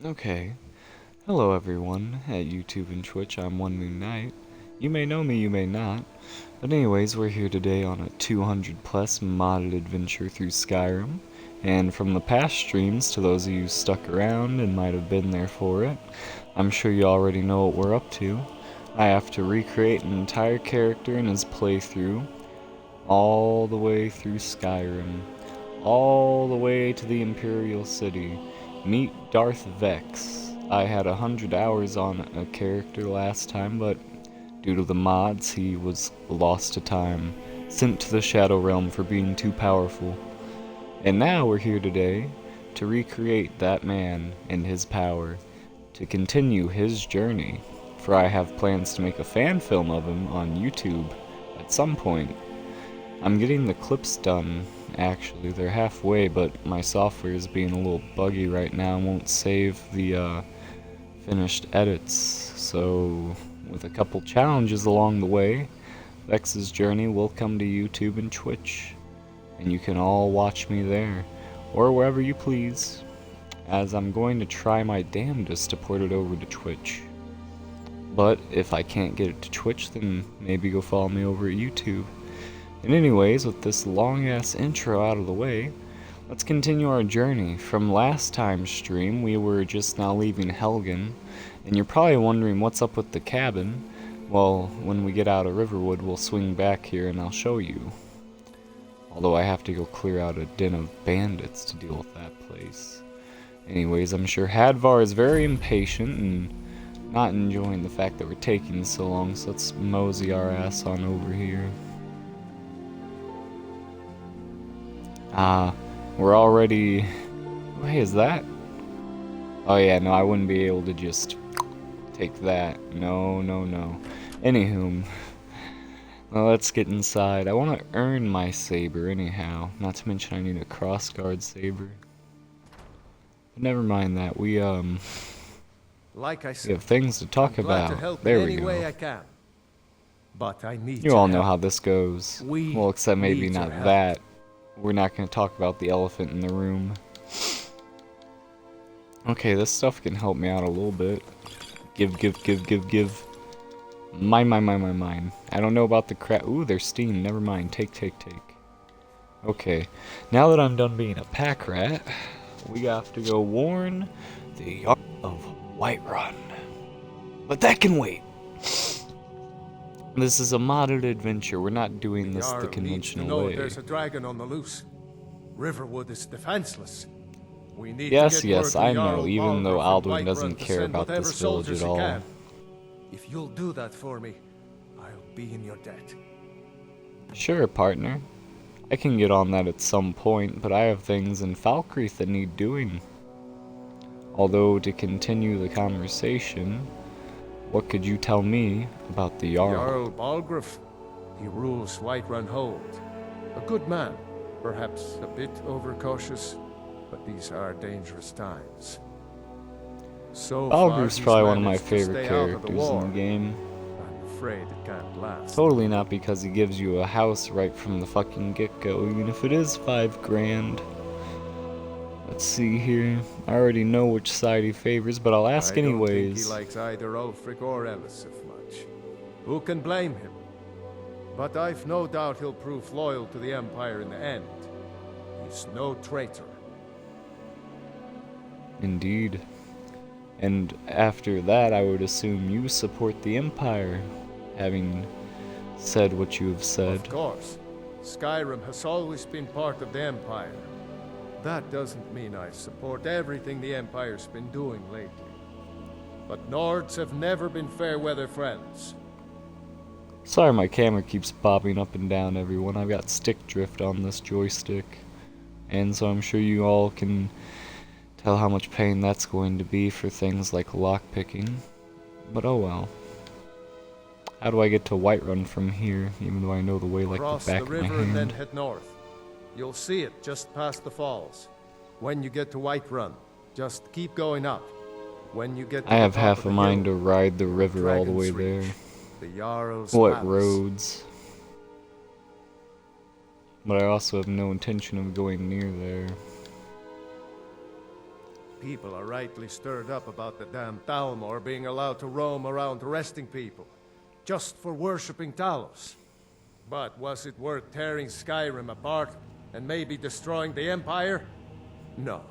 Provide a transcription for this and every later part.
Okay. Hello everyone at YouTube and Twitch. I'm One Moon Knight. You may know me, you may not. But anyways, we're here today on a 200 plus modded adventure through Skyrim. And from the past streams, to those of you stuck around and might have been there for it, I'm sure you already know what we're up to. I have to recreate an entire character in his playthrough, all the way through Skyrim, all the way to the Imperial City. Meet Darth VEX. I had 100 hours on a character last time, but due to the mods, he was lost to time, sent to the Shadow Realm for being too powerful. And now we're here today to recreate that man and his power, to continue his journey, for I have plans to make a fan film of him on YouTube at some point. I'm getting the clips done, actually. They're halfway, but my software is being a little buggy right now and won't save the finished edits. So, with a couple challenges along the way, Vex's journey will come to YouTube and Twitch. And you can all watch me there, or wherever you please, as I'm going to try my damnedest to port it over to Twitch. But if I can't get it to Twitch, then maybe go follow me over at YouTube. And anyways, with this long-ass intro out of the way, let's continue our journey. From last time's stream, we were just now leaving Helgen, and you're probably wondering what's up with the cabin. Well, when we get out of Riverwood, we'll swing back here and I'll show you. Although I have to go clear out a den of bandits to deal with that place. Anyways, I'm sure Hadvar is very impatient and not enjoying the fact that we're taking so long, so let's mosey our ass on over here. We're already... Hey, is that? Oh yeah, no, I wouldn't be able to just take that. No. Anywho, well, let's get inside. I want to earn my saber anyhow. Not to mention I need a crossguard saber. But never mind that. We like I said, we have things to talk about. To help there in we any go. way I can. But I need You all know how this goes. We well, except maybe need not your help. that. We're not going to talk about the elephant in the room. Okay, this stuff can help me out a little bit. Give. Mine. I don't know about the crap. Ooh, there's steam. Never mind. Take. Okay, now that I'm done being a pack rat, we have to go warn the Yard of Whiterun. But that can wait. This is a modded adventure. We're not doing this the conventional way. There's a dragon on the loose. Riverwood is defenseless. We need Yes, to get word to I the know, Jarl even though Balgruuf Alduin and doesn't Whiterun to care send about whatever this village soldiers at he all. can. If you'll do that for me, I'll be in your debt. Sure, partner. I can get on that at some point, but I have things in Falkreath that need doing. Although, to continue the conversation, what could you tell me about the Jarl? Jarl Balgruuf. He rules Whiterun Hold. A good man, perhaps a bit overcautious, but these are dangerous times. So Balgruuf's far, probably he's one of my managed to favorite stay out of the characters in war. the game. I'm afraid it can't last. Totally not because he gives you a house right from the fucking get-go, even if it is 5 grand. Let's see here. I already know which side he favors, but I'll ask I don't think anyways. he likes either Ulfric or Elisif much. Who can blame him? But I've no doubt he'll prove loyal to the Empire in the end. He's no traitor. Indeed. And after that, I would assume you support the Empire, having said what you have said. Of course. Skyrim has always been part of the Empire. That doesn't mean I support everything the Empire's been doing lately. But Nords have never been fair-weather friends. Sorry my camera keeps bobbing up and down, everyone. I've got stick drift on this joystick. And so I'm sure you all can tell how much pain that's going to be for things like lockpicking. But oh well. How do I get to Whiterun from here, even though I know the way like Cross the back the of my river and then hand? head north. You'll see it just past the falls. When you get to Whiterun, just keep going up. When you get to I the have top half of a the mind to hill, ride the river all the way Dragon's there. Reach, the Jarl's What palace. roads? But I also have no intention of going near there. people are rightly stirred up about the damn Thalmor being allowed to roam around arresting people, just for worshipping Talos. But was it worth tearing Skyrim apart and maybe destroying the Empire? No.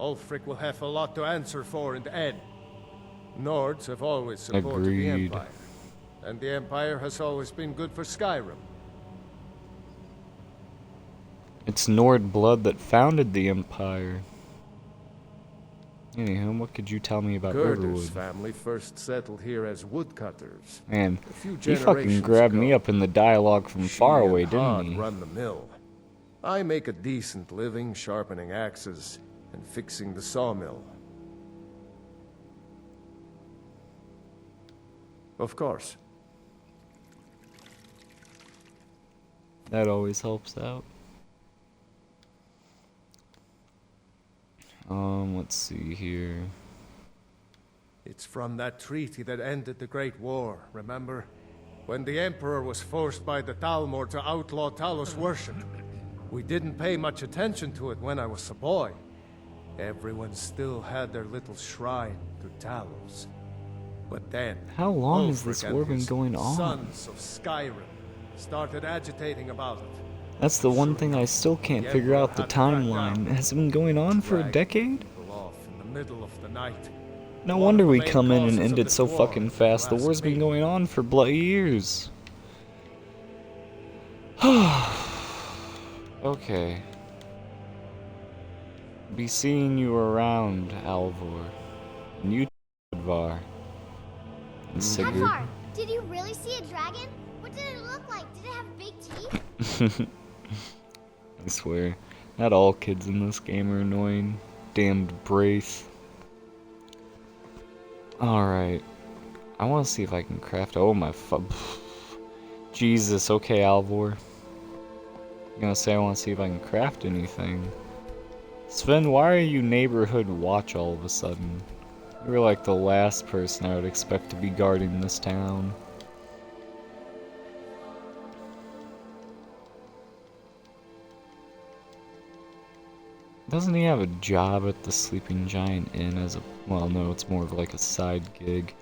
Ulfric will have a lot to answer for in the end. Nords have always supported the Empire, and the Empire has always been good for Skyrim. It's Nord blood that founded the Empire. Anywho, what could you tell me about Gerder's Riverwood? family first settled here as woodcutters. Man, he fucking grabbed me up in the dialogue from far away, didn't he? Run the mill. I make a decent living sharpening axes and fixing the sawmill. Of course. That always helps out. Let's see here. It's from that treaty that ended the Great War, remember? When the Emperor was forced by the Thalmor to outlaw Talos worship. We didn't pay much attention to it when I was a boy. Everyone still had their little shrine to Talos. But then, how long has Ulfric this and war been his going on? Sons of Skyrim started agitating about it. That's the one thing I still can't figure out, the timeline. Has it been going on for a decade? People off in the middle of the night. No One wonder of the we main come in and causes of end it this so war, fucking fast. The if you war's ask been me. going on for bloody years. Okay. Be seeing you around, Alvor. And you, Var. And Sigurd. Hadvar, did you really see a dragon? What did it look like? Did it have big teeth? I swear, not all kids in this game are annoying. Damned Braith. Alright. I want to see if I can craft. Oh my Jesus, okay, Alvor. I'm gonna say I want to see if I can craft anything. Sven, why are you neighborhood watch all of a sudden? You're like the last person I would expect to be guarding this town. Doesn't he have a job at the Sleeping Giant Inn as a... Well, no, it's more of like a side gig.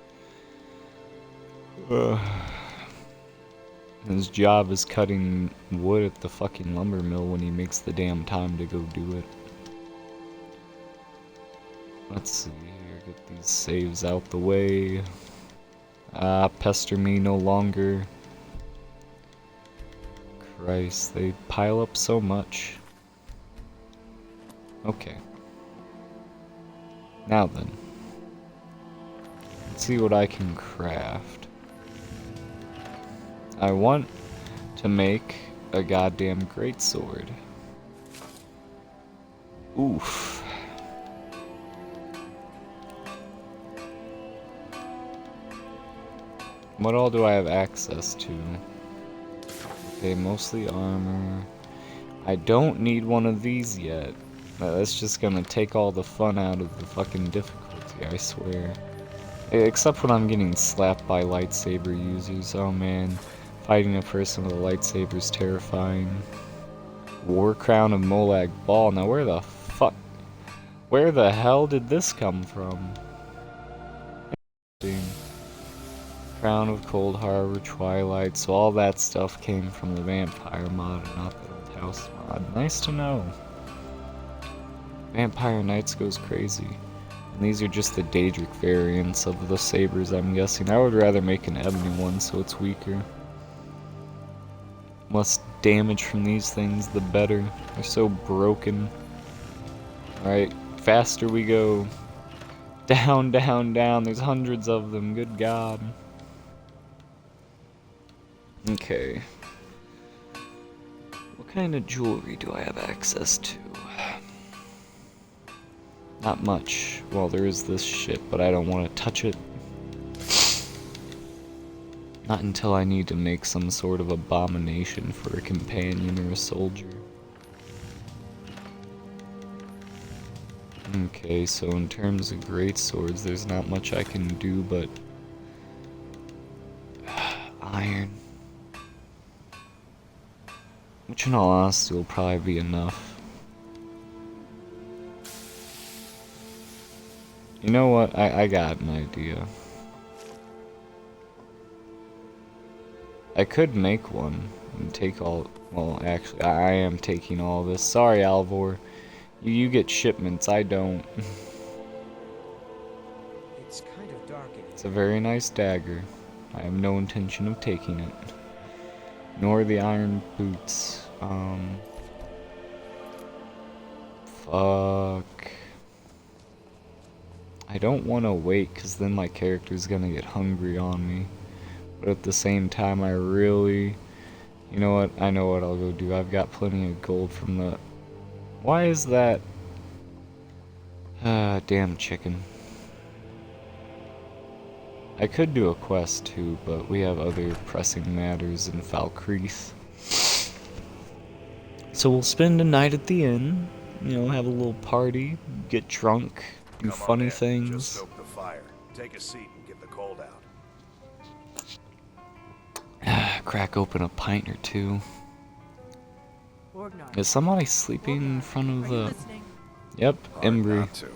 His job is cutting wood at the fucking lumber mill when he makes the damn time to go do it. Let's see here, get these saves out the way. Pester me no longer. Christ, they pile up so much. Okay. Now then. Let's see what I can craft. I want to make a goddamn greatsword. Oof. What all do I have access to? Okay, mostly armor. I don't need one of these yet. That's just gonna take all the fun out of the fucking difficulty, I swear. Except when I'm getting slapped by lightsaber users. Oh man, fighting a person with a lightsaber is terrifying. War Crown of Molag Bal. Now where the fuck? Where the hell did this come from? Crown of Cold Harbor, Twilight, so all that stuff came from the Vampire mod and not the Old House mod. Nice to know. Vampire Knights goes crazy. And these are just the Daedric variants of the sabers, I'm guessing. I would rather make an ebony one so it's weaker. Less damage from these things, the better. They're so broken. Alright, faster we go. Down, down, down. There's hundreds of them, good god. Okay. What kind of jewelry do I have access to? Not much. Well, there is this shit, but I don't want to touch it. Not until I need to make some sort of abomination for a companion or a soldier. Okay, so in terms of great swords, there's not much I can do but iron. Which in all honesty will probably be enough. You know what? I got an idea. I could make one and take all. Well, actually, I am taking all this. Sorry, Alvor. You get shipments. I don't. It's kind of dark in here. It's a very nice dagger. I have no intention of taking it. Nor the iron boots. Fuck. I don't want to wait, because then my character's gonna get hungry on me. But at the same time, I really... You know what? I know what I'll go do. I've got plenty of gold from the... Why is that? Damn chicken. I could do a quest too, but we have other pressing matters in Falkreath. So we'll spend a night at the inn, you know, have a little party, get drunk, do Come on funny in. things. Just stoke the fire. Take a seat and get the cold out. Crack open a pint or two. Orgnar. Is somebody sleeping in front of Are you the... listening? Yep, Hard Embry. not to.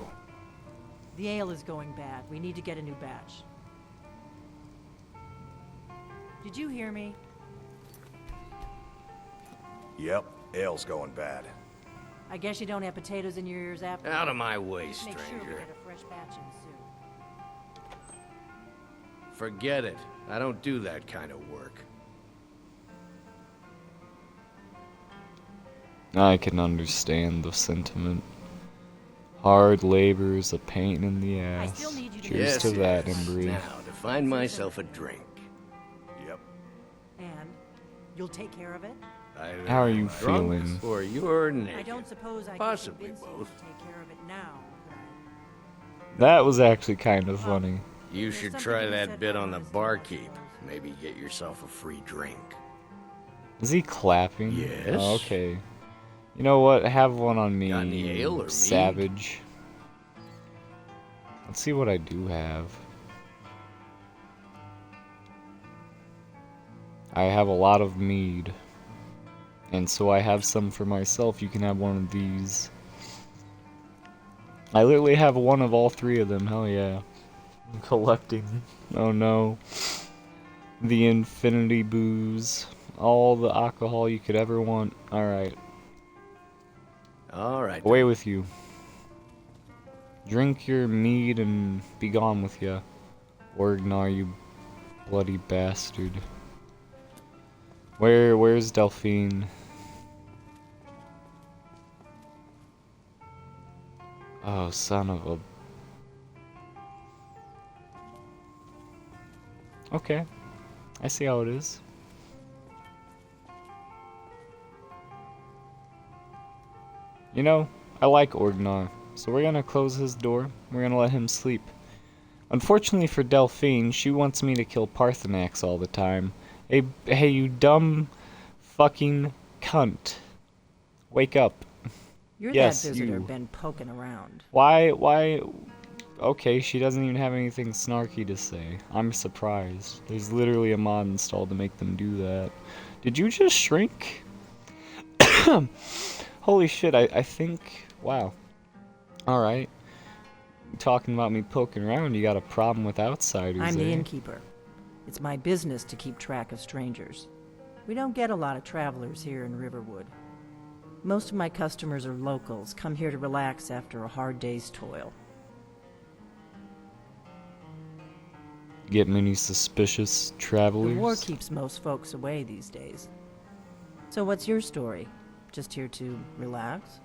The ale is going bad. We need to get a new batch. Did you hear me? Yep, ale's going bad. I guess you don't have potatoes in your ears after. Out of my way, Make sure we stranger. get a fresh batch in soon. Forget it. I don't do that kind of work. I can understand the sentiment. Hard labor's a pain in the I ass. still need you to- Cheers Yes, to that, yes. Embry. Now, to find myself a drink. Yep. And you'll take care of it? Either How are you drunk feeling? Or you're I naked. don't suppose I Possibly can convince you both. to take care of it now, could I? That was actually kind of funny. You There's should something try to be that said bit for on the honesty, I barkeep. suppose. Maybe get yourself a free drink. Is he clapping? Yes. Oh, okay. You know what? Have one on me, Got any ale or you mead? savage. Let's see what I do have. I have a lot of mead. And so I have some for myself. You can have one of these. I literally have one of all three of them. Hell yeah. I'm collecting. Oh no. The infinity booze. All the alcohol you could ever want. Alright. All right. Away with you. Drink your mead and be gone with ya. Orgnar, you bloody bastard. Where's Delphine? Oh, son of a... Okay. I see how it is. You know, I like Orgnar, so we're gonna close his door. We're gonna let him sleep. Unfortunately for Delphine, she wants me to kill Parthenax all the time. Hey, you dumb fucking cunt. Wake up. You're Yes, that visitor you. been poking around. Why? Okay, she doesn't even have anything snarky to say. I'm surprised. There's literally a mod installed to make them do that. Did you just shrink? Holy shit, I think... Wow. Alright. Talking about me poking around, you got a problem with outsiders, I'm the eh? innkeeper. It's my business to keep track of strangers. We don't get a lot of travelers here in Riverwood. Most of my customers are locals, come here to relax after a hard day's toil. Get many suspicious The travelers? war keeps most folks away these days. So what's your story? Just here to relax?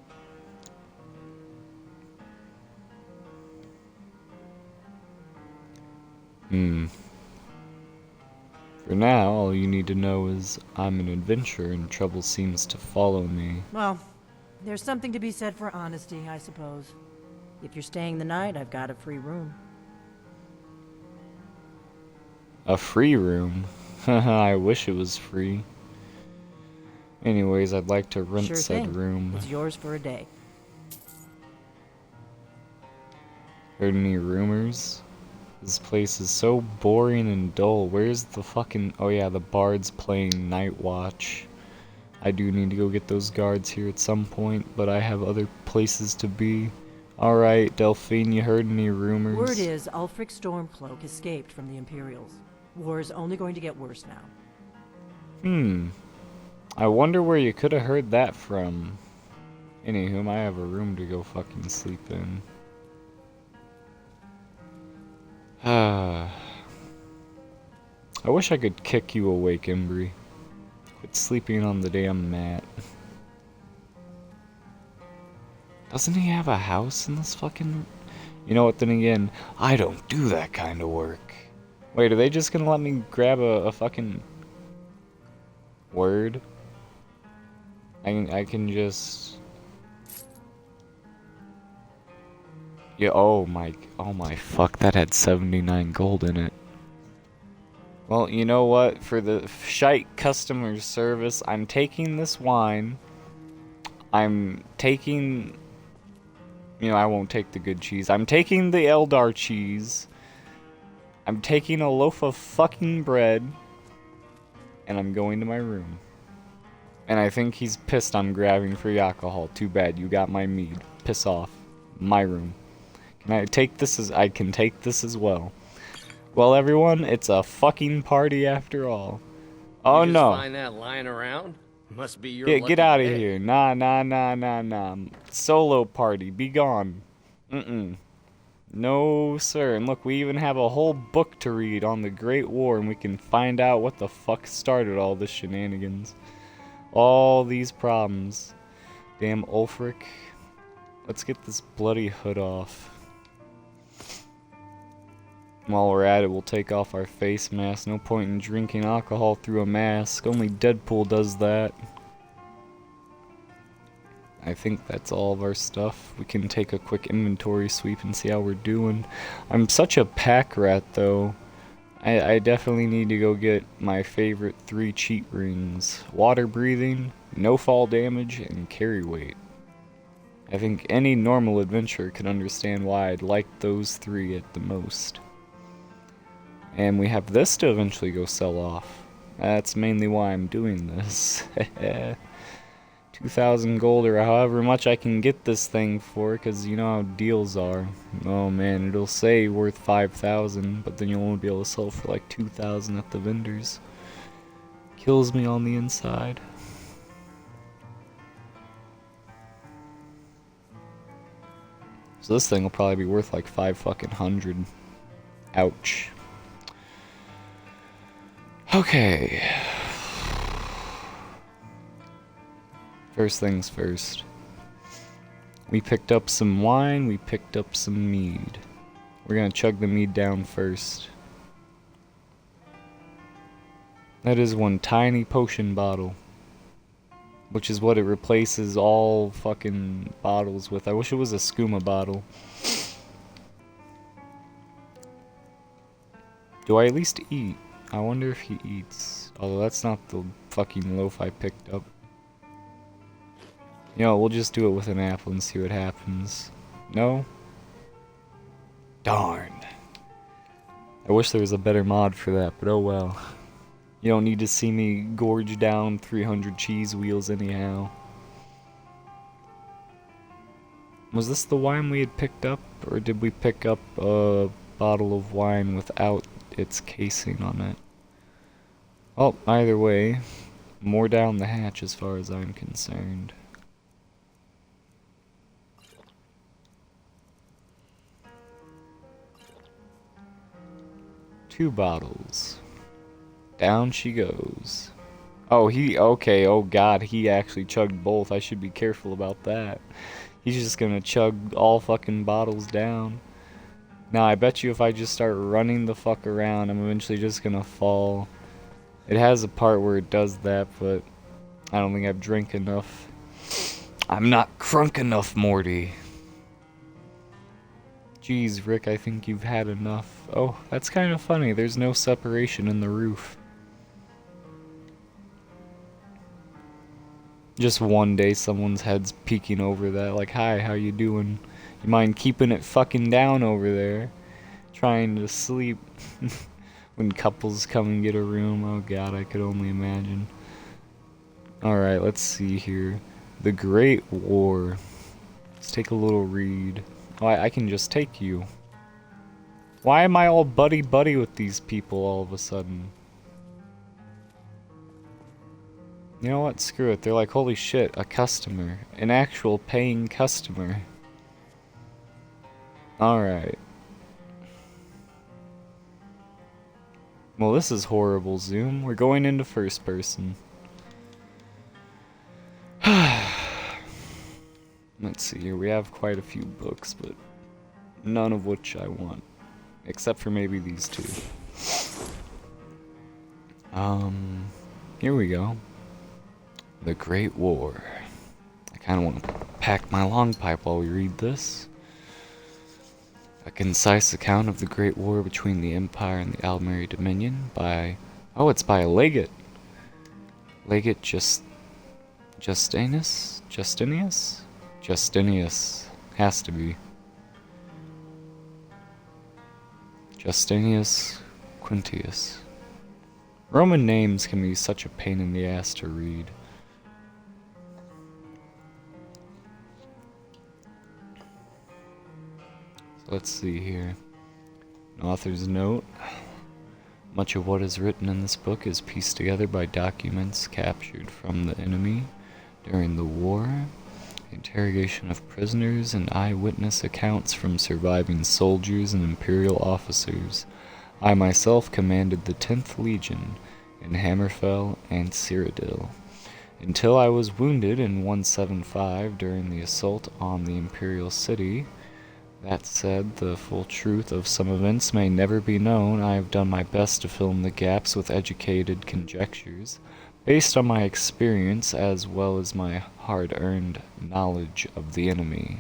For now, all you need to know is I'm an adventurer and trouble seems to follow me. Well, there's something to be said for honesty, I suppose. If you're staying the night, I've got a free room. A free room? I wish it was free. Anyways, I'd like to rent Sure said thing. room. It's yours for a day. Heard any rumors? This place is so boring and dull. Where's the fucking... Oh yeah, the bard's playing Night Watch. I do need to go get those guards here at some point, but I have other places to be. Alright, Delphine, you heard any rumors? Word is Ulfric Stormcloak escaped from the Imperials. War is only going to get worse now. I wonder where you could have heard that from. Anywho, I have a room to go fucking sleep in. I wish I could kick you awake, Embry. Quit sleeping on the damn mat. Doesn't he have a house in this fucking... You know what, then again, I don't do that kind of work. Wait, are they just gonna let me grab a fucking... word? I can just... Yeah, oh my fuck, that had 79 gold in it. Well, you know what, for the shite customer service, I'm taking this wine. I'm taking... You know, I won't take the good cheese. I'm taking the Eldar cheese. I'm taking a loaf of fucking bread. And I'm going to my room. And I think he's pissed I'm grabbing free alcohol. Too bad, you got my mead. Piss off. My room. Can I take this as... I can take this as well. Well, everyone, it's a fucking party after all. Oh, you just no. find that lying around? Must be your Get lucky out of day. here. Nah. Solo party. Be gone. No, sir. And look, we even have a whole book to read on the Great War, and we can find out what the fuck started all this shenanigans. All these problems. Damn Ulfric. Let's get this bloody hood off. While we're at it, we'll take off our face mask. No point in drinking alcohol through a mask. Only Deadpool does that. I think that's all of our stuff. We can take a quick inventory sweep and see how we're doing. I'm such a pack rat, though. I definitely need to go get my favorite 3 cheat rings. Water breathing, no fall damage, and carry weight. I think any normal adventurer can understand why I'd like those 3 at the most. And we have this to eventually go sell off. That's mainly why I'm doing this. 2,000 gold or however much I can get this thing for, because you know how deals are. Oh man, it'll say worth 5,000, but then you'll only be able to sell for like 2,000 at the vendors. Kills me on the inside. So this thing will probably be worth like 500. Ouch. Okay. First things first. We picked up some wine, we picked up some mead. We're gonna chug the mead down first. That is one tiny potion bottle. Which is what it replaces all fucking bottles with. I wish it was a skooma bottle. Do I at least eat? I wonder if he eats. Although that's not the fucking loaf I picked up. You know, we'll just do it with an apple and see what happens. No? Darn. I wish there was a better mod for that, but oh well. You don't need to see me gorge down 300 cheese wheels anyhow. Was this the wine we had picked up? Or did we pick up a bottle of wine without its casing on it? Well, either way, more down the hatch as far as I'm concerned. Two bottles. Down she goes. Oh, okay, oh god, he actually chugged both. I should be careful about that. He's just gonna chug all fucking bottles down. Now, I bet you if I just start running the fuck around, I'm eventually just gonna fall. It has a part where it does that, but I don't think I've drank enough. I'm not crunk enough, Morty. Jeez, Rick, I think you've had enough. Oh, that's kind of funny. There's no separation in the roof. Just one day someone's head's peeking over that, like, hi, how you doing? You mind keeping it fucking down over there? Trying to sleep. When couples come and get a room, oh god, I could only imagine. Alright, let's see here. The Great War. Let's take a little read. Why, I can just take you. Why am I all buddy-buddy with these people all of a sudden? You know what? Screw it. They're like, holy shit, a customer. An actual paying customer. Alright. Well, this is horrible, Zoom. We're going into first person. Let's see here. We have quite a few books, but none of which I want. Except for maybe these two. Here we go. The Great War. I kind of want to pack my long pipe while we read this. A concise account of the Great War between the Empire and the Almeri Dominion by... Oh, it's by a legate. Legate Justinius? Justinius? Justinius. Has to be. Justinius Quintius. Roman names can be such a pain in the ass to read. So let's see here. An author's note. Much of what is written in this book is pieced together by documents captured from the enemy during the war, interrogation of prisoners, and eyewitness accounts from surviving soldiers and imperial officers. I myself commanded the 10th Legion in Hammerfell and Cyrodiil, until I was wounded in 175 during the assault on the imperial city. That said, the full truth of some events may never be known. I have done my best to fill in the gaps with educated conjectures, based on my experience as well as my hard-earned knowledge of the enemy.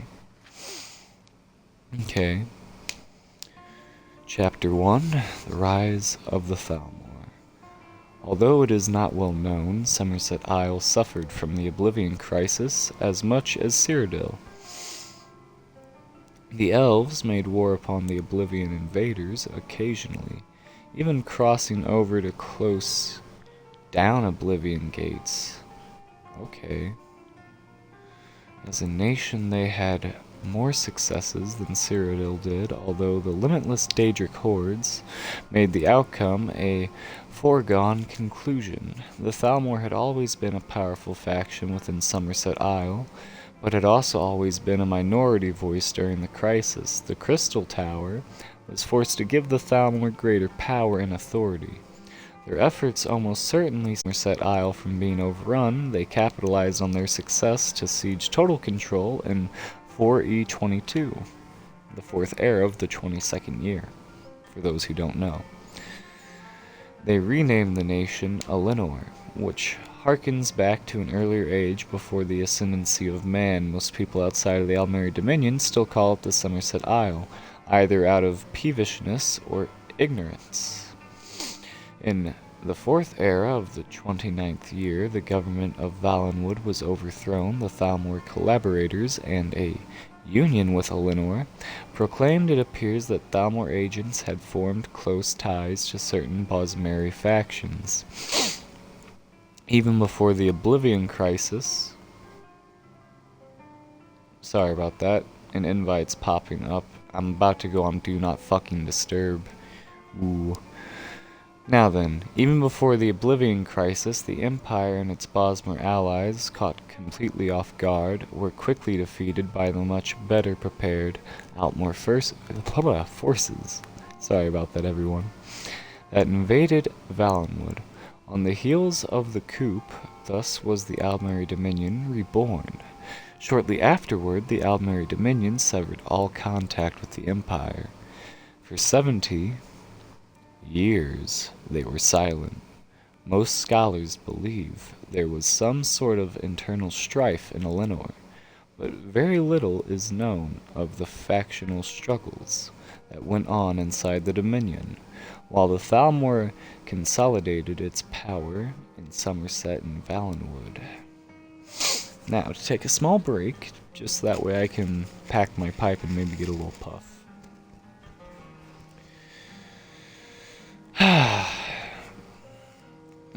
Okay. Chapter 1, The Rise of the Thalmor. Although it is not well known, Somerset Isle suffered from the Oblivion Crisis as much as Cyrodiil. The elves made war upon the Oblivion invaders occasionally, even crossing over to close down Oblivion gates. Okay. As a nation, they had more successes than Cyrodiil did, although the limitless Daedric hordes made the outcome a foregone conclusion. The Thalmor had always been a powerful faction within Somerset Isle, but had also always been a minority voice during the crisis. The Crystal Tower was forced to give the Thalmor greater power and authority. Their efforts almost certainly Somerset Isle from being overrun. They capitalized on their success to siege total control in 4E22, the 4th era of the 22nd year, for those who don't know. They renamed the nation Alinor, which harkens back to an earlier age before the ascendancy of man. Most people outside of the Almeri Dominion still call it the Somerset Isle, either out of peevishness or ignorance. In the 4th era of the 29th year, the government of Valenwood was overthrown. The Thalmor collaborators and a union with Alinor proclaimed. It appears that Thalmor agents had formed close ties to certain Bosmeri factions. Even before the Oblivion Crisis... Sorry about that. An invite's popping up. I'm about to go on Do Not Fucking Disturb. Ooh. Now then, even before the Oblivion Crisis, the Empire and its Bosmer allies, caught completely off guard, were quickly defeated by the much better prepared Altmore forces. Sorry about that, everyone. That invaded Valenwood. On the heels of the coup, thus was the Almeri Dominion reborn. Shortly afterward, the Almeri Dominion severed all contact with the Empire. For 70 years, they were silent. Most scholars believe there was some sort of internal strife in Alinor, but very little is known of the factional struggles that went on inside the Dominion, while the Thalmor consolidated its power in Somerset and Valenwood. Now, to take a small break, just that way I can pack my pipe and maybe get a little puff.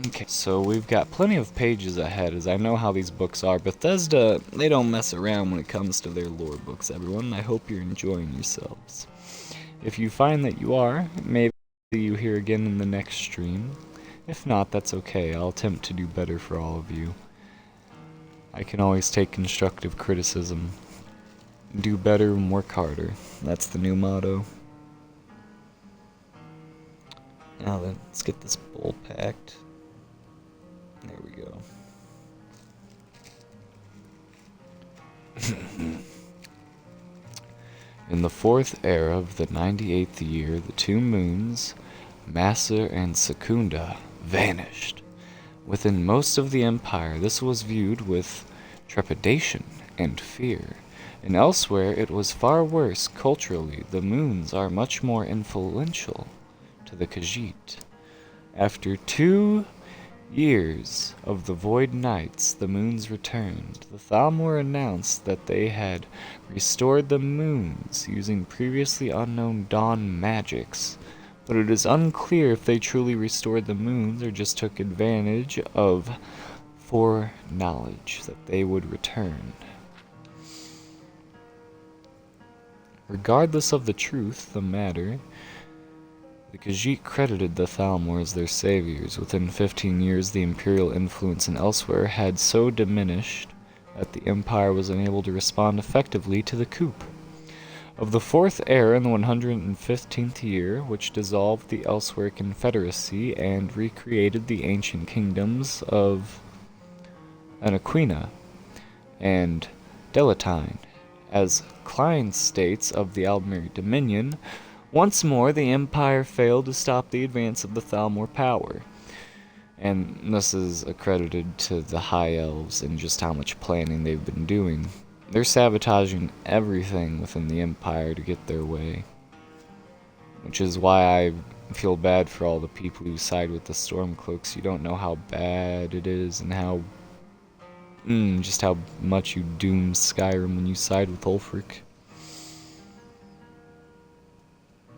Okay, so we've got plenty of pages ahead, as I know how these books are. Bethesda, they don't mess around when it comes to their lore books, everyone. I hope you're enjoying yourselves. If you find that you are, maybe you here again in the next stream. If not, that's okay. I'll attempt to do better for all of you. I can always take constructive criticism. Do better and work harder. That's the new motto. Now then, let's get this bowl packed. There we go. In the 4th era of the 98th year, the two moons, Massa and Secunda, vanished. Within most of the Empire, this was viewed with trepidation and fear, and elsewhere it was far worse. Culturally, the moons are much more influential to the Khajiit. After 2 years of the Void Nights, the moons returned. The Thalmor announced that they had restored the moons using previously unknown dawn magics, but it is unclear if they truly restored the moons or just took advantage of foreknowledge that they would return. Regardless of the truth, the matter, the Khajiit credited the Thalmor as their saviors. Within 15 years, the imperial influence in elsewhere had so diminished that the Empire was unable to respond effectively to the coup. Of the 4th era in the 115th year, which dissolved the Elsewhere Confederacy and recreated the ancient kingdoms of Anaquina and Delatine as client states of the Aldmeri Dominion, once more the Empire failed to stop the advance of the Thalmor power. And this is accredited to the High Elves and just how much planning they've been doing. They're sabotaging everything within the Empire to get their way. Which is why I feel bad for all the people who side with the Stormcloaks. You don't know how bad it is and how just how much you doom Skyrim when you side with Ulfric.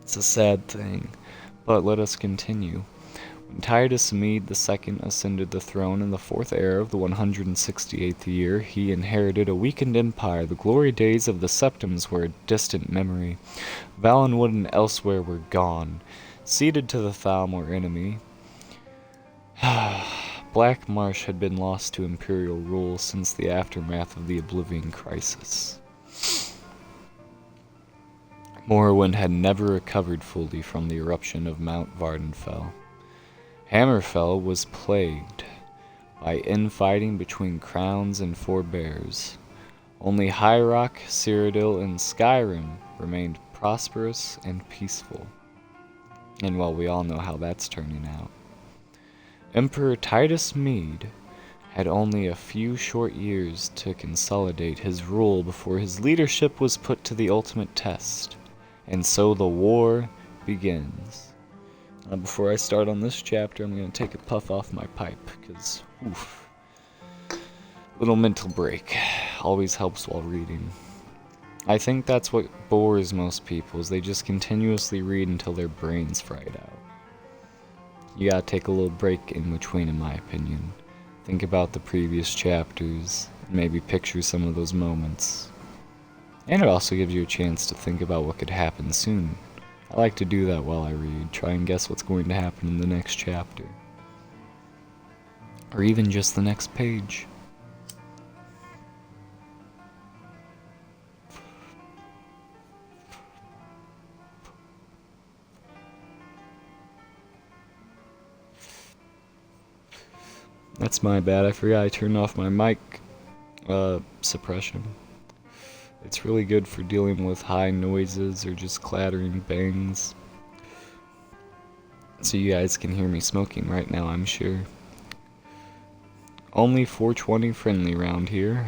It's a sad thing, but let us continue. When Titus Mede II ascended the throne in the 4th era of the 168th year, he inherited a weakened empire. The glory days of the Septums were a distant memory. Valenwood and elsewhere were gone, ceded to the Thalmor enemy. Black Marsh had been lost to imperial rule since the aftermath of the Oblivion Crisis. Morrowind had never recovered fully from the eruption of Mount Vardenfell. Hammerfell was plagued by infighting between crowns and forebears. Only High Rock, Cyrodiil, and Skyrim remained prosperous and peaceful. And well, we all know how that's turning out. Emperor Titus Mede had only a few short years to consolidate his rule before his leadership was put to the ultimate test. And so the war begins. Before I start on this chapter, I'm going to take a puff off my pipe, because, oof. Little mental break. Always helps while reading. I think that's what bores most people, is they just continuously read until their brains fried out. You gotta take a little break in between, in my opinion. Think about the previous chapters, and maybe picture some of those moments. And it also gives you a chance to think about what could happen soon. I like to do that while I read, try and guess what's going to happen in the next chapter. Or even just the next page. That's my bad, I forgot I turned off my mic suppression. It's really good for dealing with high noises or just clattering bangs. So you guys can hear me smoking right now, I'm sure. Only 420 friendly round here.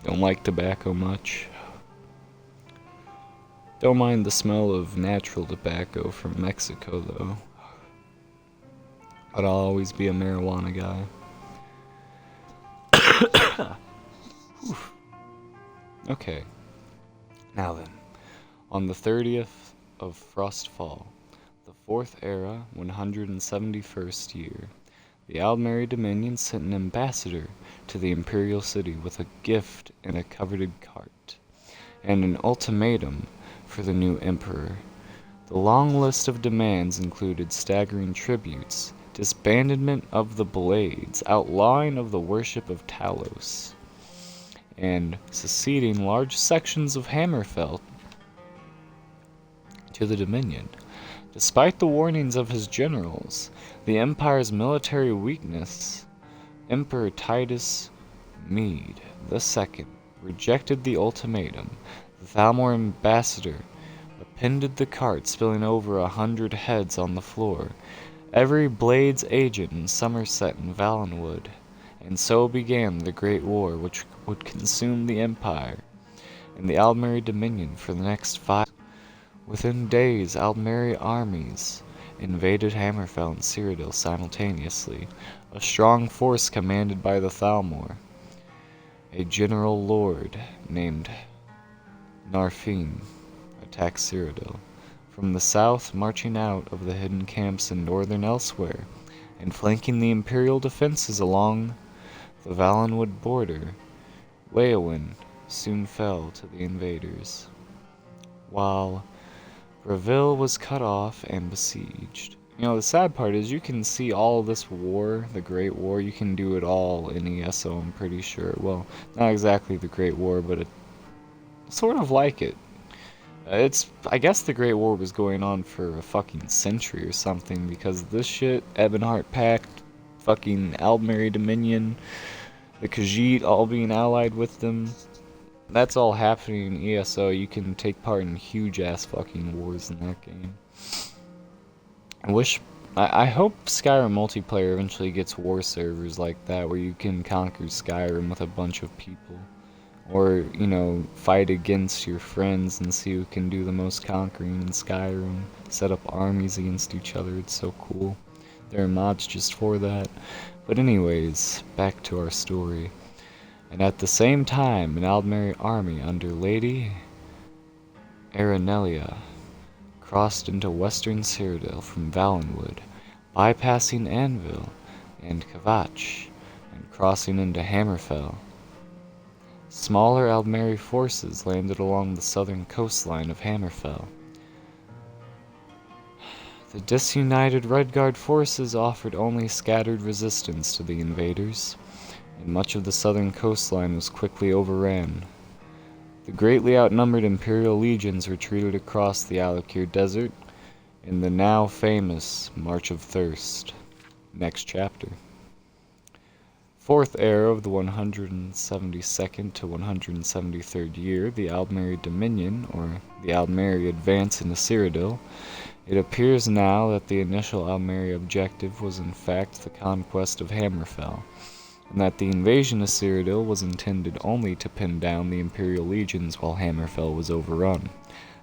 Don't like tobacco much. Don't mind the smell of natural tobacco from Mexico though. But I'll always be a marijuana guy. Okay. Now then, on the 30th of Frostfall, the 4th era, 171st year, the Aldmeri Dominion sent an ambassador to the Imperial City with a gift in a coveted cart, and an ultimatum for the new emperor. The long list of demands included staggering tributes, disbandment of the Blades, outlawing of the worship of Talos, and seceding large sections of Hammerfell to the Dominion. Despite the warnings of his generals, the Empire's military weakness, Emperor Titus Mede II rejected the ultimatum. The Thalmor ambassador appended the cart, spilling over 100 heads on the floor, every Blades agent in Somerset and Valenwood, and so began the Great War, which would consume the Empire and the Aldmeri Dominion for the next 5 years. Within days, Aldmeri armies invaded Hammerfell and Cyrodiil simultaneously. A strong force commanded by the Thalmor, a general lord named Narfin, attacked Cyrodiil from the south, marching out of the hidden camps in northern elsewhere, and flanking the Imperial defenses along the Valenwood border. Leowyn soon fell to the invaders, while Breville was cut off and besieged. You know, the sad part is you can see all this war, the Great War, you can do it all in ESO, I'm pretty sure. Well, not exactly the Great War, but it's sort of like it. I guess the Great War was going on for a fucking century or something, because this shit, Ebonheart Pact, fucking Aldmeri Dominion, the Khajiit all being allied with them, that's all happening in ESO. You can take part in huge ass fucking wars in that game. I hope Skyrim multiplayer eventually gets war servers like that, where you can conquer Skyrim with a bunch of people. Or, you know, fight against your friends and see who can do the most conquering in Skyrim. Set up armies against each other, it's so cool. There are mods just for that. But anyways, back to our story. And at the same time, an Aldmeri army under Lady Aranelia crossed into western Cyrodiil from Valenwood, bypassing Anvil and Kvatch, and crossing into Hammerfell. Smaller Aldmeri forces landed along the southern coastline of Hammerfell. The disunited Redguard forces offered only scattered resistance to the invaders, and much of the southern coastline was quickly overran. The greatly outnumbered Imperial legions retreated across the Alakir Desert in the now famous March of Thirst. Next chapter. Fourth era of the 172nd to 173rd year, the Aldmeri Dominion, or the Aldmeri advance into Cyrodiil. It appears now that the initial Aldmeri objective was in fact the conquest of Hammerfell, and that the invasion of Cyrodiil was intended only to pin down the Imperial legions while Hammerfell was overrun.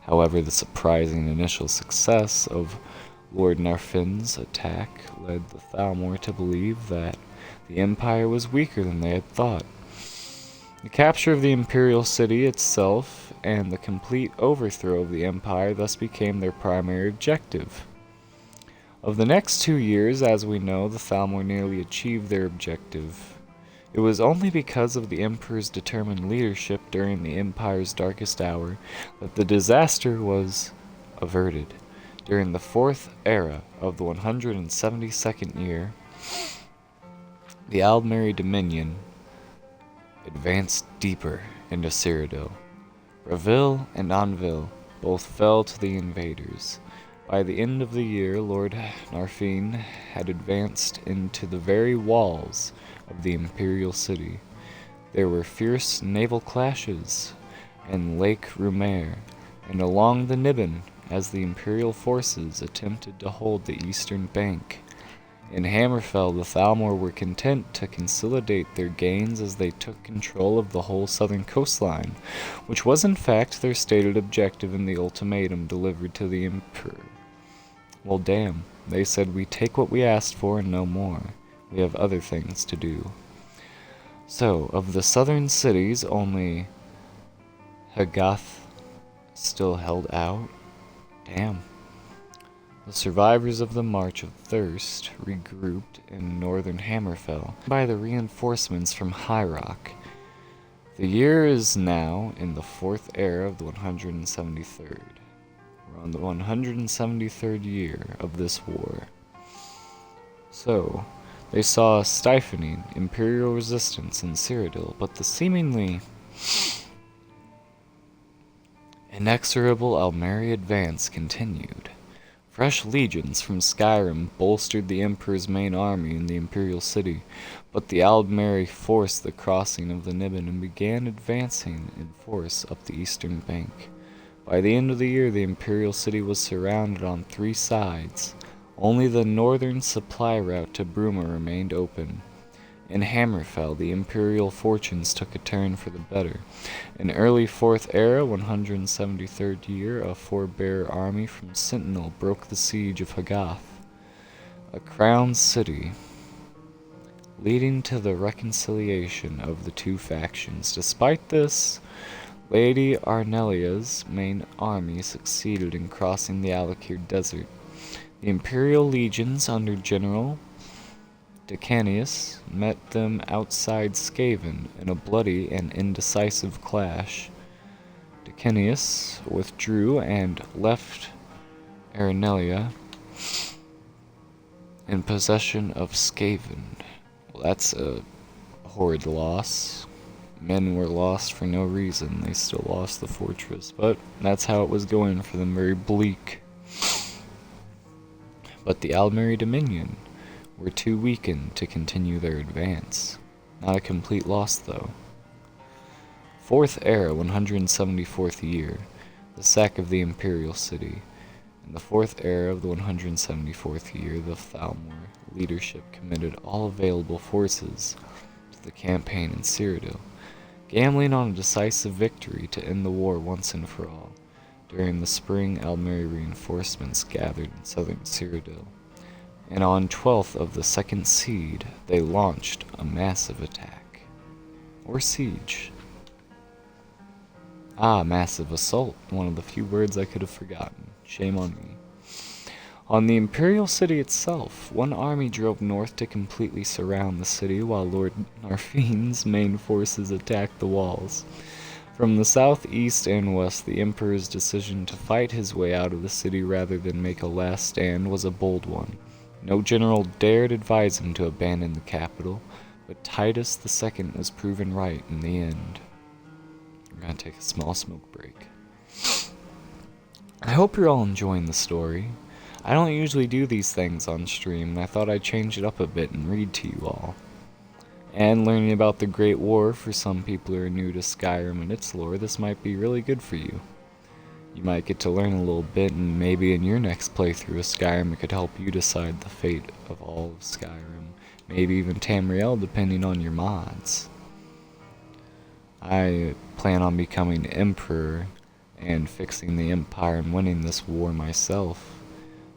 However, the surprising initial success of Lord Narfin's attack led the Thalmor to believe that the Empire was weaker than they had thought. The capture of the Imperial City itself and the complete overthrow of the Empire thus became their primary objective. Of the next 2 years, as we know, the Thalmor nearly achieved their objective. It was only because of the Emperor's determined leadership during the Empire's darkest hour that the disaster was averted. During the fourth era of the 172nd year, the Aldmeri Dominion advanced deeper into Cyrodiil. Breville and Anvil both fell to the invaders. By the end of the year, Lord Narfin had advanced into the very walls of the Imperial City. There were fierce naval clashes in Lake Rumer and along the Niben as the Imperial forces attempted to hold the eastern bank. In Hammerfell, the Thalmor were content to consolidate their gains as they took control of the whole southern coastline, which was in fact their stated objective in the ultimatum delivered to the Emperor. Well, damn, they said, we take what we asked for and no more. We have other things to do. So, of the southern cities, only Hagath still held out. Damn. The survivors of the March of Thirst regrouped in northern Hammerfell by the reinforcements from High Rock. The year is now in the 4th era of the 173rd. We're on the 173rd year of this war. So, they saw a stifling imperial resistance in Cyrodiil, but the seemingly inexorable Aldmeri advance continued. Fresh legions from Skyrim bolstered the Emperor's main army in the Imperial City, but the Aldmeri forced the crossing of the Niben and began advancing in force up the eastern bank. By the end of the year, the Imperial City was surrounded on 3 sides. Only the northern supply route to Bruma remained open. In Hammerfell, the Imperial fortunes took a turn for the better. In early 4th era, 173rd year, a forebearer army from Sentinel broke the siege of Hagath, a crowned city, leading to the reconciliation of the 2 factions. Despite this, Lady Arnelia's main army succeeded in crossing the Alakir Desert. The Imperial legions under General Decanius met them outside Skaven in a bloody and indecisive clash. Decanius withdrew and left Arnelia in possession of Skaven. Well, that's a horrid loss. Men were lost for no reason. They still lost the fortress, but that's how it was going for them, very bleak. But the Aldmeri Dominion were too weakened to continue their advance. Not a complete loss, though. 4th era, 174th year, the sack of the Imperial City. In the 4th era of the 174th year, the Thalmor leadership committed all available forces to the campaign in Cyrodiil, gambling on a decisive victory to end the war once and for all. During the spring, Aldmeri reinforcements gathered in southern Cyrodiil, and on 12th of the 2nd seed, they launched a massive attack. Or siege. Massive assault, one of the few words I could have forgotten. Shame on me. On the Imperial City itself, one army drove north to completely surround the city, while Lord Narfine's main forces attacked the walls. From the south, east, and west, the Emperor's decision to fight his way out of the city rather than make a last stand was a bold one. No general dared advise him to abandon the capital, but Titus II was proven right in the end. We're gonna take a small smoke break. I hope you're all enjoying the story. I don't usually do these things on stream, and I thought I'd change it up a bit and read to you all. And learning about the Great War, for some people who are new to Skyrim and its lore, this might be really good for you. You might get to learn a little bit, and maybe in your next playthrough of Skyrim it could help you decide the fate of all of Skyrim. Maybe even Tamriel, depending on your mods. I plan on becoming Emperor and fixing the Empire and winning this war myself.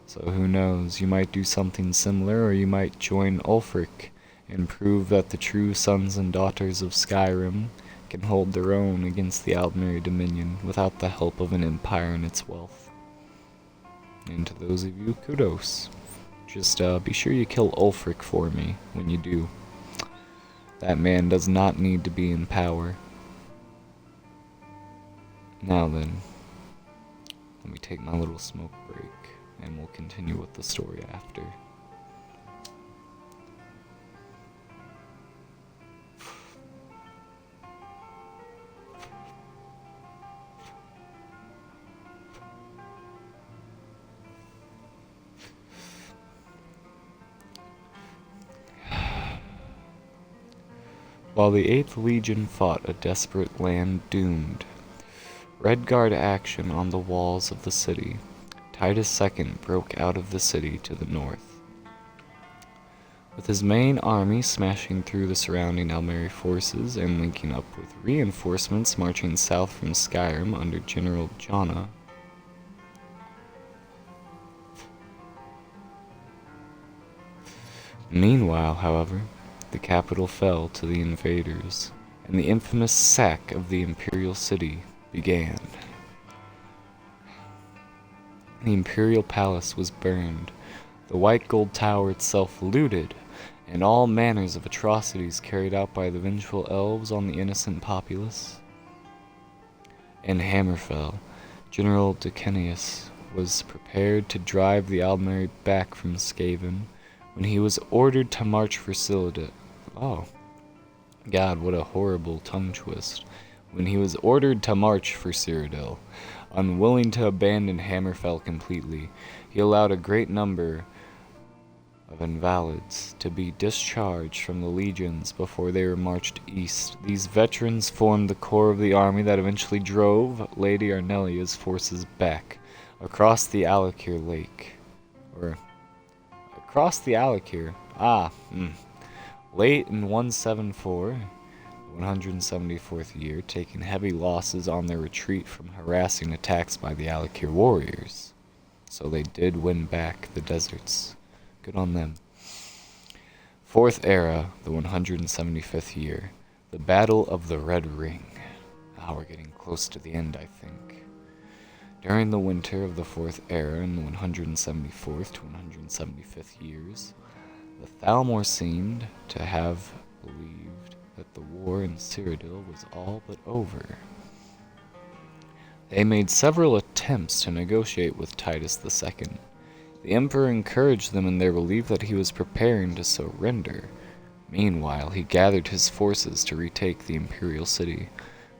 So who knows, you might do something similar, or you might join Ulfric and prove that the true sons and daughters of Skyrim can hold their own against the Aldmeri Dominion without the help of an empire and its wealth. And to those of you, kudos. Just be sure you kill Ulfric for me when you do. That man does not need to be in power. Now then, let me take my little smoke break, and we'll continue with the story after. While the 8th Legion fought a desperate land doomed, Redguard action on the walls of the city, Titus II broke out of the city to the north. With his main army smashing through the surrounding Aldmeri forces and linking up with reinforcements marching south from Skyrim under General Jonna, meanwhile, however, the capital fell to the invaders, and the infamous sack of the Imperial City began. The imperial palace was burned, the white gold tower itself looted, and all manners of atrocities carried out by the vengeful elves on the innocent populace. In Hammerfell, General Decenius was prepared to drive the Aldmeri back from Skaven when he was ordered to march for Citadel. Oh, God, what a horrible tongue twist. When he was ordered to march for Cyrodiil, unwilling to abandon Hammerfell completely, he allowed a great number of invalids to be discharged from the legions before they were marched east. These veterans formed the core of the army that eventually drove Lady Arnelia's forces back across the Alakir Lake. Or, across the Alakir. Late in 174, 174th year, taking heavy losses on their retreat from harassing attacks by the Alakir warriors. So they did win back the deserts. Good on them. Fourth era, the 175th year, the Battle of the Red Ring. We're getting close to the end, I think. During the winter of the Fourth Era in the 174th to 175th years, the Thalmor seemed to have believed that the war in Cyrodiil was all but over. They made several attempts to negotiate with Titus II. The Emperor encouraged them in their belief that he was preparing to surrender. Meanwhile, he gathered his forces to retake the imperial city,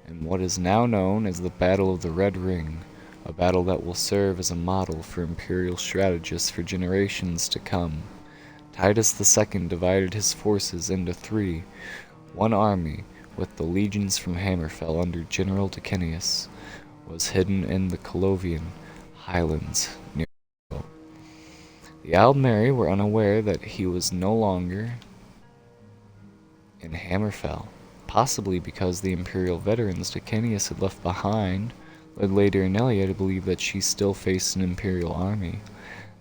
in what is now known as the Battle of the Red Ring, a battle that will serve as a model for imperial strategists for generations to come. Titus II divided his forces into three. One army, with the legions from Hammerfell under General Decenius, was hidden in the Colovian highlands near the Aldmeri were unaware that he was no longer in Hammerfell, possibly because the Imperial veterans Decenius had left behind led Lady Arnelia to believe that she still faced an Imperial army.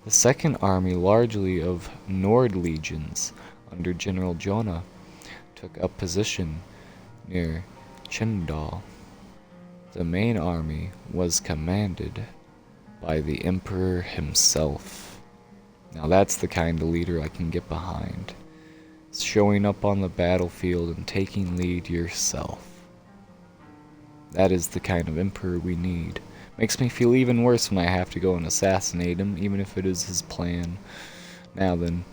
The second army, largely of Nord legions under General Jonah, took up position near Chindal. The main army was commanded by the Emperor himself. Now that's the kind of leader I can get behind. Showing up on the battlefield and taking lead yourself. That is the kind of emperor we need. Makes me feel even worse when I have to go and assassinate him, even if it is his plan. Now then,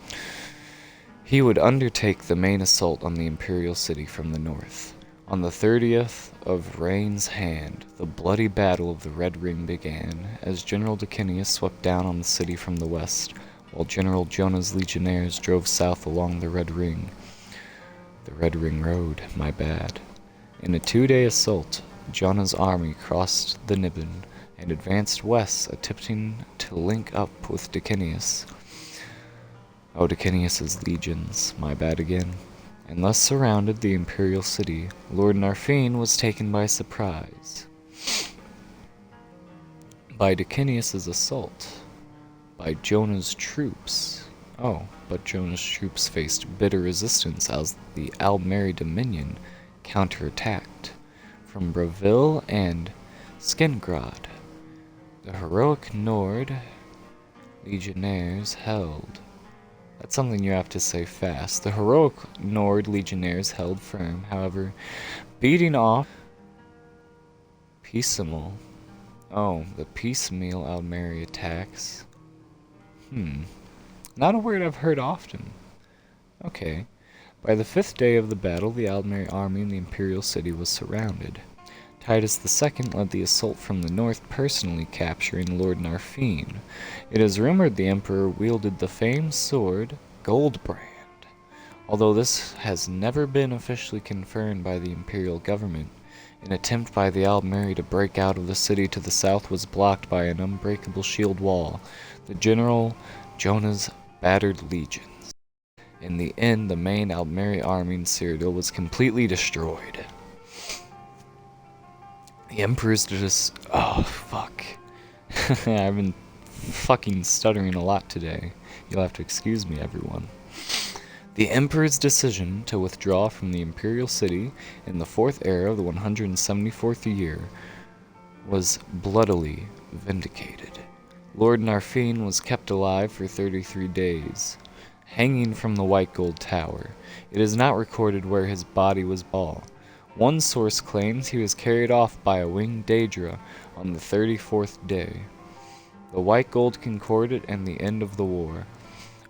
he would undertake the main assault on the imperial city from the north. On the 30th of Rain's Hand, the bloody battle of the Red Ring began, as General Decenius swept down on the city from the west, while General Jonah's legionnaires drove south along the Red Ring. The Red Ring Road, my bad. In a 2-day assault, Jonah's army crossed the Niben and advanced west, attempting to link up with Decenius. Decenius's legions, my bad again. And thus surrounded the imperial city, Lord Narfine was taken by surprise by Decenius's assault, by Jonah's troops. But Jonah's troops faced bitter resistance as the Aldmeri Dominion counterattacked from Bravil and Skingrad. The heroic Nord legionnaires held. That's something you have to say fast. The heroic Nord legionnaires held firm, however, beating off piecemeal. The piecemeal Aldmeri attacks. Not a word I've heard often. Okay. By the 5th day of the battle, the Aldmeri army in the imperial city was surrounded. Titus II led the assault from the north, personally capturing Lord Narfine. It is rumored the emperor wielded the famed sword, Goldbrand. Although this has never been officially confirmed by the imperial government, an attempt by the Aldmeri to break out of the city to the south was blocked by an unbreakable shield wall, the General Jonah's battered legions. In the end, the main Aldmeri army in Cyrodiil was completely destroyed. The Emperor's fuck. I've been fucking stuttering a lot today. You'll have to excuse me, everyone. The Emperor's decision to withdraw from the Imperial City in the 4th era of the 174th year was bloodily vindicated. Lord Narfine was kept alive for 33 days, hanging from the White Gold Tower. It is not recorded where his body was ball. One source claims he was carried off by a winged Daedra on the 34th day. The White Gold Concordat and the end of the war.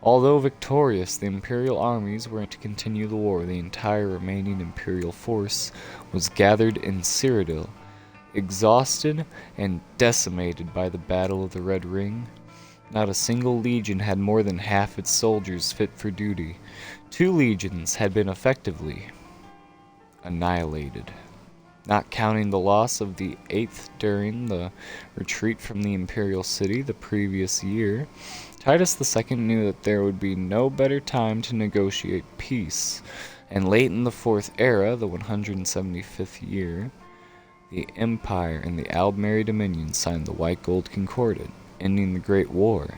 Although victorious, the Imperial armies were to continue the war. The entire remaining Imperial force was gathered in Cyrodiil, exhausted and decimated by the Battle of the Red Ring. Not a single legion had more than half its soldiers fit for duty. 2 legions had been effectively annihilated, not counting the loss of the 8th during the retreat from the Imperial city the previous year. Titus II knew that there would be no better time to negotiate peace, and late in the 4th era, the 175th year, the Empire and the Aldmeri Dominion signed the White Gold Concordat, ending the Great War.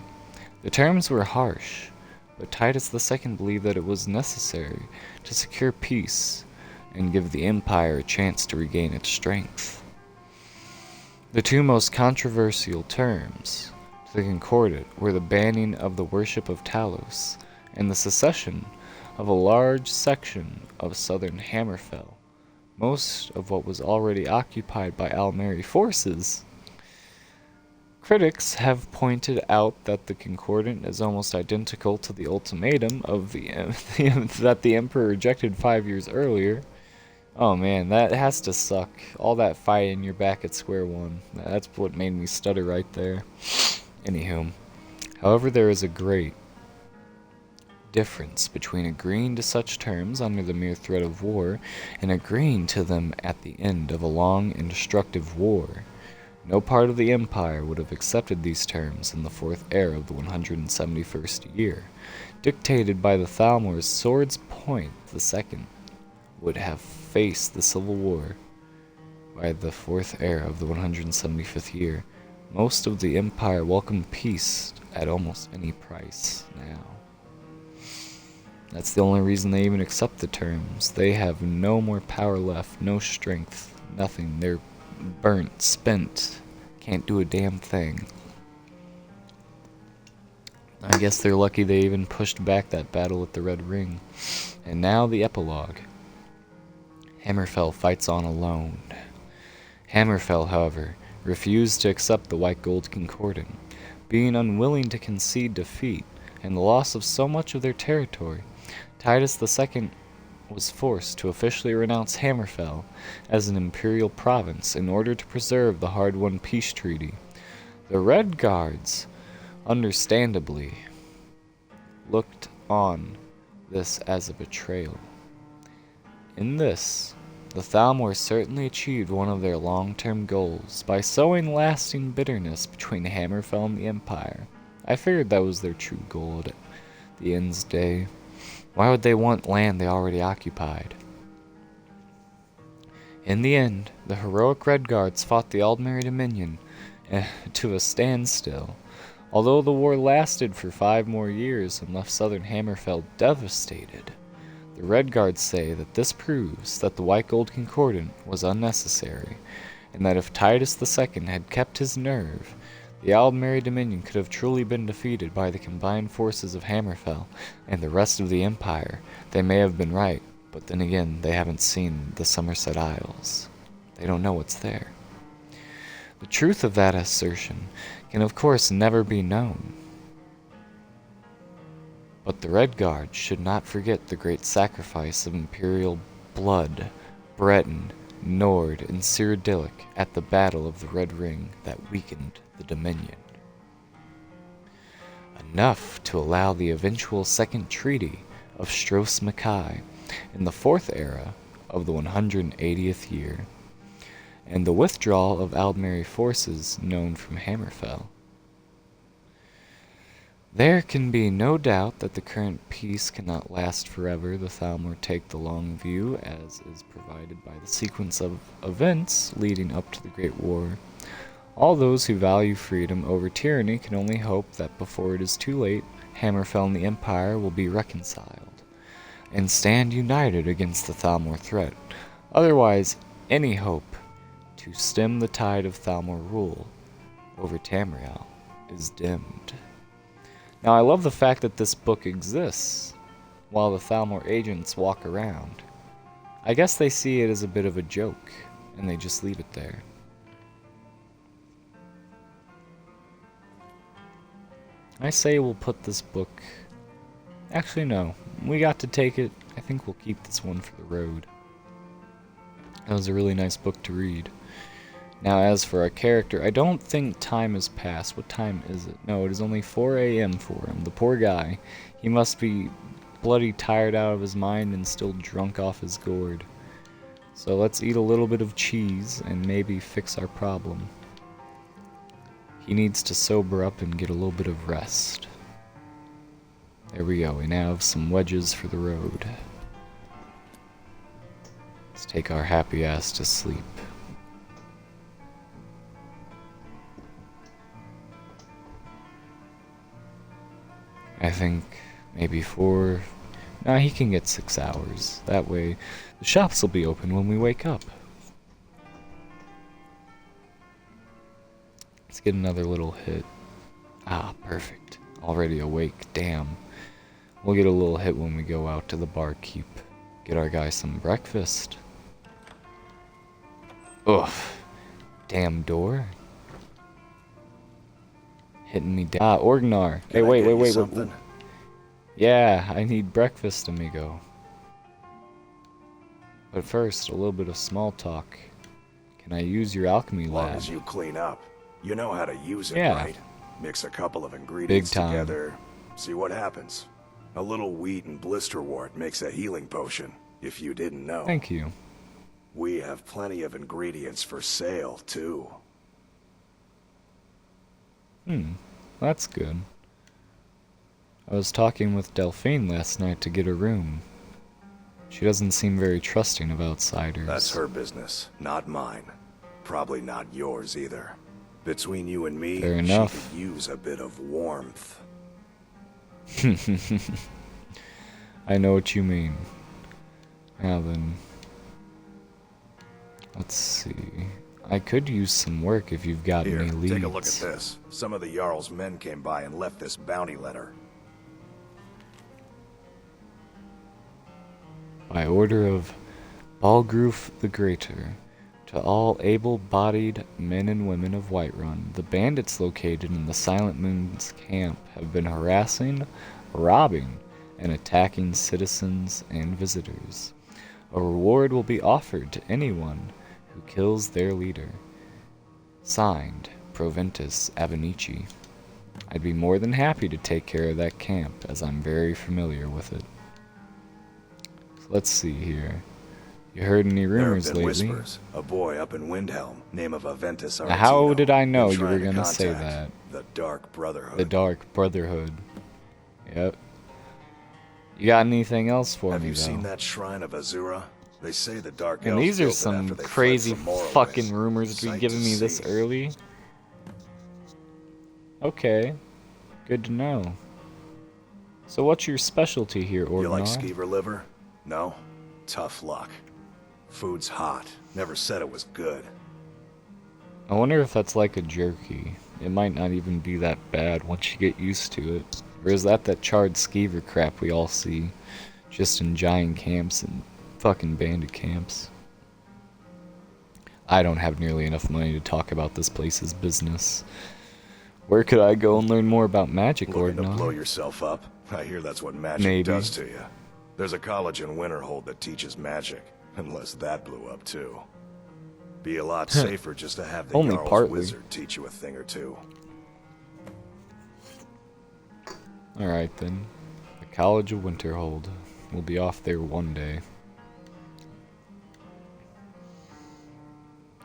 The terms were harsh, but Titus II believed that it was necessary to secure peace and give the Empire a chance to regain its strength. The 2 most controversial terms to the Concordat were the banning of the worship of Talos and the secession of a large section of southern Hammerfell, most of what was already occupied by Aldmeri forces. Critics have pointed out that the Concordat is almost identical to the ultimatum of that the Emperor rejected 5 years earlier. Oh man, that has to suck. All that fighting, you're back at square one. That's what made me stutter right there. Anywho, however, there is a great difference between agreeing to such terms under the mere threat of war and agreeing to them at the end of a long and destructive war. No part of the Empire would have accepted these terms in the 4th era of the 171st year. Dictated by the Thalmor's Sword's Point II, would have faced the civil war by the 4th era of the 175th year. Most of the Empire welcomed peace at almost any price now. That's the only reason they even accept the terms. They have no more power left, no strength, nothing. They're burnt, spent, can't do a damn thing. I guess they're lucky they even pushed back that battle at the Red Ring. And now the epilogue. Hammerfell fights on alone. Hammerfell, however, refused to accept the White Gold Concordat, being unwilling to concede defeat and the loss of so much of their territory. Titus II was forced to officially renounce Hammerfell as an imperial province in order to preserve the hard-won peace treaty. The Red Guards, understandably, looked on this as a betrayal. In this, the Thalmor certainly achieved one of their long-term goals by sowing lasting bitterness between Hammerfell and the Empire. I figured that was their true goal at the end's day. Why would they want land they already occupied? In the end, the heroic Red Guards fought the Aldmeri Dominion to a standstill. Although the war lasted for 5 more years and left southern Hammerfell devastated, the Red Guards say that this proves that the White Gold Concordat was unnecessary, and that if Titus II had kept his nerve, the Aldmeri Dominion could have truly been defeated by the combined forces of Hammerfell and the rest of the Empire. They may have been right, but then again, they haven't seen the Somerset Isles. They don't know what's there. The truth of that assertion can of course never be known. But the Red Guard should not forget the great sacrifice of Imperial blood, Breton, Nord, and Cyrodiilic at the Battle of the Red Ring that weakened the Dominion. Enough to allow the eventual Second Treaty of Stros-M'Kai in the 4th era of the 180th year, and the withdrawal of Aldmeri forces known from Hammerfell. There can be no doubt that the current peace cannot last forever. The Thalmor take the long view, as is provided by the sequence of events leading up to the Great War. All those who value freedom over tyranny can only hope that before it is too late, Hammerfell and the Empire will be reconciled, and stand united against the Thalmor threat. Otherwise, any hope to stem the tide of Thalmor rule over Tamriel is dimmed. Now, I love the fact that this book exists while the Thalmor agents walk around. I guess they see it as a bit of a joke, and they just leave it there. I say we'll put this book... Actually, no. We got to take it. I think we'll keep this one for the road. That was a really nice book to read. Now, as for our character, I don't think time has passed. What time is it? No, it is only 4 a.m. for him. The poor guy. He must be bloody tired out of his mind and still drunk off his gourd. So let's eat a little bit of cheese and maybe fix our problem. He needs to sober up and get a little bit of rest. There we go. We now have some wedges for the road. Let's take our happy ass to sleep. I think maybe 4... Nah, he can get 6 hours. That way, the shops will be open when we wake up. Let's get another little hit. Ah, perfect. Already awake, damn. We'll get a little hit when we go out to the barkeep. Get our guy some breakfast. Ugh. Damn door. Hitting me down. Ah, Orgnar. Hey, wait. Yeah, I need breakfast, amigo. But first, a little bit of small talk. Can I use your alchemy As long lab? as you clean up, you know how to use it, Yeah. right? Mix a couple of ingredients Big time. together, see what happens. A little wheat and blisterwort makes a healing potion, if you didn't know. Thank you. We have plenty of ingredients for sale, too. That's good. I was talking with Delphine last night to get a room. She doesn't seem very trusting of outsiders. That's her business, not mine. Probably not yours either. Between you and me, Fair enough. she could use a bit of warmth. I know what you mean. Now then, let's see. I could use some work if you've got Here, any leads. take a look at this. Some of the Jarl's men came by and left this bounty letter. By order of Balgruf the Greater, to all able-bodied men and women of Whiterun, the bandits located in the Silent Moon's camp have been harassing, robbing, and attacking citizens and visitors. A reward will be offered to anyone who kills their leader. Signed, Proventus Abenici. I'd be more than happy to take care of that camp, as I'm very familiar with it. So let's see here. You heard any rumors There have been lately? whispers. A boy up in Windhelm, name of Aventus Now, how Aretino, did I know been you were trying to gonna say contact that? The Dark Brotherhood. The Dark Brotherhood. Yep. You got anything else for Have me, you though? seen that shrine of Azura? They say the Dark And Elves these are built it some after they fled crazy from Morrowind. fucking rumors to be Sight giving me this see. early. Okay. Good to know. So what's your specialty here, Orgnar? You like skeever liver? No? Tough luck. Food's hot. Never said it was good. I wonder if that's like a jerky. It might not even be that bad once you get used to it. Or is that charred skeever crap we all see just in giant camps and fucking bandit camps? I don't have nearly enough money to talk about this place's business. Where could I go and learn more about magic, Looking to blow Orgnar? yourself up? I hear that's what magic Maybe. does to you. There's a college in Winterhold that teaches magic, unless that blew up too. Be a lot safer just to have the Only Jarl's partly. wizard teach you a thing or two. Alright then. The College of Winterhold. We'll be off there one day.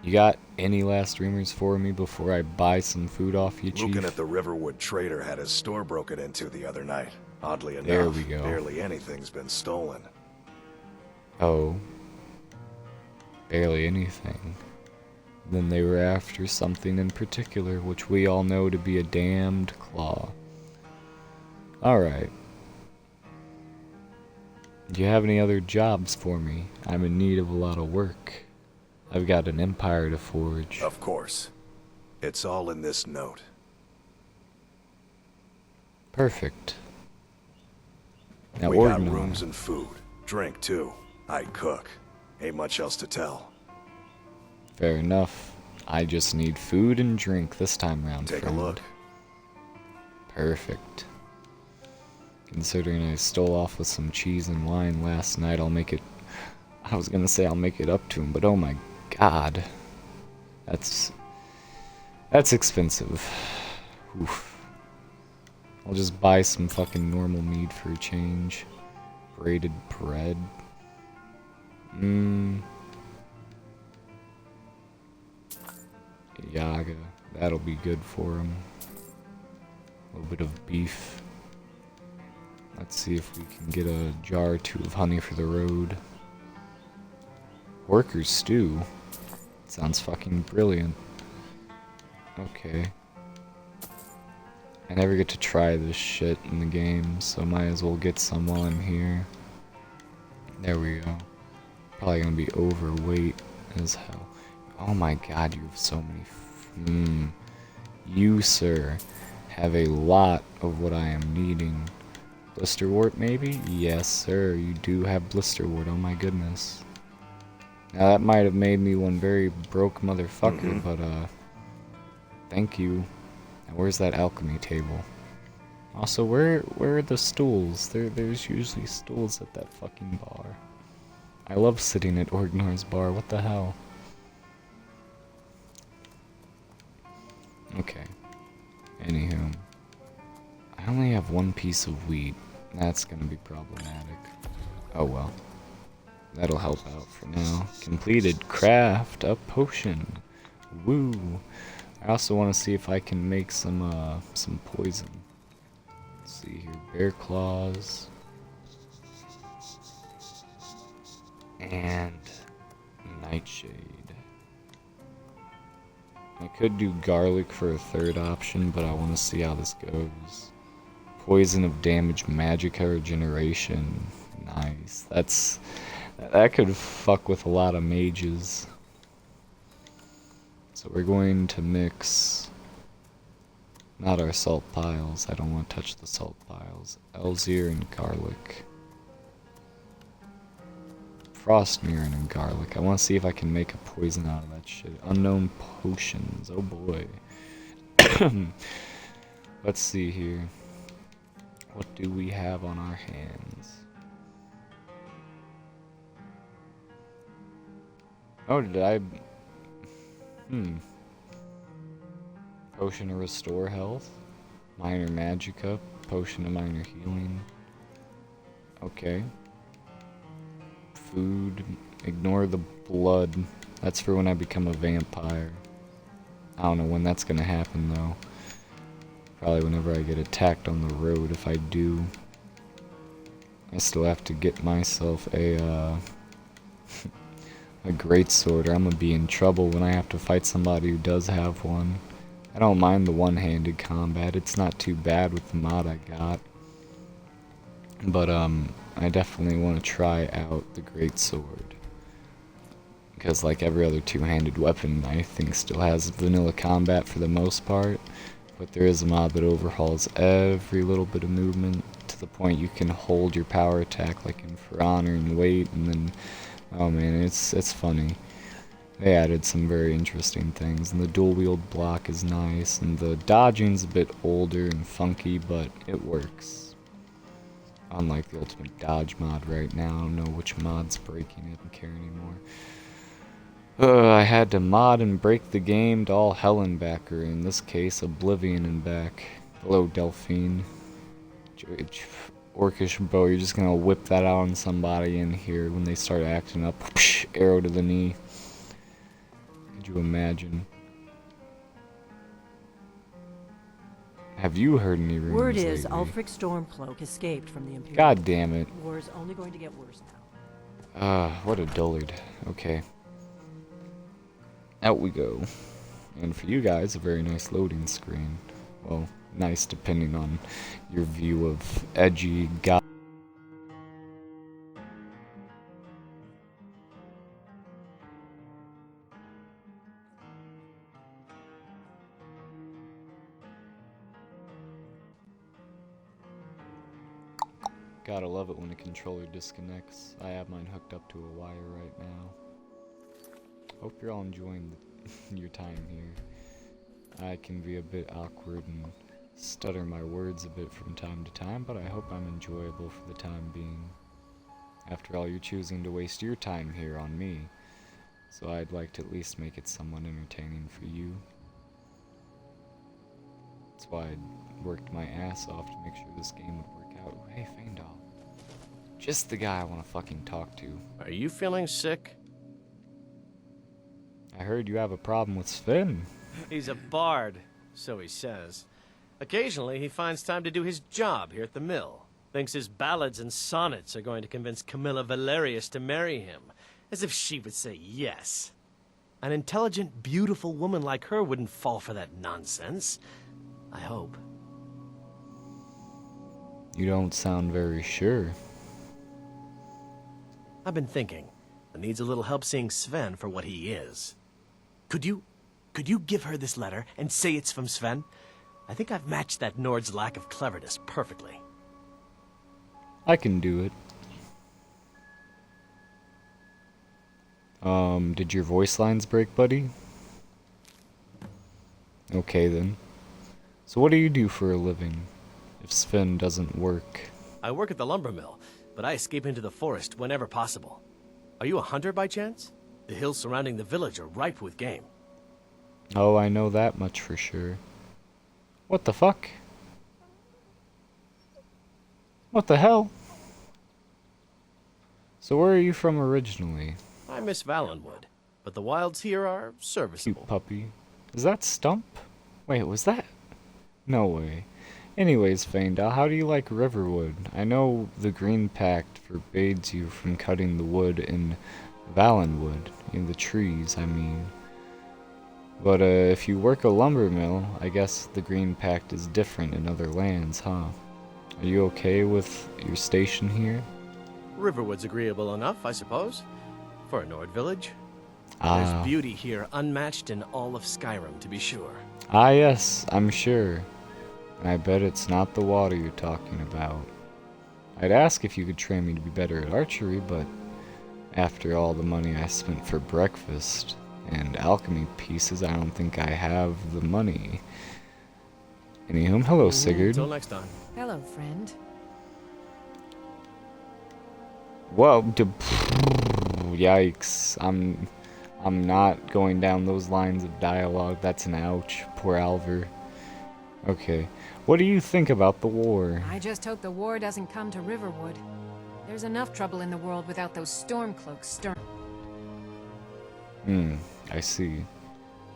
You got any last rumors for me before I buy some food off you, Chief? Looking at the Riverwood trader had his store broken into the other night. Oddly enough, There we go. barely anything's been stolen. Oh. Barely anything. Then they were after something in particular, which we all know to be a damned claw. Alright. Do you have any other jobs for me? I'm in need of a lot of work. I've got an empire to forge. Of course. It's all in this note. Perfect. Now We got Orgnar. rooms and food. Drink, too. I cook. Ain't much else to tell. Fair enough. I just need food and drink this time round, Take friend. a look. Perfect. Considering I stole off with some cheese and wine last night, I'll make it... I was gonna say I'll make it up to him, but oh my god. That's expensive. Oof. I'll just buy some fucking normal meat for a change. Braided bread. Yaga. That'll be good for him. A little bit of beef. Let's see if we can get a jar or two of honey for the road. Workers stew. Sounds fucking brilliant. Okay. I never get to try this shit in the game, so might as well get some while I'm here. There we go. Probably gonna be overweight as hell. Oh my god, you have so many. You, sir, have a lot of what I am needing. Blisterwort, maybe? Yes, sir, you do have blisterwort. Oh my goodness. Now that might have made me one very broke motherfucker, but thank you. Now where's that alchemy table? Also, where are the stools? There's usually stools at that fucking bar. I love sitting at Orgnar's bar. What the hell? Okay. Anywho, I only have one piece of wheat. That's gonna be problematic. Oh well. That'll help out for now. Completed. Craft a potion. Woo. I also want to see if I can make some poison. Let's see here. Bear claws. And nightshade. I could do garlic for a third option, but I want to see how this goes. Poison of damage, magica regeneration. Nice. That could fuck with a lot of mages. So we're going to mix, not our salt piles. I don't want to touch the salt piles. Elzir and garlic. Frostmirren and garlic. I want to see if I can make a poison out of that shit. Unknown potions. Oh boy. Let's see here. What do we have on our hands? Oh, did I... Potion to restore health. Minor magicka. Potion to minor healing. Okay. Food. Ignore the blood. That's for when I become a vampire. I don't know when that's gonna happen though. Probably whenever I get attacked on the road, if I do. I still have to get myself a a greatsword, or I'm gonna be in trouble when I have to fight somebody who does have one. I don't mind the one-handed combat, it's not too bad with the mod I got. But I definitely want to try out the greatsword. Because like every other two-handed weapon, I think still has vanilla combat for the most part. But there is a mod that overhauls every little bit of movement to the point you can hold your power attack like in For Honor and wait, and then, oh man, it's funny. They added some very interesting things, and the dual wield block is nice, and the dodging's a bit older and funky, but it works. Unlike the ultimate dodge mod right now, I don't know which mod's breaking it, I don't care anymore. I had to mod and break the game to all hell and back, or in this case, Oblivion and back. Hello, Delphine. Orcish bow, you're just gonna whip that out on somebody in here when they start acting up. Arrow to the knee. Could you imagine? Have you heard any rumors Word is lately? Ulfric Stormcloak escaped from the Imperial. God damn it. War is only going to get worse now. What a dullard. Okay. Out we go. And for you guys, a very nice loading screen. Well, nice depending on your view of edgy god. Gotta love it when a controller disconnects. I have mine hooked up to a wire right now. Hope you're all enjoying your time here. I can be a bit awkward and stutter my words a bit from time to time, but I hope I'm enjoyable for the time being. After all, you're choosing to waste your time here on me, so I'd like to at least make it somewhat entertaining for you. That's why I worked my ass off to make sure this game would work out. Hey, Faendal. Just the guy I want to fucking talk to. Are you feeling sick? I heard you have a problem with Sven. He's a bard, so he says. Occasionally, he finds time to do his job here at the mill. Thinks his ballads and sonnets are going to convince Camilla Valerius to marry him. As if she would say yes. An intelligent, beautiful woman like her wouldn't fall for that nonsense. I hope. You don't sound very sure. I've been thinking. It needs a little help seeing Sven for what he is. Could you give her this letter and say it's from Sven? I think I've matched that Nord's lack of cleverness perfectly. I can do it. Did your voice lines break, buddy? Okay then. So what do you do for a living, if Sven doesn't work? I work at the lumber mill, but I escape into the forest whenever possible. Are you a hunter by chance? The hills surrounding the village are ripe with game. Oh, I know that much for sure. What the fuck? What the hell? So where are you from originally? I miss Valenwood, but the wilds here are Cute serviceable. puppy. Is that Stump? Wait, was that? No way. Anyways, Faendal, how do you like Riverwood? I know the Green Pact forbids you from cutting the wood in Valenwood, in the trees, I mean. But if you work a lumber mill, I guess the Green Pact is different in other lands, huh? Are you okay with your station here? Riverwood's agreeable enough, I suppose, for a Nord village. Ah. There's beauty here unmatched in all of Skyrim, to be sure. Ah yes, I'm sure. And I bet it's not the water you're talking about. I'd ask if you could train me to be better at archery, but after all the money I spent for breakfast and alchemy pieces, I don't think I have the money. Anywho, hello Sigurd. Until next time. Hello, friend. Whoa, yikes. I'm not going down those lines of dialogue. That's an ouch. Poor Alver. Okay. What do you think about the war? I just hope the war doesn't come to Riverwood. There's enough trouble in the world without those Stormcloaks stirring. I see.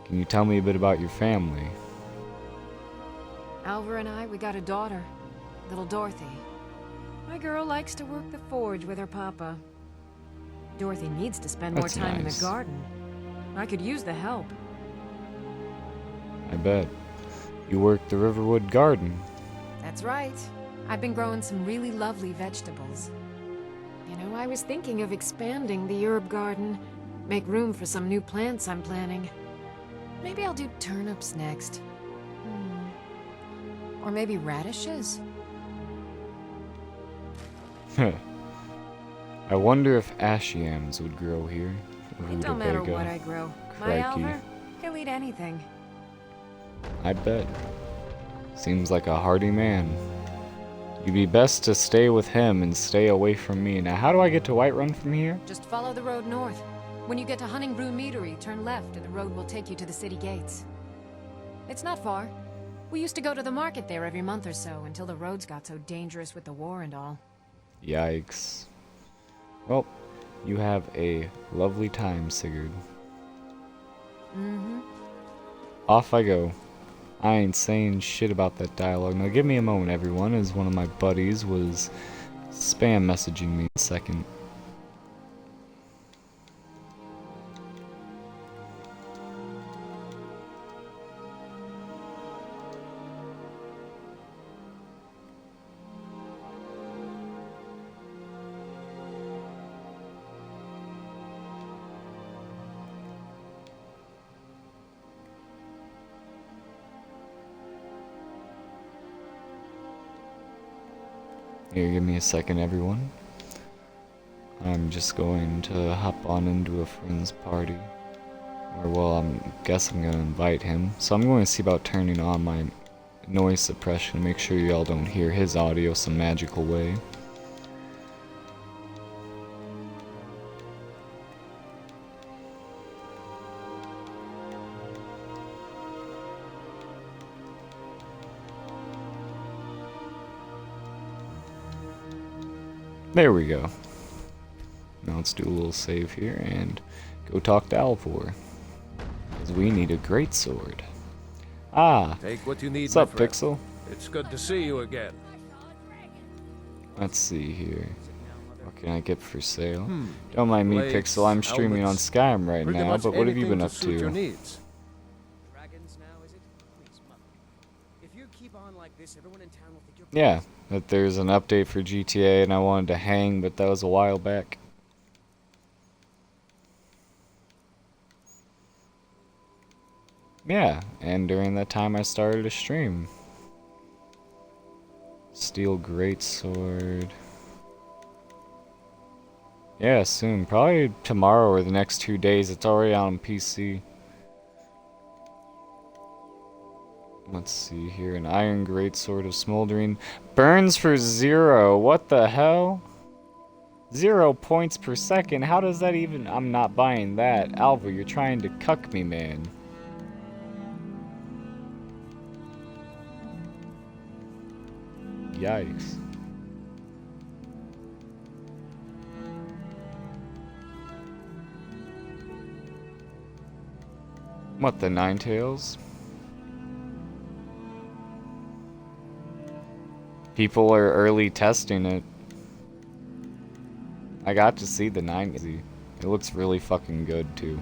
Can you tell me a bit about your family? Alvar and I, we got a daughter, little Dorothy. My girl likes to work the forge with her papa. Dorothy needs to spend more That's time in the nice. garden. I could use the help. I bet. You work the Riverwood garden. That's right. I've been growing some really lovely vegetables. You know, I was thinking of expanding the herb garden. Make room for some new plants I'm planning. Maybe I'll do turnips next. Or maybe radishes? I wonder if ashiams would grow here. It don't matter Rutabaga. what I grow. My Crikey. Alvar, he'll eat anything. I bet. Seems like a hardy man. You'd be best to stay with him and stay away from me. Now, how do I get to Whiterun from here? Just follow the road north. When you get to Hunningbrew Meadery, turn left and the road will take you to the city gates. It's not far. We used to go to the market there every month or so until the roads got so dangerous with the war and all. Yikes. Well, you have a lovely time, Sigurd. Off I go. I ain't saying shit about that dialogue. Now give me a moment, everyone, as one of my buddies was spam messaging me a second. Here, give me a second, everyone. I'm just going to hop on into a friend's party. Or, well, guess I'm gonna invite him. So I'm going to see about turning on my noise suppression, make sure y'all don't hear his audio some magical way. There we go. Now let's do a little save here and go talk to Alvor. Because we need a great sword. Ah! Take what you need, What's my up, friend. Pixel? It's good to see you again. Let's see here. What can I get for sale? Don't mind me, Blades, Pixel. I'm streaming on helmets, Skyrim right pretty now, much but what have you anything been up suit your to? needs. Dragons now, is it? Please, Mother. If you keep on like this, everyone in town will think you're Yeah, that there's an update for GTA and I wanted to hang, but that was a while back. Yeah, and during that time I started a stream. Steel greatsword. Yeah, soon. Probably tomorrow or the next 2 days. It's already out on PC. Let's see here. An iron greatsword of smoldering. Burns for 0. What the hell? 0 points per second. How does that even... I'm not buying that. Alva, you're trying to cuck me, man. Yikes. What, the Ninetales? People are early testing it. I got to see the 90. It looks really fucking good too.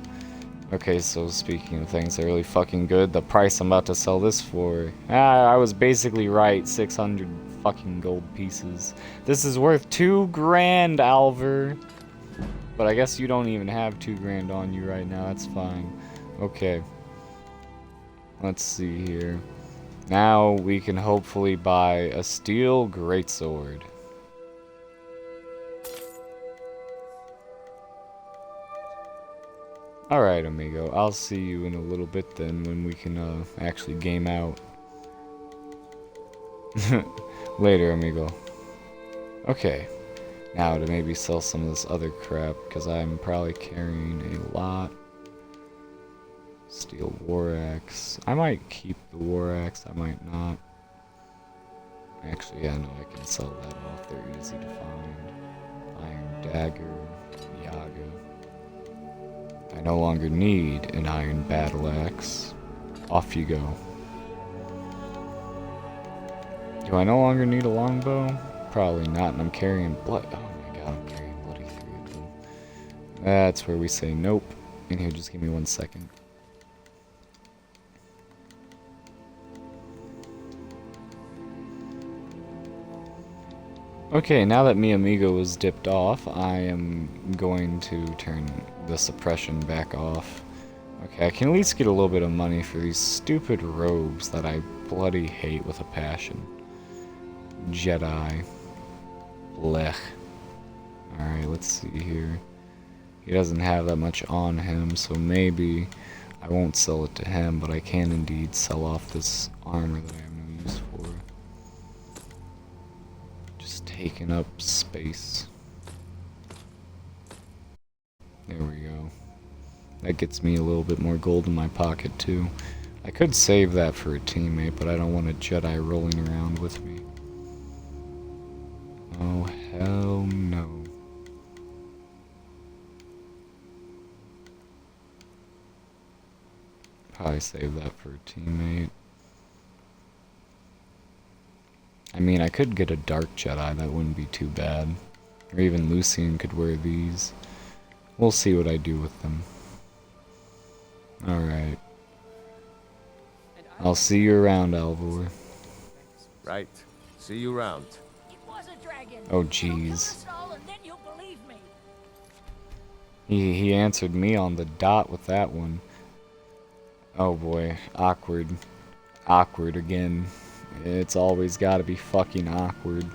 Okay, so speaking of things that are really fucking good, the price I'm about to sell this for. I was basically right. 600 fucking gold pieces. This is worth 2 grand, Alver. But I guess you don't even have 2 grand on you right now. That's fine. Okay. Let's see here. Now we can hopefully buy a steel greatsword. Alright, amigo. I'll see you in a little bit then when we can actually game out. Later, amigo. Okay. Now to maybe sell some of this other crap, because I'm probably carrying a lot. Steel war axe. I might keep the war axe, I might not. Actually, yeah, no, I can sell that off. They're easy to find. Iron dagger. Yaga. I no longer need an iron battle axe. Off you go. Do I no longer need a longbow? Probably not, and I'm carrying blood. Oh my god, I'm carrying bloody 3 of them. That's where we say nope. And here, just give me 1 second. Okay, now that mi amigo is dipped off, I am going to turn the suppression back off. Okay, I can at least get a little bit of money for these stupid robes that I bloody hate with a passion. Jedi. Blech. Alright, let's see here. He doesn't have that much on him, so maybe I won't sell it to him, but I can indeed sell off this armor that I have no use for. Just taking up space. There we go. That gets me a little bit more gold in my pocket too. I could save that for a teammate, but I don't want a Jedi rolling around with me. Oh, hell no. Probably save that for a teammate. I mean, I could get a Dark Jedi, that wouldn't be too bad. Or even Lucian could wear these. We'll see what I do with them. Alright. I'll see you around, Alvor. Right. See you round. Oh, jeez. He answered me on the dot with that one. Oh boy, awkward. Awkward again. It's always gotta be fucking awkward.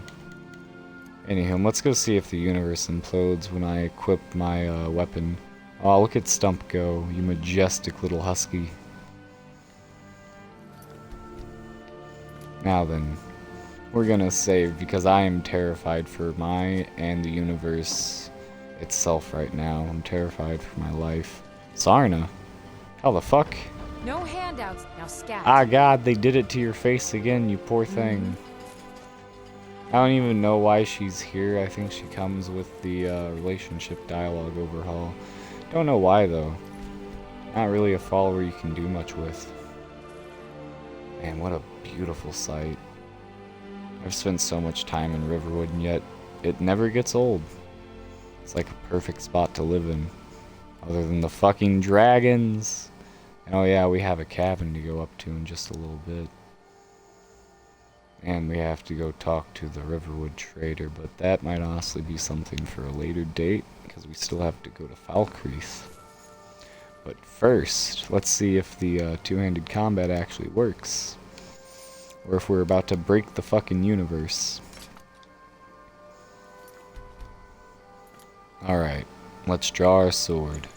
Anywho, let's go see if the universe implodes when I equip my weapon. Oh, look at Stump go, you majestic little husky. Now then, we're gonna save because I am terrified for my and the universe itself right now. I'm terrified for my life. Sarna? How the fuck? No handouts. Now scat. Ah god, they did it to your face again, you poor thing. I don't even know why she's here. I think she comes with the relationship dialogue overhaul. Don't know why though. Not really a follower you can do much with. Man, what a beautiful sight. I've spent so much time in Riverwood and yet it never gets old. It's like a perfect spot to live in. Other than the fucking dragons. And oh yeah, we have a cabin to go up to in just a little bit. And we have to go talk to the Riverwood trader, but that might honestly be something for a later date, because we still have to go to Falkreath. But first, let's see if the two-handed combat actually works. Or if we're about to break the fucking universe. Alright, let's draw our sword.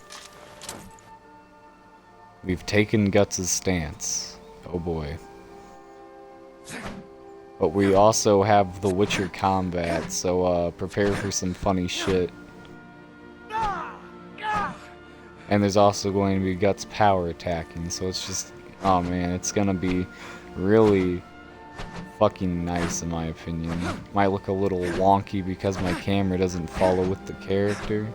We've taken Guts' stance. Oh boy. But we also have the Witcher combat, so prepare for some funny shit. And there's also going to be Guts power attacking, so it's just, oh man, it's gonna be really fucking nice in my opinion. Might look a little wonky because my camera doesn't follow with the character.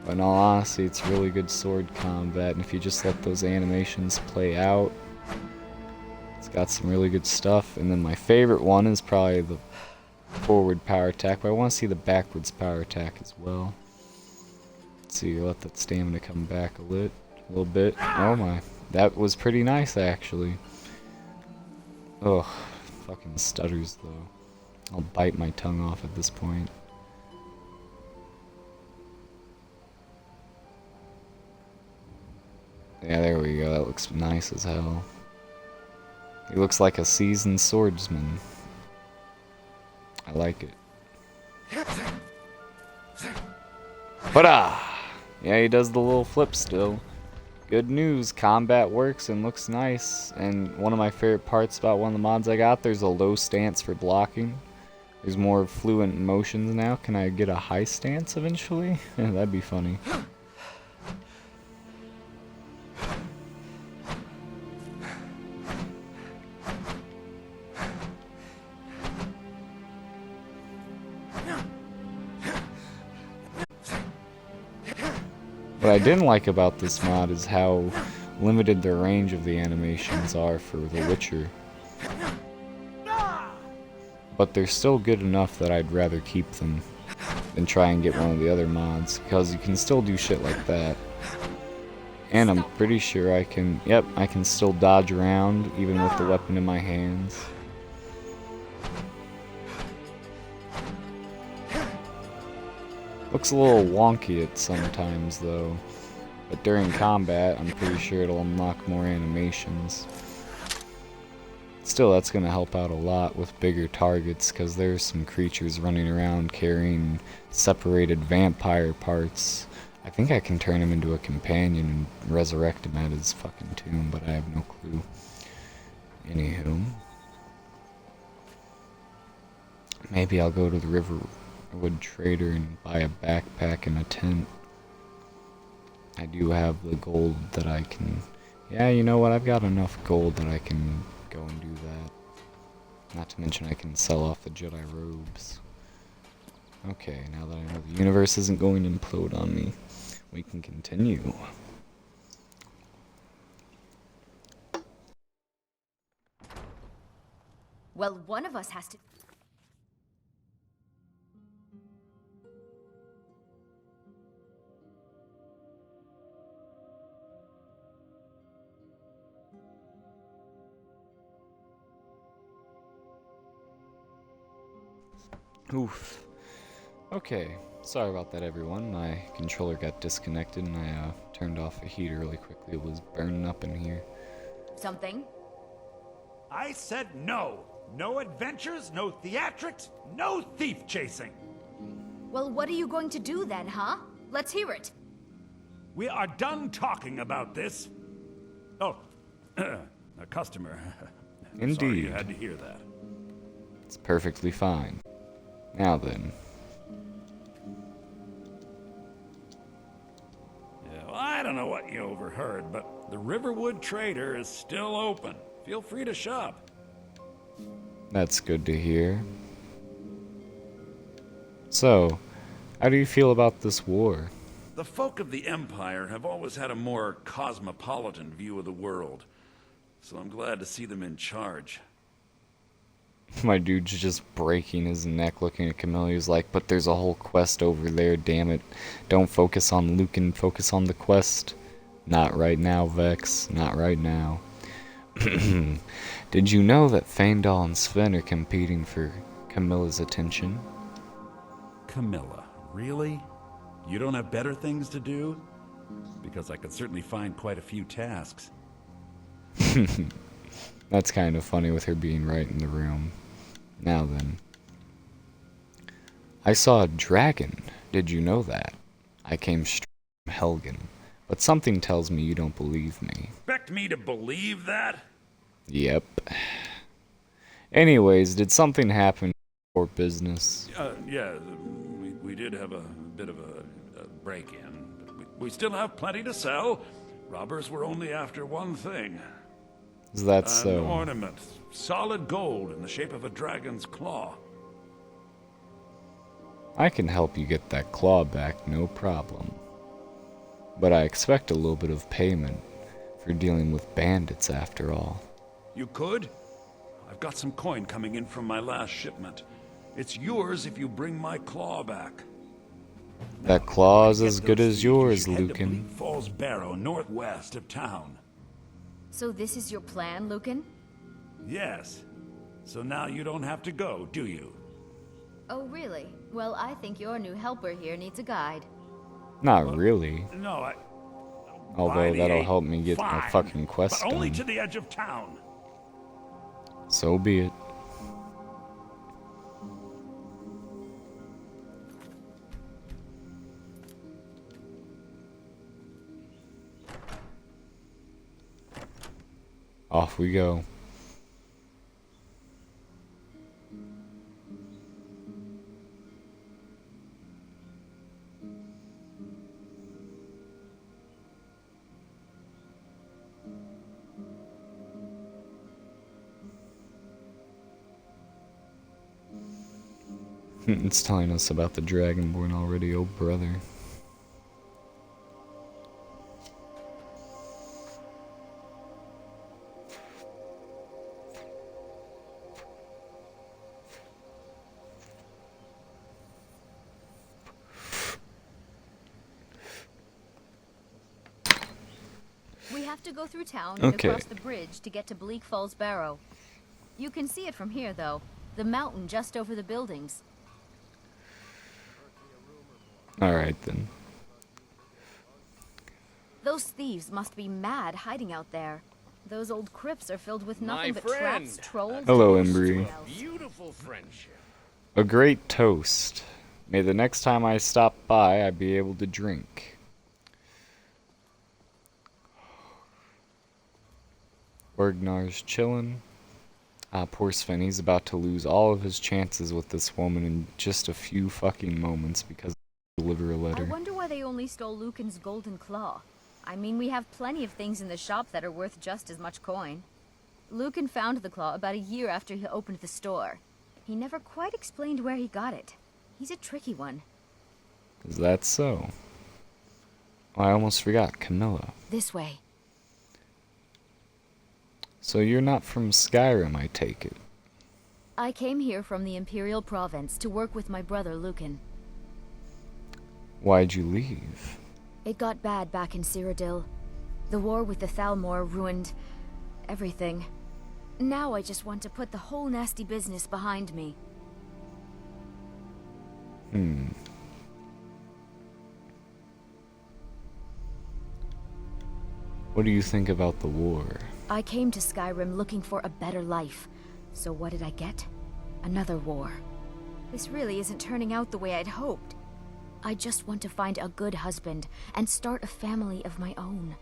But in all honesty, it's really good sword combat, and if you just let those animations play out, it's got some really good stuff. And then my favorite one is probably the forward power attack, but I want to see the backwards power attack as well. Let's see, let that stamina come back a little bit. Oh my, that was pretty nice actually. Ugh, fucking stutters though. I'll bite my tongue off at this point. Yeah, there we go. That looks nice as hell. He looks like a seasoned swordsman. I like it. Hurrah! Yeah, he does the little flip still. Good news, combat works and looks nice. And one of my favorite parts about one of the mods I got, there's a low stance for blocking. There's more fluent motions now. Can I get a high stance eventually? That'd be funny. What I didn't like about this mod is how limited the range of the animations are for The Witcher. But they're still good enough that I'd rather keep them than try and get one of the other mods, because you can still do shit like that. And I'm pretty sure I can, yep, I can still dodge around even with the weapon in my hands. Looks a little wonky at sometimes though, but during combat I'm pretty sure it'll unlock more animations. Still, that's gonna help out a lot with bigger targets, because there's some creatures running around carrying separated vampire parts. I think I can turn him into a companion and resurrect him at his fucking tomb, but I have no clue. Anywho. Maybe I'll go to the Riverwood Trader and buy a backpack and a tent. I do have the gold that I can... Yeah, you know what? I've got enough gold that I can go and do that. Not to mention I can sell off the Jedi robes. Okay, now that I know the universe isn't going to implode on me, we can continue. Well, one of us has to... Oof. Okay, sorry about that everyone. My controller got disconnected and I turned off the heater really quickly. It was burning up in here. Something? I said no! No adventures, no theatrics, no thief chasing. Well, what are you going to do then, huh? Let's hear it. We are done talking about this. Oh, a customer. Sorry Indeed. you had to hear that. It's perfectly fine. Now then. Yeah, well, I don't know what you overheard, but the Riverwood Trader is still open. Feel free to shop. That's good to hear. So, how do you feel about this war? The folk of the Empire have always had a more cosmopolitan view of the world, so I'm glad to see them in charge. My dude's just breaking his neck looking at Camilla. He's like, but there's a whole quest over there, damn it. Don't focus on Lucan, focus on the quest. Not right now, Vex. Not right now. Did you know that Faendal and Sven are competing for Camilla's attention? Camilla, really? You don't have better things to do? Because I could certainly find quite a few tasks. That's kind of funny with her being right in the room. Now then. I saw a dragon. Did you know that? I came straight from Helgen. But something tells me you don't believe me. Expect me to believe that? Yep. Anyways, did something happen for business? Yeah, we did have a bit of a break-in, but we still have plenty to sell. Robbers were only after one thing. Is that An so? ornament, solid gold in the shape of a dragon's claw. I can help you get that claw back, no problem. But I expect a little bit of payment for dealing with bandits after all. You could? I've got some coin coming in from my last shipment. It's yours if you bring my claw back. That claw is as Get good those as thieves, yours, you head to Lucan. Bleak Falls Barrow, northwest of town. So this is your plan, Lucan? Yes. So now you don't have to go, do you? Oh, really? Well, I think your new helper here needs a guide. Not really. No, Although By that'll the help me get my fine, fucking quest but only done. to the edge of town. So be it. Off we go. It's telling us about the Dragonborn already, oh brother. We have to go through town and Okay. across the bridge to get to Bleak Falls Barrow. You can see it from here, though. The mountain just over the buildings. Alright then. Those thieves must be mad hiding out there. Those old crypts are filled with My nothing but friend. traps, trolls, Hello, and Embry. else. Beautiful friendship. A great toast. May the next time I stop by, I be able to drink. Orgnar's chillin'. Ah, poor Sven, he's about to lose all of his chances with this woman in just a few fucking moments because I deliver a I letter. wonder why they only stole Lucan's golden claw. I mean, we have plenty of things in the shop that are worth just as much coin. Lucan found the claw about a year after he opened the store. He never quite explained where he got it. He's a tricky one. Is that so? Oh, I almost forgot, Camilla. This way. So you're not from Skyrim, I take it. I came here from the Imperial Province to work with my brother Lucan. Why'd you leave? It got bad back in Cyrodiil. The war with the Thalmor ruined everything. Now I just want to put the whole nasty business behind me. What do you think about the war? I came to Skyrim looking for a better life. So what did I get? Another war. This really isn't turning out the way I'd hoped. I just want to find a good husband and start a family of my own.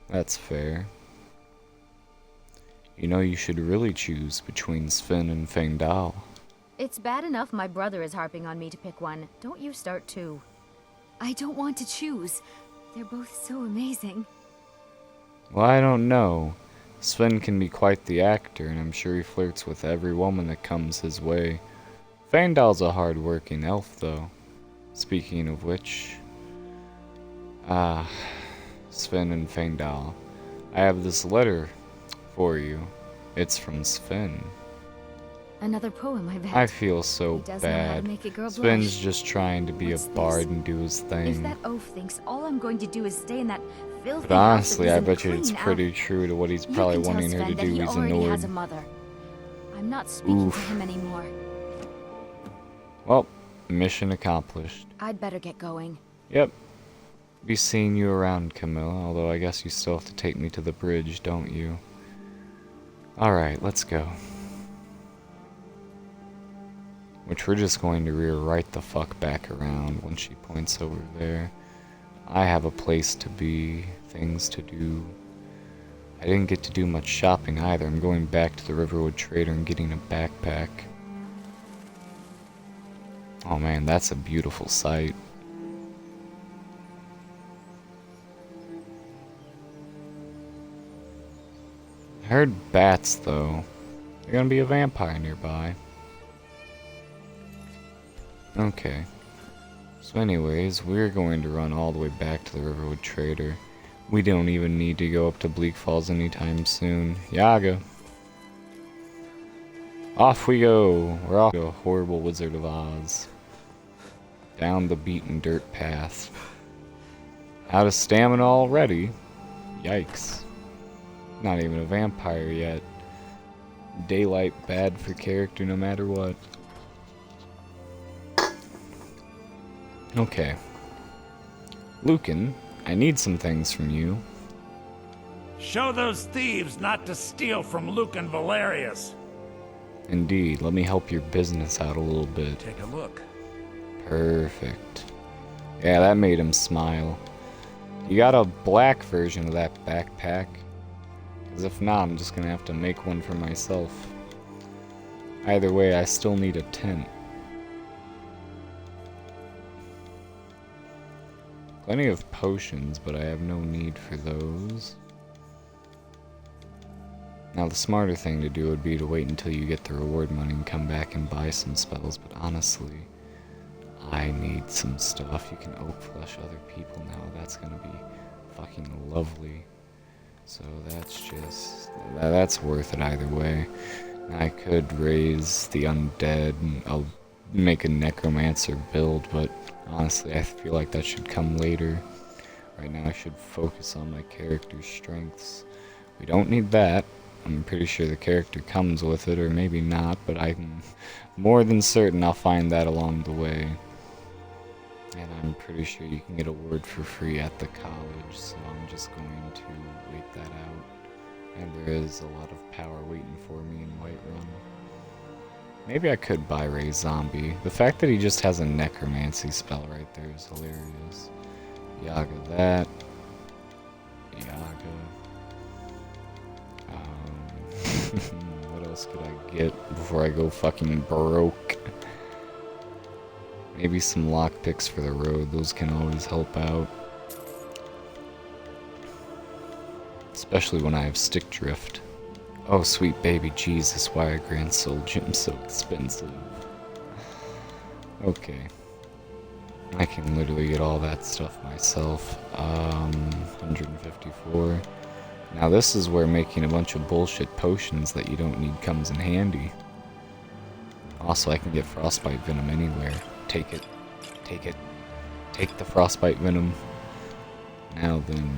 That's fair. You know, you should really choose between Sven and Feng Dao. It's bad enough my brother is harping on me to pick one. Don't you start too. I don't want to choose. They're both so amazing. Well, I don't know. Sven can be quite the actor, and I'm sure he flirts with every woman that comes his way. Feng Dao's a hard-working elf, though. Speaking of which... Sven and Feng Dao. I have this letter for you. It's from Sven. Another poem, I bet. I feel so He does know how to bad. make a girl Sven's blush. just trying to be What's a bard this? and do his If thing. that oaf thinks all I'm going to do is stay in that filthy But honestly, house I that bet you it's isn't pretty clean, true to what he's you probably can tell wanting her to Sven that do. he He's already has a annoyed. mother. I'm not speaking to Oof. him anymore. Well, mission accomplished. I'd better get going. Yep. Be seeing you around, Camilla, although I guess you still have to take me to the bridge, don't you? Alright, let's go. Which we're just going to rear right the fuck back around when she points over there. I have a place to be, things to do. I didn't get to do much shopping either. I'm going back to the Riverwood Trader and getting a backpack. Oh man, that's a beautiful sight. I heard bats, though. There's gonna be a vampire nearby. Okay. So anyways, we're going to run all the way back to the Riverwood Trader. We don't even need to go up to Bleak Falls anytime soon. Yaga. Off we go. We're off to a horrible Wizard of Oz. Down the beaten dirt path. Out of stamina already. Yikes. Not even a vampire yet. Daylight bad for character no matter what. Okay. Lucan, I need some things from you. Show those thieves not to steal from Luke and Valerius. Indeed, let me help your business out a little bit. Take a look. Perfect. Yeah, that made him smile. You got a black version of that backpack? Because if not, I'm just gonna have to make one for myself. Either way, I still need a tent. Plenty of potions, but I have no need for those. Now the smarter thing to do would be to wait until you get the reward money and come back and buy some spells, but honestly, I need some stuff. You can oak flesh other people now. That's gonna be fucking lovely. So that's worth it either way. I could raise the undead and I'll make a necromancer build, but honestly I feel like that should come later. Right now I should focus on my character's strengths. We don't need that. I'm pretty sure the character comes with it, or maybe not, but I'm more than certain I'll find that along the way. And I'm pretty sure you can get a word for free at the college, so I'm just going to wait that out. And there is a lot of power waiting for me in Whiterun. Maybe I could buy Ray Zombie. The fact that he just has a necromancy spell right there is hilarious. Yaga that. Yaga. What else could I get before I go fucking broke? Maybe some lockpicks for the road. Those can always help out. Especially when I have stick drift. Oh, sweet baby Jesus, why are Grand Soul Gems so expensive? Okay. I can literally get all that stuff myself. 154. Now this is where making a bunch of bullshit potions that you don't need comes in handy. Also, I can get frostbite venom anywhere. Take it. Take it. Take the frostbite venom. Now then.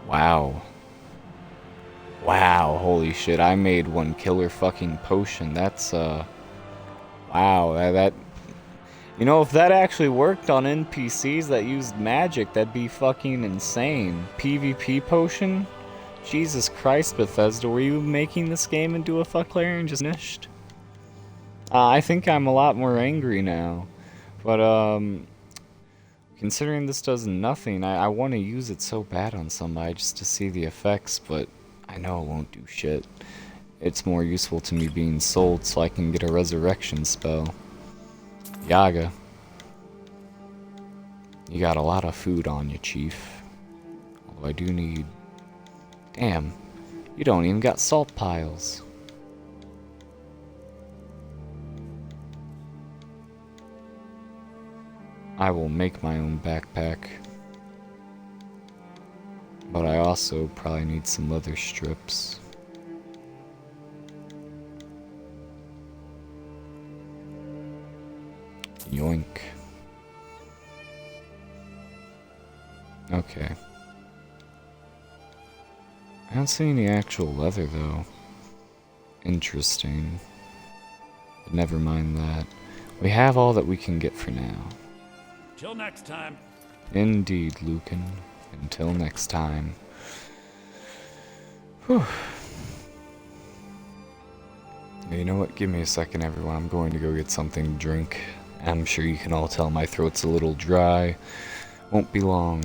Wow. Wow, holy shit, I made one killer fucking potion. That's, wow, that... You know, if that actually worked on NPCs that used magic, that'd be fucking insane. PvP potion? Jesus Christ, Bethesda, were you making this game into a fuck player and just finished? I think I'm a lot more angry now. But, considering this does nothing, I want to use it so bad on somebody just to see the effects, but I know it won't do shit. It's more useful to me being sold so I can get a resurrection spell. Yaga. You got a lot of food on you, Chief. Although I do need... Damn, you don't even got salt piles. I will make my own backpack. But I also probably need some leather strips. Yoink. Okay. I don't see any actual leather though. Interesting. But never mind that. We have all that we can get for now. Till next time. Indeed, Lucan. Until next time. Whew. You know what? Give me a second, everyone. I'm going to go get something to drink. I'm sure you can all tell my throat's a little dry. Won't be long.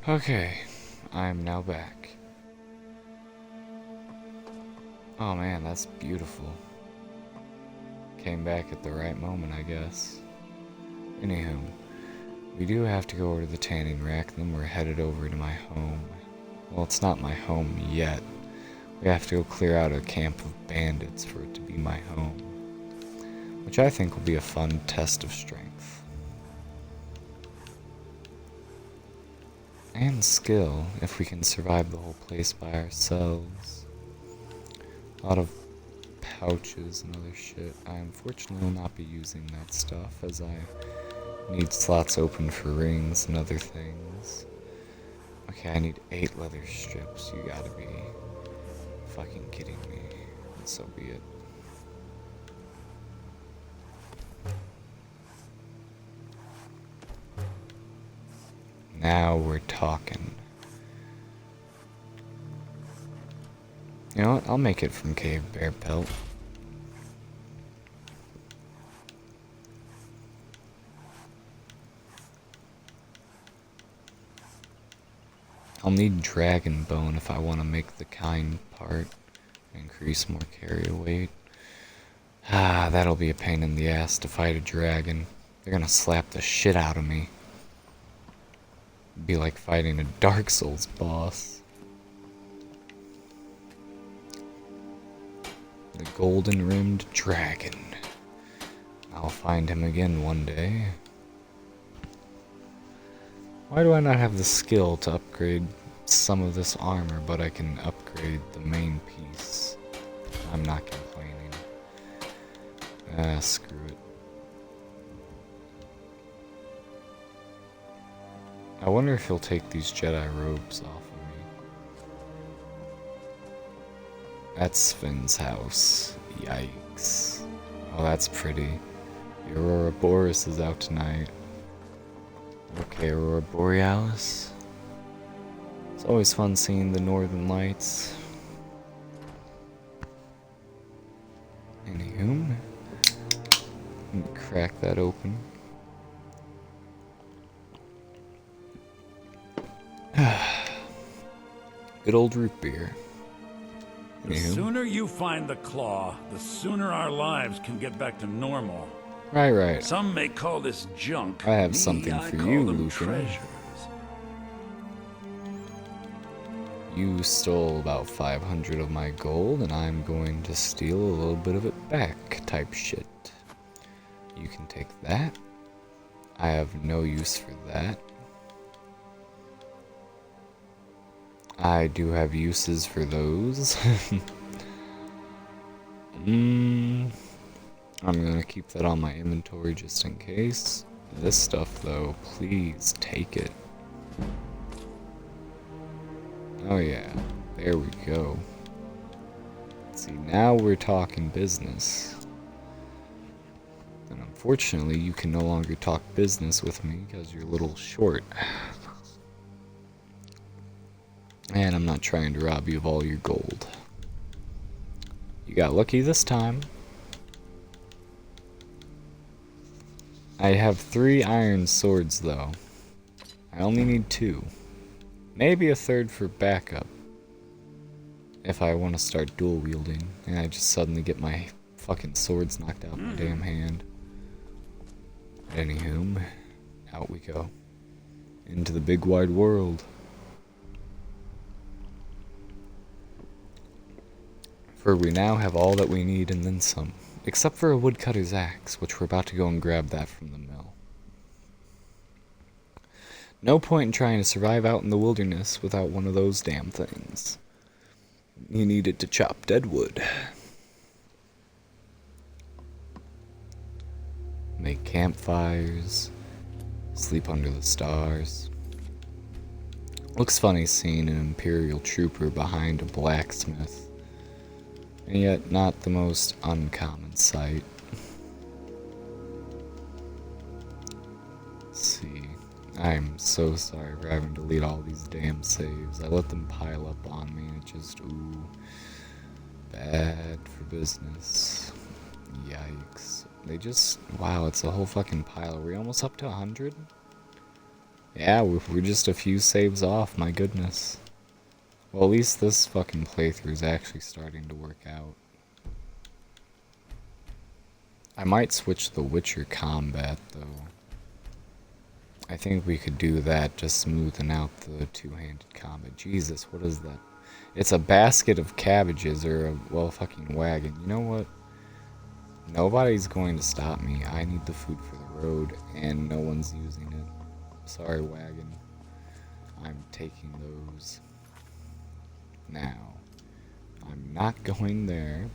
Okay, I'm now back. Oh man, that's beautiful. Came back at the right moment, I guess. Anywho, we do have to go over to the tanning rack, then we're headed over to my home. Well, it's not my home yet. We have to go clear out a camp of bandits for it to be my home. Which I think will be a fun test of strength. And skill, if we can survive the whole place by ourselves. A lot of pouches and other shit. I unfortunately will not be using that stuff, as I need slots open for rings and other things. Okay, I need 8 leather strips. You gotta be fucking kidding me. And so be it. Now we're talking. You know what? I'll make it from Cave Bear Pelt. I'll need dragon bone if I want to make the kind part. Increase more carrier weight. Ah, that'll be a pain in the ass to fight a dragon. They're gonna slap the shit out of me. It'd be like fighting a Dark Souls boss. The golden rimmed dragon. I'll find him again one day. Why do I not have the skill to upgrade some of this armor, but I can upgrade the main piece? I'm not complaining. Ah, screw it. I wonder if he'll take these Jedi robes off of me. That's Sven's house. Yikes. Oh, that's pretty. The Aurora Boreas is out tonight. Okay, Aurora Borealis. It's always fun seeing the northern lights. Anywho, let me crack that open. Good old root beer. The sooner you find the claw, the sooner our lives can get back to normal. Right. Some may call this junk. I have Me, something I for call you, them Lucan. treasures. You stole about 500 of my gold, and I'm going to steal a little bit of it back, type shit. You can take that. I have no use for that. I do have uses for those. I'm gonna keep that on my inventory just in case. This stuff, though, please take it. Oh yeah, there we go. See, now we're talking business. And unfortunately, you can no longer talk business with me because you're a little short. And I'm not trying to rob you of all your gold. You got lucky this time. I have 3 iron swords, though. I only need 2. Maybe a third for backup. If I want to start dual wielding, and I just suddenly get my fucking swords knocked out of my damn hand. Anywho, out we go. Into the big wide world. For we now have all that we need and then some. Except for a woodcutter's axe, which we're about to go and grab that from the mill. No point in trying to survive out in the wilderness without one of those damn things. You need it to chop dead wood. Make campfires. Sleep under the stars. Looks funny seeing an Imperial trooper behind a blacksmith. And yet not the most uncommon sight. Let's see. I'm so sorry for having to delete all these damn saves. I let them pile up on me and it just, ooh, bad for business. Yikes. They just, wow, it's a whole fucking pile. Are we almost up to 100? Yeah, we're just a few saves off, my goodness. Well, at least this fucking playthrough is actually starting to work out. I might switch the Witcher combat, though. I think we could do that, just smoothing out the two-handed combat. Jesus, what is that? It's a basket of cabbages, or a, well, fucking wagon. You know what? Nobody's going to stop me. I need the food for the road, and no one's using it. Sorry, wagon. I'm taking those. Now, I'm not going there.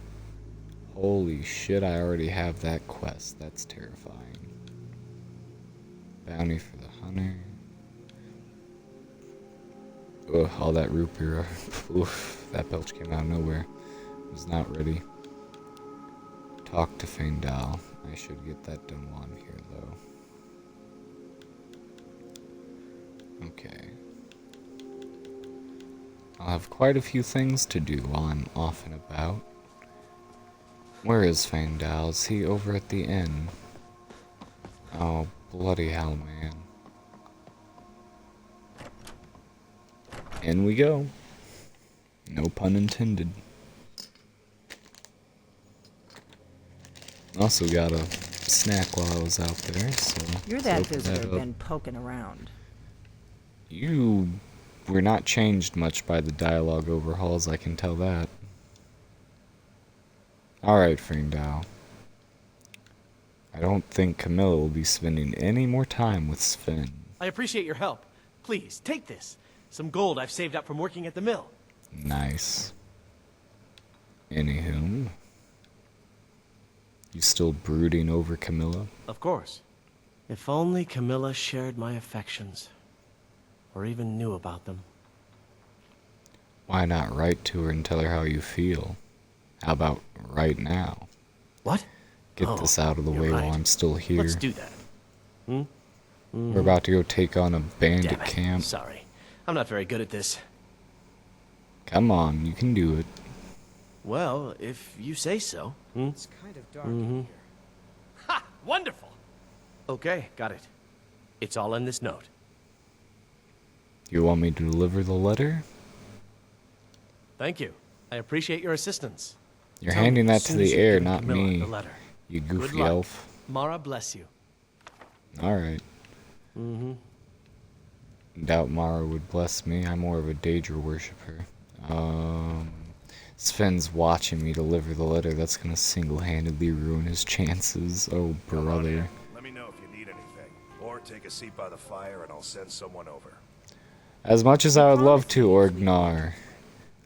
Holy shit, I already have that quest. That's terrifying. Bounty for the hunter. Ugh, all that root beer. Oof, that belch came out of nowhere. Was not ready. Talk to Feindal. I should get that done while I'm here, though. Okay. I'll have quite a few things to do while I'm off and about. Where is Feindal? Is he over at the inn? Oh, bloody hell, man. In we go. No pun intended. Also got a snack while I was out there, so... You're that visitor been poking around. You were not changed much by the dialogue overhauls, I can tell that. Alright, Feindal. I don't think Camilla will be spending any more time with Sven. I appreciate your help. Please, take this. Some gold I've saved up from working at the mill. Nice. Anywho. You still brooding over Camilla? Of course. If only Camilla shared my affections. Or even knew about them. Why not write to her and tell her how you feel? How about right now? What? Get this out of the way while I'm still here. Let's do that. We're about to go take on a bandit Damn it. camp. Sorry. I'm not very good at this. Come on, you can do it. Well, if you say so. It's kind of dark in here. Ha! Wonderful! Okay, got it. It's all in this note. You want me to deliver the letter? Thank you. I appreciate your assistance. You're Tell handing me that as to soon the as you air, give not Camilla me. the letter. You Good goofy luck. elf. Mara bless you. Alright. Doubt Mara would bless me. I'm more of a Daedra worshiper. Sven's watching me deliver the letter. That's gonna single-handedly ruin his chances. Oh, brother. Let me know if you need anything. Or take a seat by the fire and I'll send someone over. As much as I would love to, Orgnar,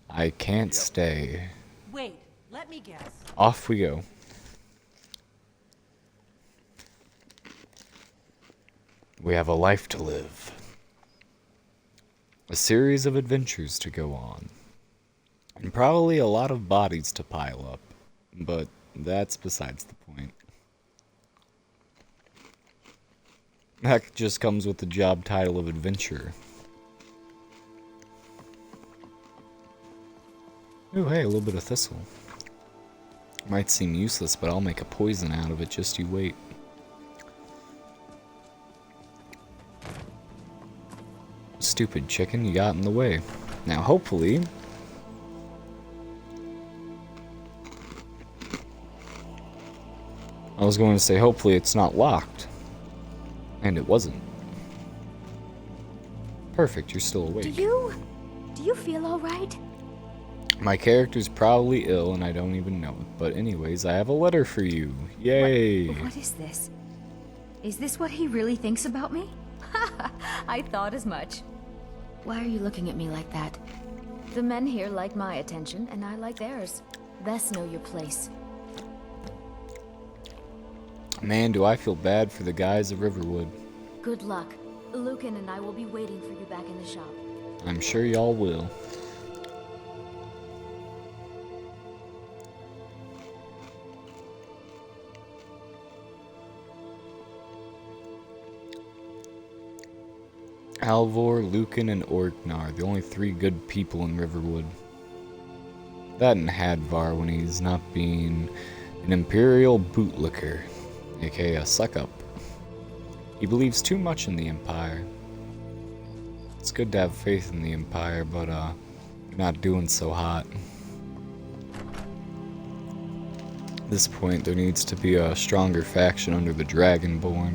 I can't stay. Wait, let me guess. Off we go. We have a life to live. A series of adventures to go on. And probably a lot of bodies to pile up. But that's besides the point. That just comes with the job title of adventurer. Ooh, hey, a little bit of thistle. Might seem useless, but I'll make a poison out of it, just you wait. Stupid chicken, you got in the way. Now, hopefully... I was going to say, hopefully it's not locked. And it wasn't. Perfect, you're still awake. Do you feel alright? My character's probably ill and I don't even know it. But anyways, I have a letter for you. Yay! What is this? Is this what he really thinks about me? I thought as much. Why are you looking at me like that? The men here like my attention, and I like theirs. Best know your place. Man, do I feel bad for the guys of Riverwood. Good luck. Lucan and I will be waiting for you back in the shop. I'm sure y'all will. Alvor, Lucan, and Orgnar, the only 3 good people in Riverwood. That and Hadvar when he's not being an imperial bootlicker, aka a suck-up. He believes too much in the Empire. It's good to have faith in the Empire, but you're not doing so hot. At this point, there needs to be a stronger faction under the Dragonborn.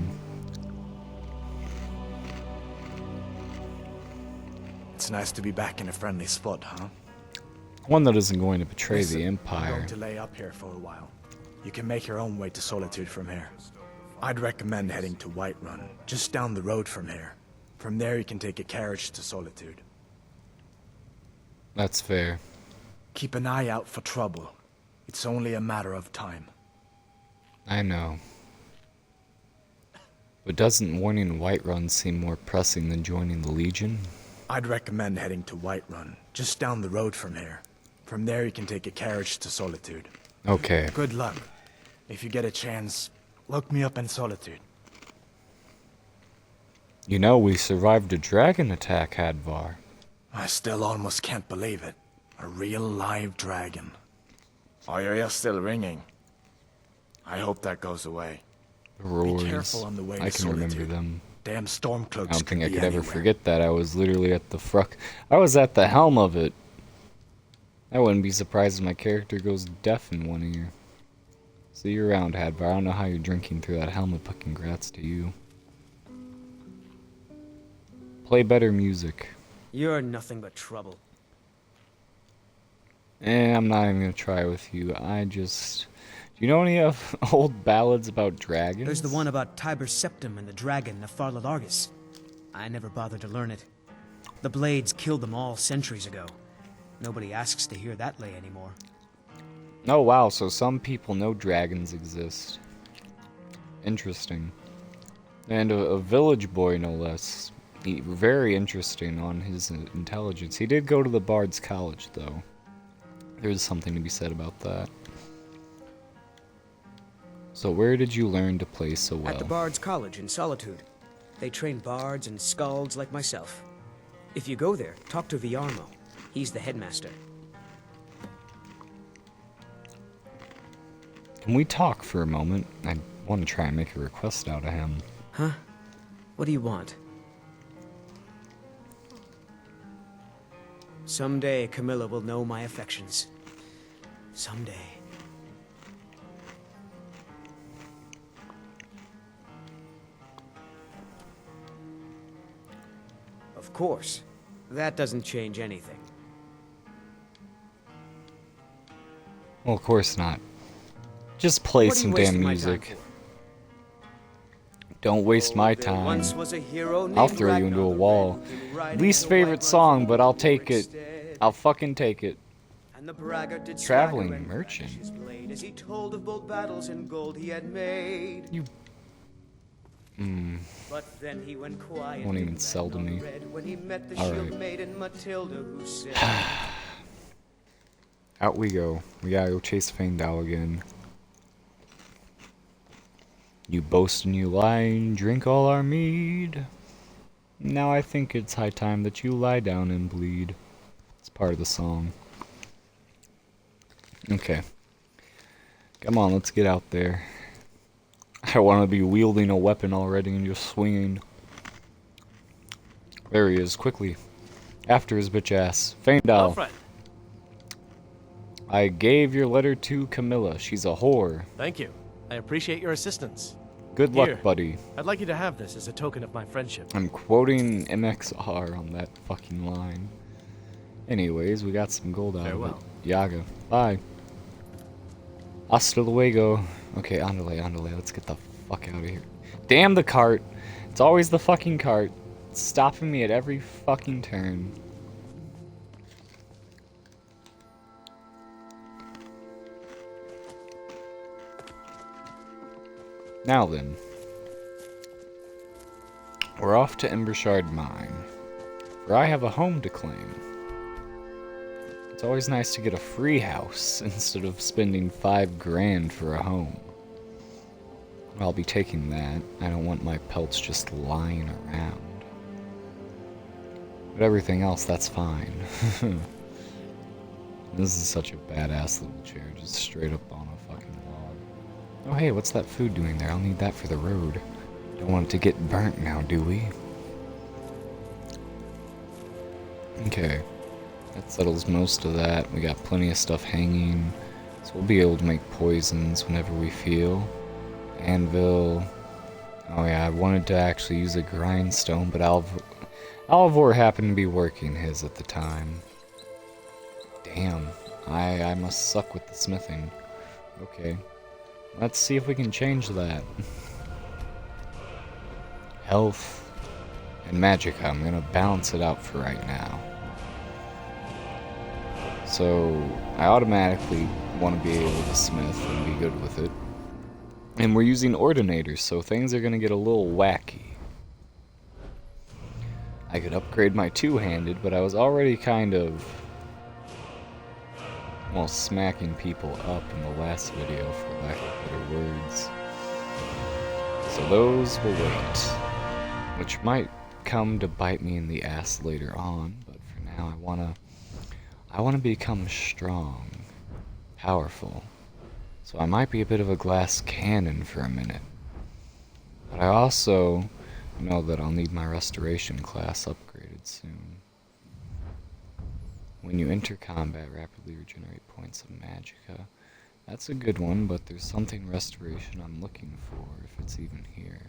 It's nice to be back in a friendly spot, huh? One that isn't going to betray Listen, the I'm Empire. going to lay up here for a while. You can make your own way to Solitude from here. I'd recommend heading to Whiterun, just down the road from here. From there you can take a carriage to Solitude. That's fair. Keep an eye out for trouble. It's only a matter of time. I know. But doesn't warning Whiterun seem more pressing than joining the Legion? I'd recommend heading to Whiterun, just down the road from here. From there you can take a carriage to Solitude. Okay. Good luck. If you get a chance, look me up in Solitude. You know, we survived a dragon attack, Hadvar. I still almost can't believe it. A real live dragon. Are your ears still ringing? I hope that goes away. Roars. Be careful on the way I to can remember Solitude. them. Damn stormcloaks I don't think I be could ever anywhere. forget that. I was literally at the I was at the helm of it. I wouldn't be surprised if my character goes deaf in one ear. See you around, Hadvar. I don't know how you're drinking through that helmet, but congrats to you. Play better music. You're nothing but trouble. I'm not even gonna try with you. Do you know any old ballads about dragons? There's the one about Tiber Septim and the dragon Nefarla Largus. I never bothered to learn it. The Blades killed them all centuries ago. Nobody asks to hear that lay anymore. Oh wow, so some people know dragons exist. Interesting. And a village boy, no less. Very interesting on his intelligence. He did go to the Bard's College, though. There's something to be said about that. So where did you learn to play so well? At the Bard's College in Solitude. They train bards and skalds like myself. If you go there, talk to Viarmo. He's the headmaster. Can we talk for a moment? I want to try and make a request out of him. Huh? What do you want? Someday Camilla will know my affections. Someday. Of course. That doesn't change anything. Well, of course not. Just play What are you some wasting damn my time music. for? Don't waste my There time. once was a hero I'll named throw you into a Ragnar the wall. Red, who came riding Least the favorite white song, rifle but I'll for take it. instead. I'll fucking take it. And the braggart did Traveling swagger and merchant. brandish his blade as he told of bold battles and gold he had made. You. But then he went quiet. Won't even sell to me. When he met the All shield right. maiden Matilda, who said, Out we go. We gotta go chase Faendal again. You boast and you lie and drink all our mead. Now I think it's high time that you lie down and bleed. It's part of the song. Okay. Come on, let's get out there. I want to be wielding a weapon already and just swinging. There he is, quickly. After his bitch ass. Faendal. Alfred, I gave your letter to Camilla. She's a whore. thank you. I appreciate your assistance. Good luck, Here. buddy. I'd like you to have this as a token of my friendship. I'm quoting MXR on that fucking line. Anyways, we got some gold out Farewell. of it. Yaga. Bye. Hasta luego. Okay, andale, andale. Let's get the fuck out of here. Damn the cart. It's always the fucking cart. It's stopping me at every fucking turn. Now then. We're off to Embershard Mine, where I have a home to claim. It's always nice to get a free house instead of spending $5 grand for a home. I'll be taking that. I don't want my pelts just lying around. But everything else, that's fine. This is such a badass little chair, just straight up on a fucking log. Oh hey, what's that food doing there? I'll need that for the road. Don't want it to get burnt now, do we? Okay, that settles most of that. We got plenty of stuff hanging, so we'll be able to make poisons whenever we feel. Anvil. Oh yeah, I wanted to actually use a grindstone, but Alvor happened to be working his at the time. Damn, I must suck with the smithing. Okay, let's see if we can change that. Health and magic, I'm gonna balance it out for right now. So, I automatically want to be able to smith and be good with it. And we're using ordinators, so things are gonna get a little wacky. I could upgrade my two-handed, but I was already kind of, well, smacking people up in the last video, for lack of better words. So those will wait, which might come to bite me in the ass later on, but for now I wanna become strong, powerful. So I might be a bit of a glass cannon for a minute. But I also know that I'll need my restoration class upgraded soon. When you enter combat, rapidly regenerate points of magicka. That's a good one, but there's something restoration I'm looking for, if it's even here.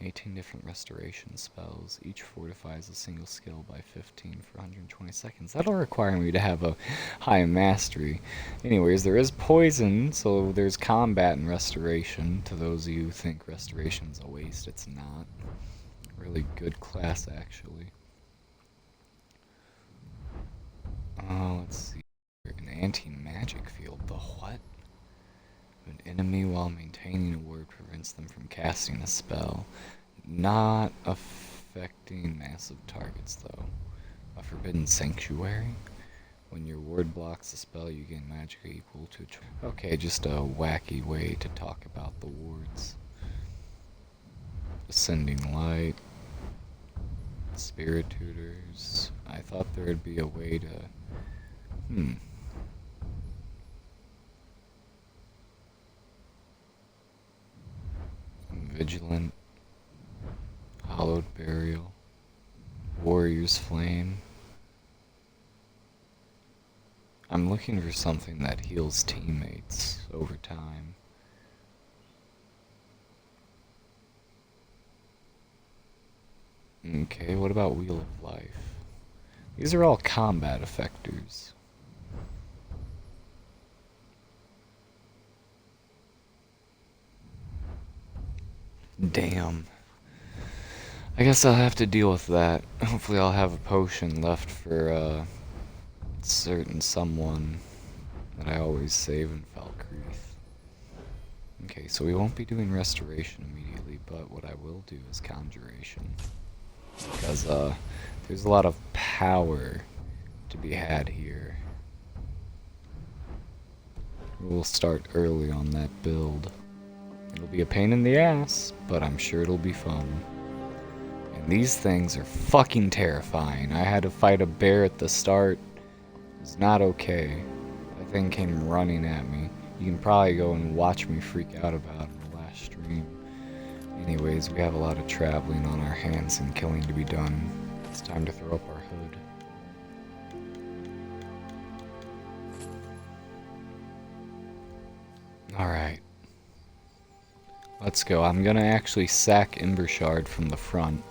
18 different restoration spells. Each fortifies a single skill by 15 for 120 seconds. That'll require me to have a high mastery. Anyways, there is poison, so there's combat and restoration. To those of you who think restoration's a waste, it's not. Really good class, actually. Let's see. An anti-magic field. The what? An enemy while maintaining a ward prevents them from casting a spell. Not affecting massive targets, though. A forbidden sanctuary. When your ward blocks a spell, you gain magic equal to... Okay, just a wacky way to talk about the wards. Ascending light. Spirit tutors. I thought there would be a way to... Vigilant, Hallowed Burial, Warrior's Flame. I'm looking for something that heals teammates over time. Okay, what about Wheel of Life? These are all combat effectors. Damn. I guess I'll have to deal with that. Hopefully I'll have a potion left for a certain someone that I always save in Falkreath. Okay, so we won't be doing restoration immediately, but what I will do is conjuration. Because there's a lot of power to be had here. We'll start early on that build. It'll be a pain in the ass, but I'm sure it'll be fun. And these things are fucking terrifying. I had to fight a bear at the start. It was not okay. That thing came running at me. You can probably go and watch me freak out about it in the last stream. Anyways, we have a lot of traveling on our hands and killing to be done. It's time to throw up our hood. Alright. Let's go. I'm gonna actually sack Embershard from the front.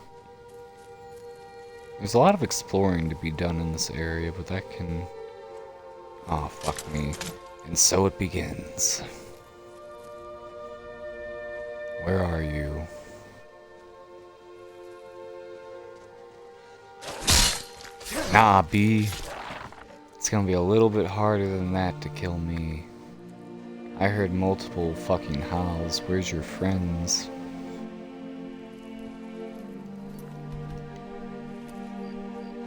There's a lot of exploring to be done in this area, but that can... Oh, fuck me. And so it begins. Where are you? Nah, B. It's gonna be a little bit harder than that to kill me. I heard multiple fucking howls. Where's your friends?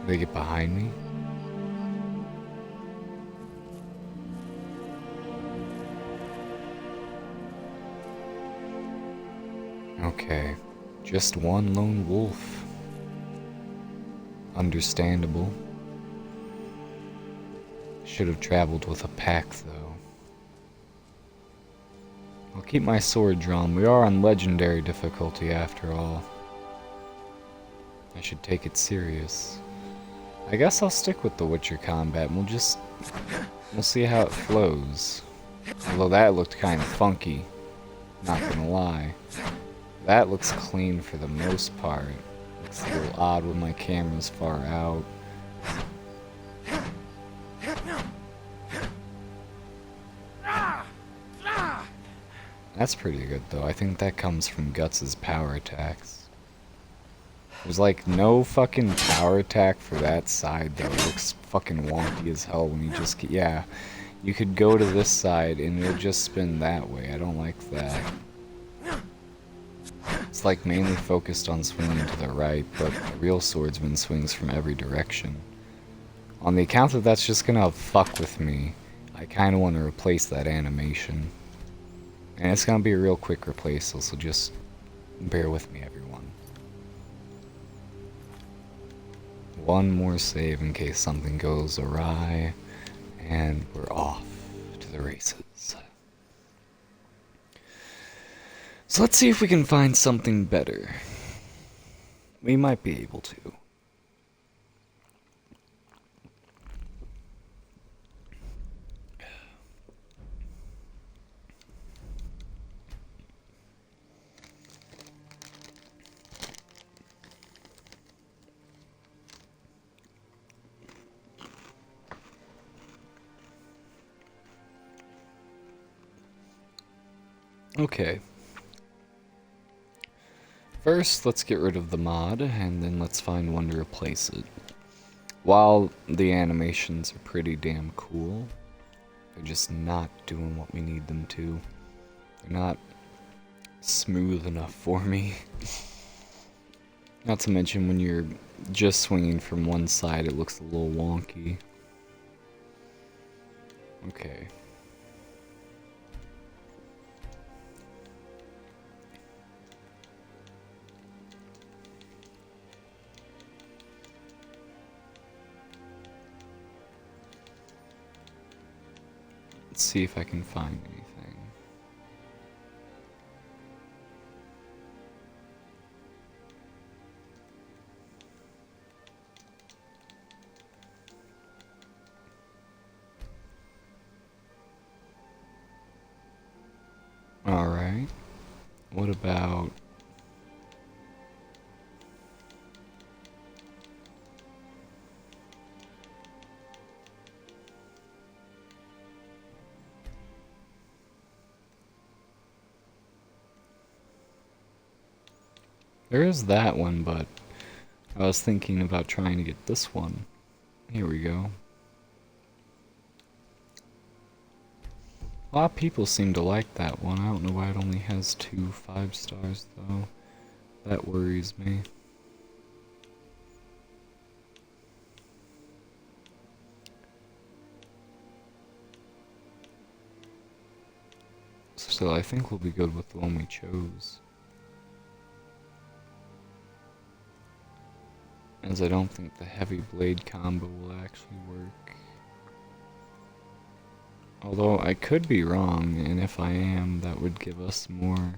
Did they get behind me? Okay. Just one lone wolf. Understandable. Should have traveled with a pack, though. I'll keep my sword drawn. We are on legendary difficulty after all. I should take it serious. I guess I'll stick with the Witcher combat, and we'll see how it flows. Although that looked kind of funky, not gonna lie. That looks clean for the most part. Looks a little odd when my camera's far out. That's pretty good though. I think that comes from Guts' power attacks. There's like no fucking power attack for that side though. It looks fucking wonky as hell when you just yeah. You could go to this side and it'll just spin that way. I don't like that. It's like mainly focused on swinging to the right, but a real swordsman swings from every direction. On the account that that's just gonna fuck with me, I kinda want to replace that animation. And it's gonna be a real quick replace, so just bear with me, everyone. One more save in case something goes awry, and we're off to the races. So let's see if we can find something better. We might be able to. Okay. First, let's get rid of the mod, and then let's find one to replace it. While the animations are pretty damn cool, they're just not doing what we need them to. They're not smooth enough for me. Not to mention when you're just swinging from one side, it looks a little wonky. Okay. Let's see if I can find anything. Alright. What about... There is that one, but I was thinking about trying to get this one. Here we go. A lot of people seem to like that one. I don't know why it only has 2 5 stars, though. That worries me. Still, I think we'll be good with the one we chose. As I don't think the heavy blade combo will actually work. Although I could be wrong, and if I am, that would give us more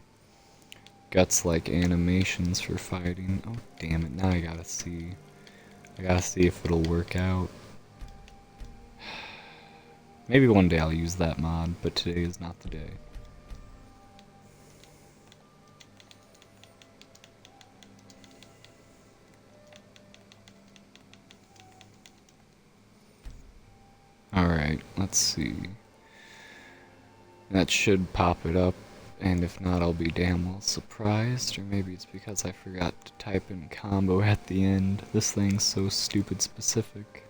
guts-like animations for fighting. Oh damn it, now I gotta see. I gotta see if it'll work out. Maybe one day I'll use that mod, but today is not the day. Alright, let's see. That should pop it up, and if not, I'll be damn well surprised, or maybe it's because I forgot to type in combo at the end. This thing's so stupid specific.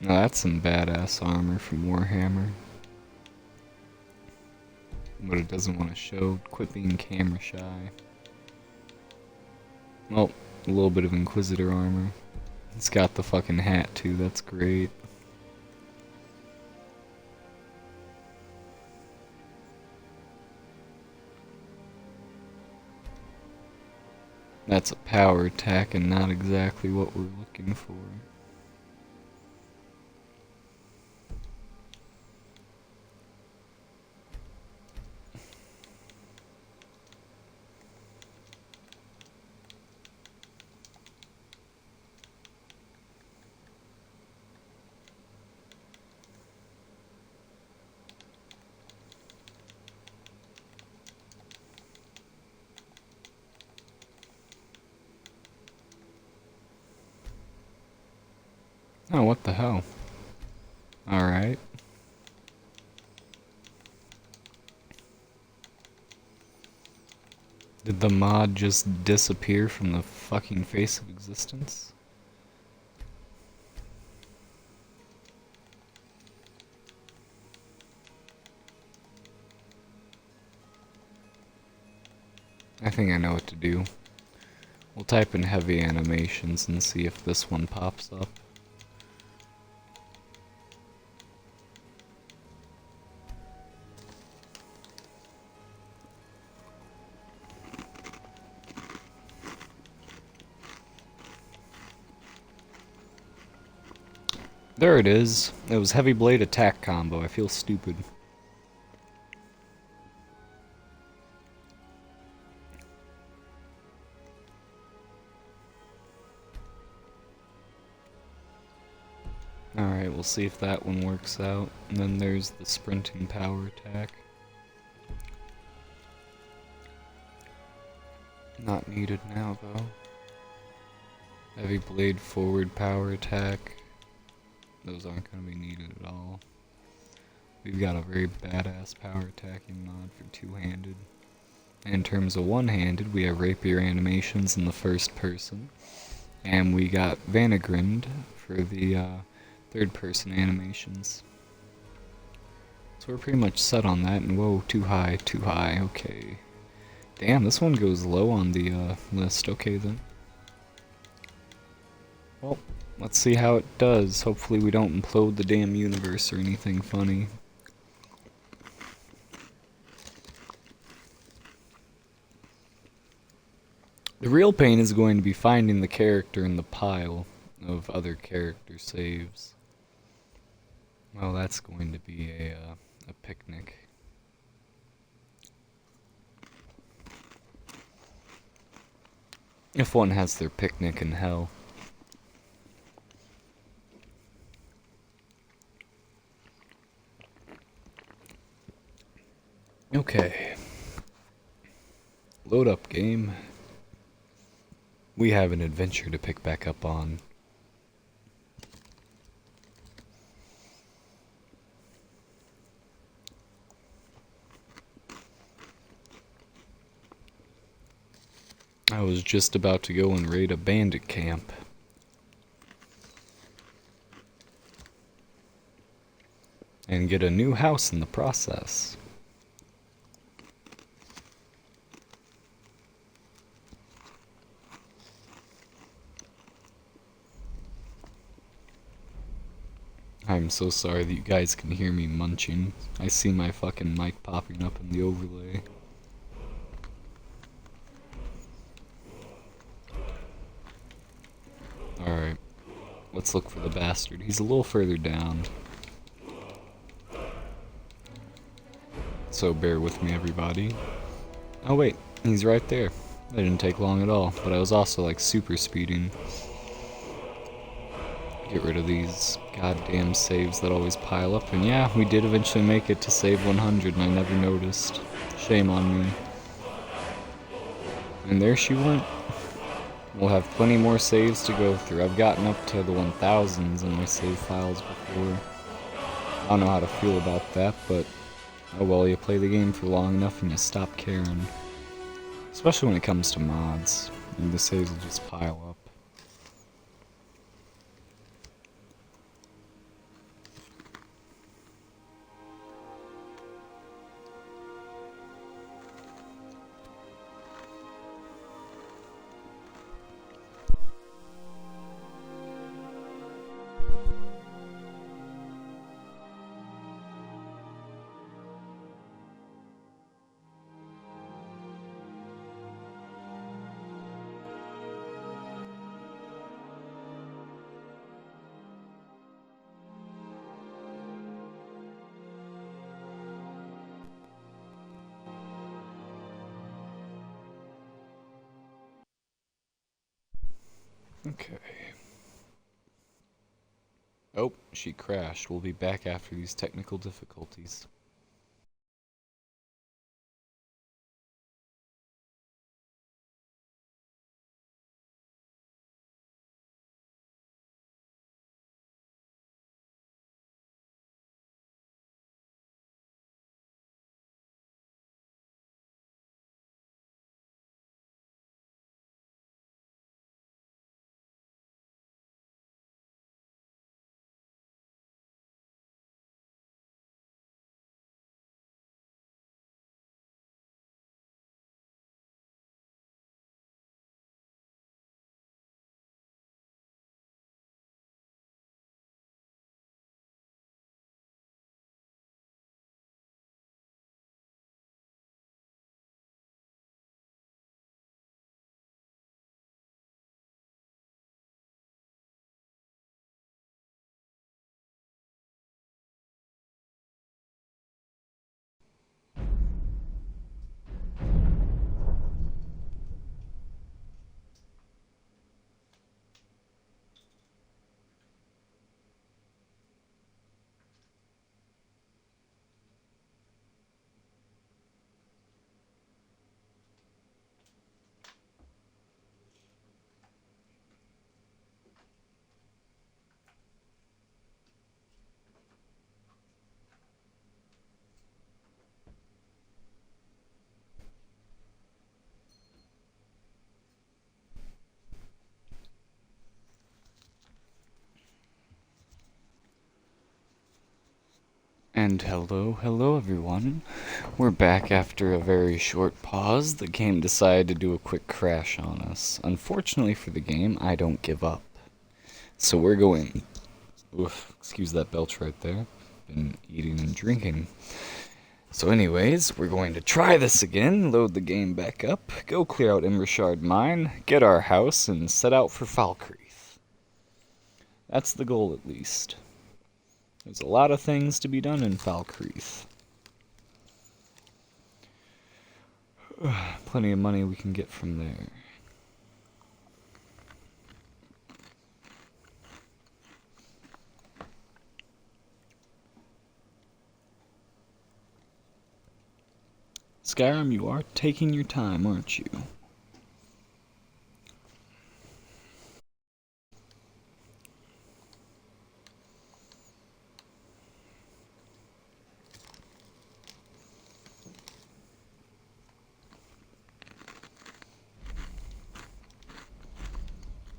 Now that's some badass armor from Warhammer. But it doesn't want to show. Quit being camera shy. Well, a little bit of Inquisitor armor. It's got the fucking hat too, that's great. That's a power attack and not exactly what we're looking for. Oh, what the hell? Alright. Did the mod just disappear from the fucking face of existence? I think I know what to do. We'll type in heavy animations and see if this one pops up. There it is. It was heavy blade attack combo. I feel stupid. Alright, we'll see if that one works out. And then there's the sprinting power attack. Not needed now, though. Heavy blade forward power attack. Those aren't going to be needed at all. We've got a very badass power attacking mod for two-handed. In terms of one-handed, we have rapier animations in the first person. And we got Vanagrind for the third-person animations. So we're pretty much set on that, and whoa, too high, okay. Damn, this one goes low on the list, okay then. Well, let's see how it does. Hopefully we don't implode the damn universe or anything funny. The real pain is going to be finding the character in the pile of other character saves. Well, that's going to be a picnic. If one has their picnic in hell. Okay. Load up, game. We have an adventure to pick back up on. I was just about to go and raid a bandit camp. And get a new house in the process. I'm so sorry that you guys can hear me munching. I see my fucking mic popping up in the overlay. Alright. Let's look for the bastard. He's a little further down. So bear with me, everybody. Oh wait, he's right there. That didn't take long at all, but I was also like super speeding. Get rid of these goddamn saves that always pile up. And yeah, we did eventually make it to save 100 and I never noticed. Shame on me. And there she went. We'll have plenty more saves to go through. I've gotten up to the 1000s in my save files before. I don't know how to feel about that, but oh well, you play the game for long enough and you stop caring. Especially when it comes to mods. And the saves will just pile up. Okay. Oh, she crashed. We'll be back after these technical difficulties. And hello everyone. We're back after a very short pause. The game decided to do a quick crash on us. Unfortunately for the game, I don't give up. So we're going... Oof, excuse that belch right there. Been eating and drinking. So anyways, we're going to try this again, load the game back up, go clear out Embershard Mine, get our house, and set out for Falkreath. That's the goal at least. There's a lot of things to be done in Falkreath. Plenty of money we can get from there. Skyrim, you are taking your time, aren't you?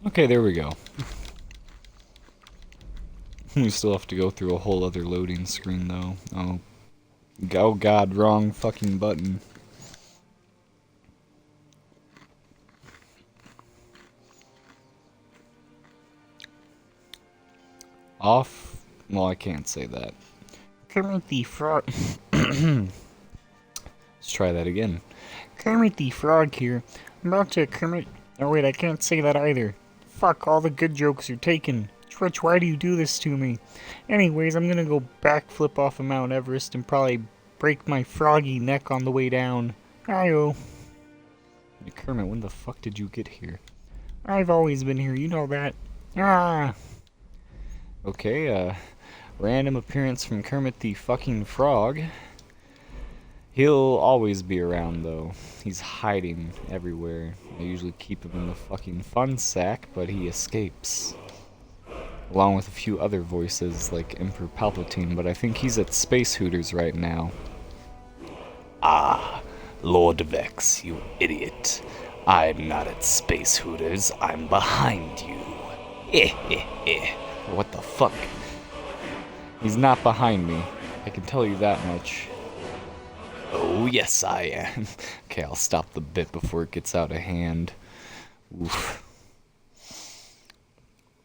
Okay, there we go. We still have to go through a whole other loading screen, though. Oh god, wrong fucking button. Off? Well, I can't say that. Kermit the Frog... Let's try that again. Kermit the Frog here. I'm about to Kermit... Oh wait, I can't say that either. Fuck, all the good jokes are taken. Twitch, why do you do this to me? Anyways, I'm gonna go backflip off of Mount Everest and probably break my froggy neck on the way down. Ayo. Hey, Kermit, when the fuck did you get here? I've always been here, you know that. Ah! Okay, random appearance from Kermit the fucking Frog. He'll always be around, though. He's hiding everywhere. I usually keep him in the fucking fun sack, but he escapes. Along with a few other voices, like Emperor Palpatine, but I think he's at Space Hooters right now. Ah, Lord VEX, you idiot. I'm not at Space Hooters, I'm behind you. What the fuck? He's not behind me. I can tell you that much. Oh, yes, I am. Okay, I'll stop the bit before it gets out of hand. Oof.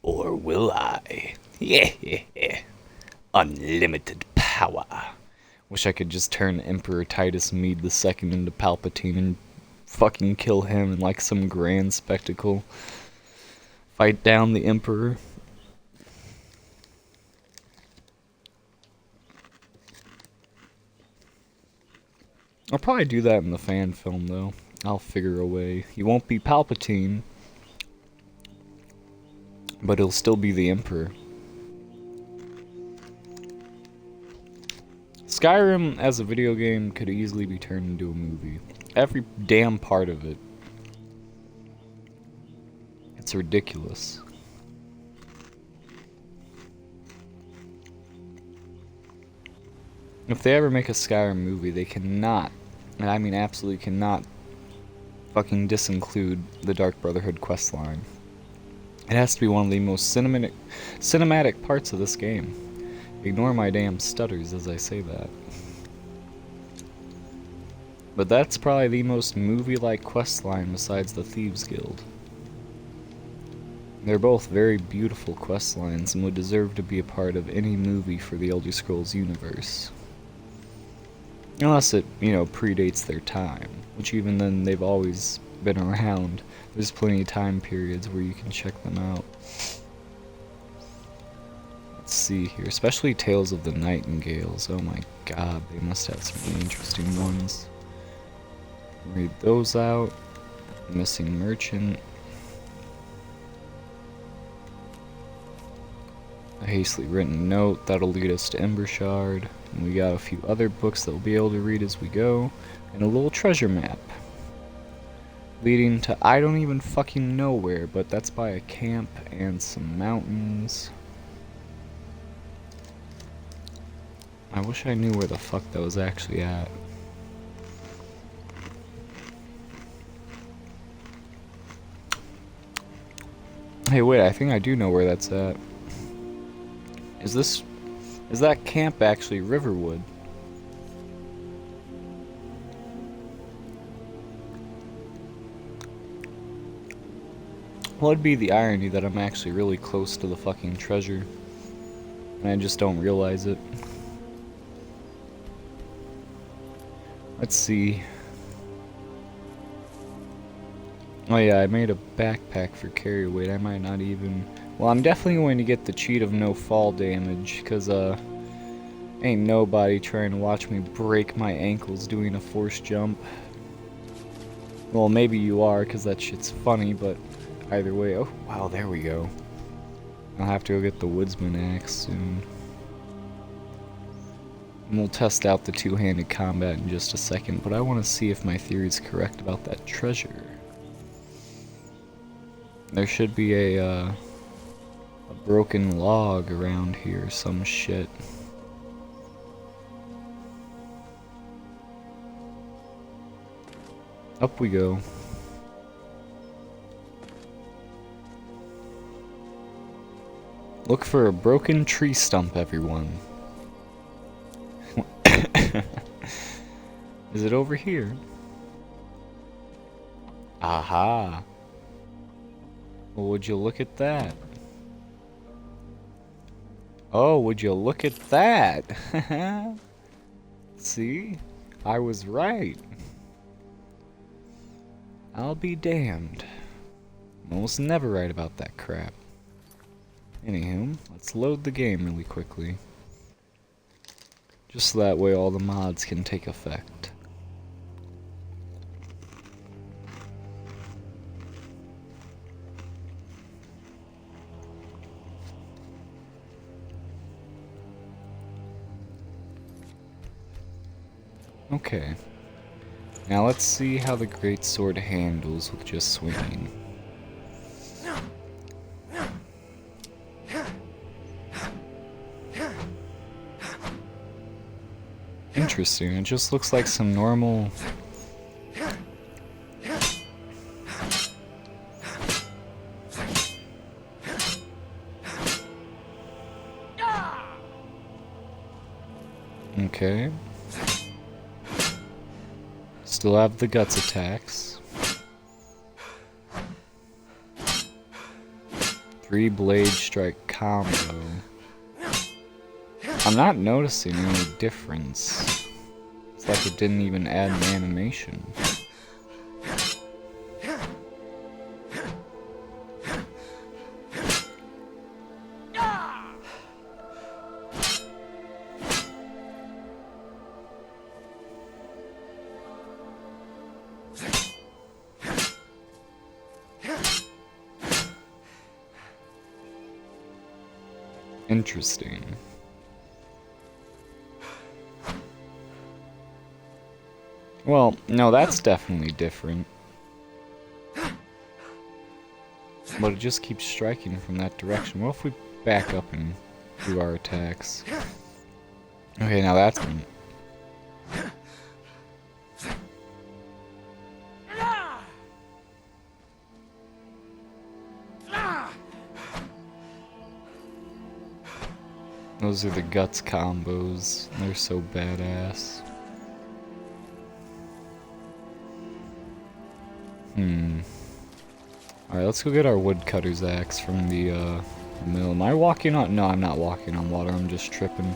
Or will I? Unlimited power. Wish I could just turn Emperor Titus Mede II into Palpatine and fucking kill him in like some grand spectacle. Fight down the Emperor. I'll probably do that in the fan film, though. I'll figure a way. He won't be Palpatine, but he'll still be the Emperor. Skyrim, as a video game, could easily be turned into a movie. Every damn part of it. It's ridiculous. If they ever make a Skyrim movie, they cannot, and I mean absolutely cannot, fucking disinclude the Dark Brotherhood questline. It has to be one of the most cinematic parts of this game. Ignore my damn stutters as I say that. But that's probably the most movie-like questline besides the Thieves Guild. They're both very beautiful questlines and would deserve to be a part of any movie for the Elder Scrolls universe. Unless it, predates their time, which even then they've always been around. There's plenty of time periods where you can check them out. Let's see here, especially Tales of the Nightingales. Oh my god, they must have some really interesting ones. Read those out. Missing Merchant. A hastily written note, that'll lead us to Embershard. And we got a few other books that we'll be able to read as we go. And a little treasure map. Leading to I don't even fucking know where, but that's by a camp and some mountains. I wish I knew where the fuck that was actually at. Hey, wait, I think I do know where that's at. Is this Is that camp actually Riverwood? What'd be the irony that I'm actually really close to the fucking treasure and I just don't realize it? Let's see. Oh yeah, I made a backpack for carry weight. I might not even... Well, I'm definitely going to get the cheat of no fall damage, because, ain't nobody trying to watch me break my ankles doing a forced jump. Well, maybe you are, because that shit's funny, but either way... Oh, wow, there we go. I'll have to go get the woodsman axe soon. And we'll test out the two-handed combat in just a second, but I want to see if my theory is correct about that treasure. There should be a broken log around here or some shit. Up we go. Look for a broken tree stump, everyone. Is it over here? Aha! Well, would you look at that? Oh, would you look at that? See? I was right. I'll be damned. I'm almost never right about that crap. Anywho, let's load the game really quickly. Just so that way all the mods can take effect. Okay. Now let's see how the greatsword handles with just swinging. Interesting, it just looks like some normal... Okay. Still have the guts attacks. 3 blade strike combo. I'm not noticing any difference. It's like it didn't even add an animation. Interesting. Well, no, that's definitely different. But it just keeps striking from that direction. What if we back up and do our attacks? Okay, now that's one. Those are the guts combos. They're so badass. Alright, let's go get our woodcutter's axe from the mill. Am I walking on... No, I'm not walking on water. I'm just tripping.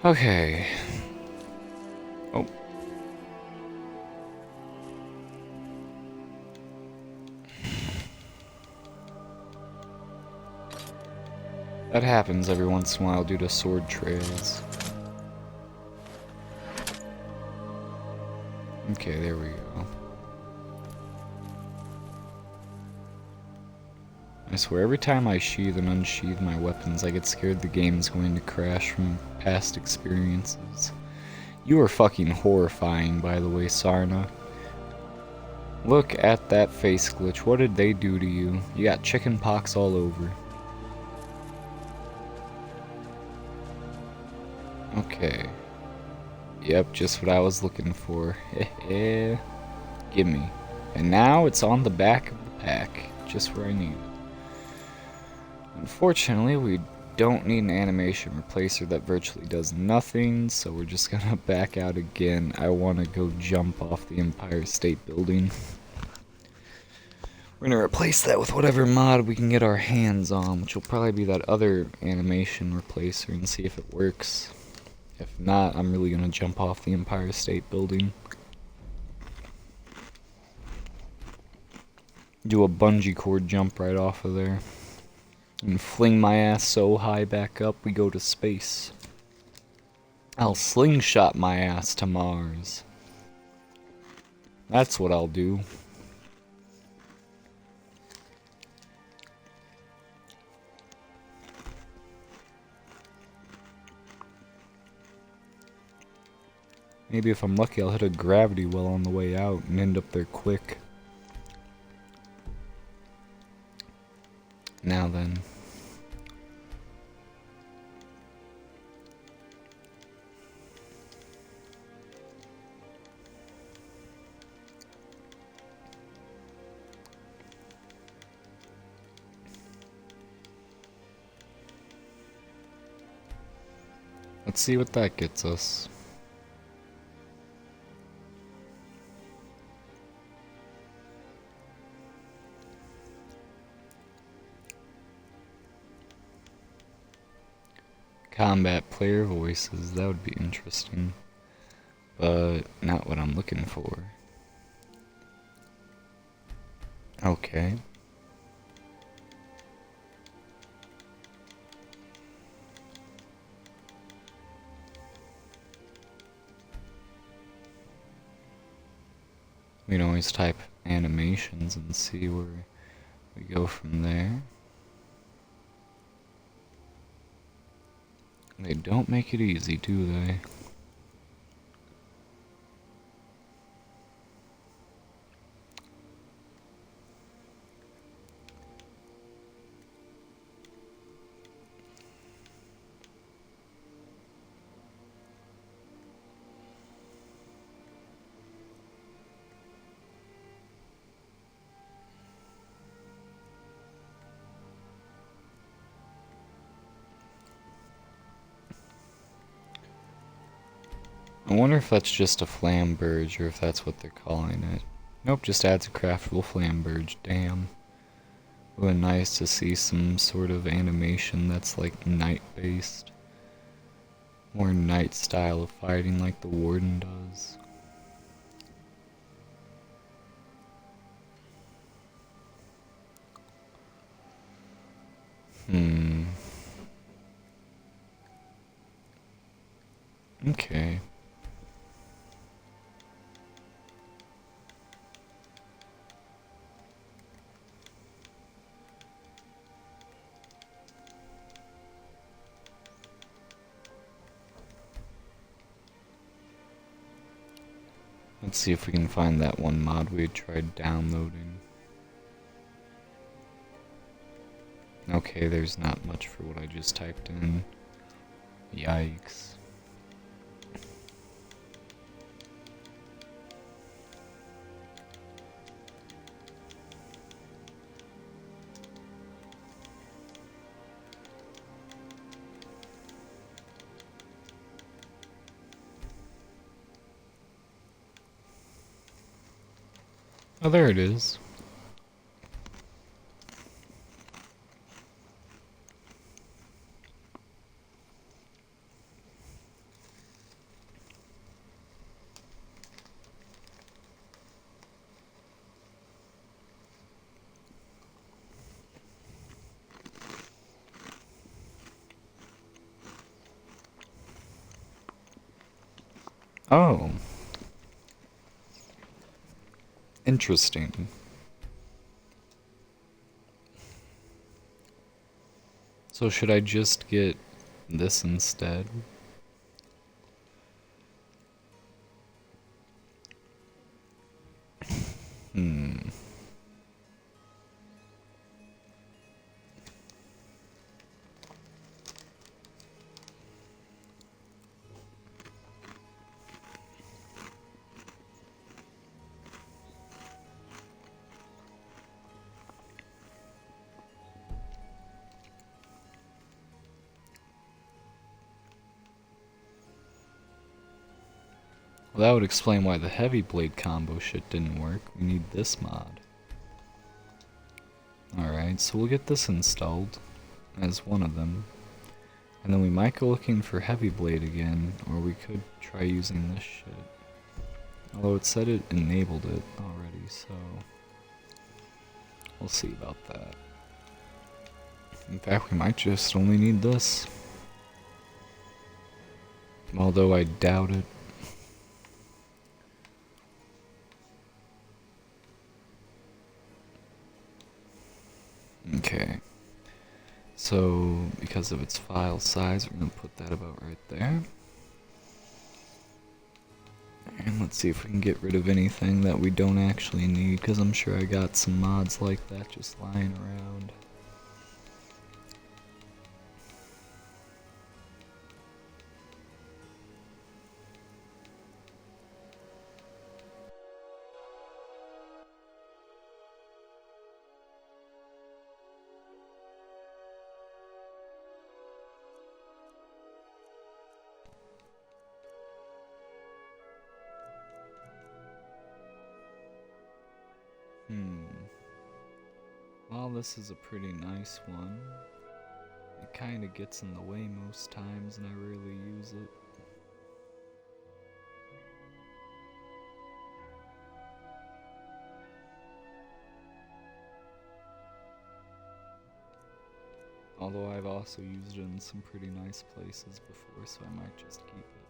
Okay. Oh. That happens every once in a while due to sword trails. Okay, there we go. I swear, every time I sheathe and unsheathe my weapons, I get scared the game's going to crash from past experiences. You are fucking horrifying, by the way, Sarna. Look at that face glitch. What did they do to you? You got chicken pox all over. Okay. Yep, just what I was looking for. Gimme. And now it's on the back of the pack, just where I need it. Unfortunately, we don't need an animation replacer that virtually does nothing, so we're just gonna back out again. I want to go jump off the Empire State Building. We're gonna replace that with whatever mod we can get our hands on, which will probably be that other animation replacer, and see if it works. If not, I'm really gonna jump off the Empire State Building. Do a bungee cord jump right off of there. And fling my ass so high back up we go to space. I'll slingshot my ass to Mars. That's what I'll do. Maybe if I'm lucky I'll hit a gravity well on the way out and end up there quick. Now then. Let's see what that gets us. Combat player voices, that would be interesting, but not what I'm looking for. Okay. We can always type animations and see where we go from there. They don't make it easy, do they? I wonder if that's just a flamberge or if that's what they're calling it. Nope, just adds a craftable flamberge. Damn. Would have been nice to see some sort of animation that's like night based. More night style of fighting like the Warden does. Okay. Let's see if we can find that one mod we had tried downloading. Okay, there's not much for what I just typed in. Yikes. Oh, there it is. Oh. Interesting. So should I just get this instead? Well, that would explain why the heavy blade combo shit didn't work. We need this mod. Alright, so we'll get this installed as one of them. And then we might go looking for heavy blade again, or we could try using this shit. Although it said it enabled it already, so we'll see about that. In fact, we might just only need this. Although I doubt it. Okay. So, because of its file size, we're going to put that about right there. And let's see if we can get rid of anything that we don't actually need, because I'm sure I got some mods like that just lying around. Well, this is a pretty nice one. It kinda gets in the way most times and I rarely use it. Although I've also used it in some pretty nice places before, so I might just keep it.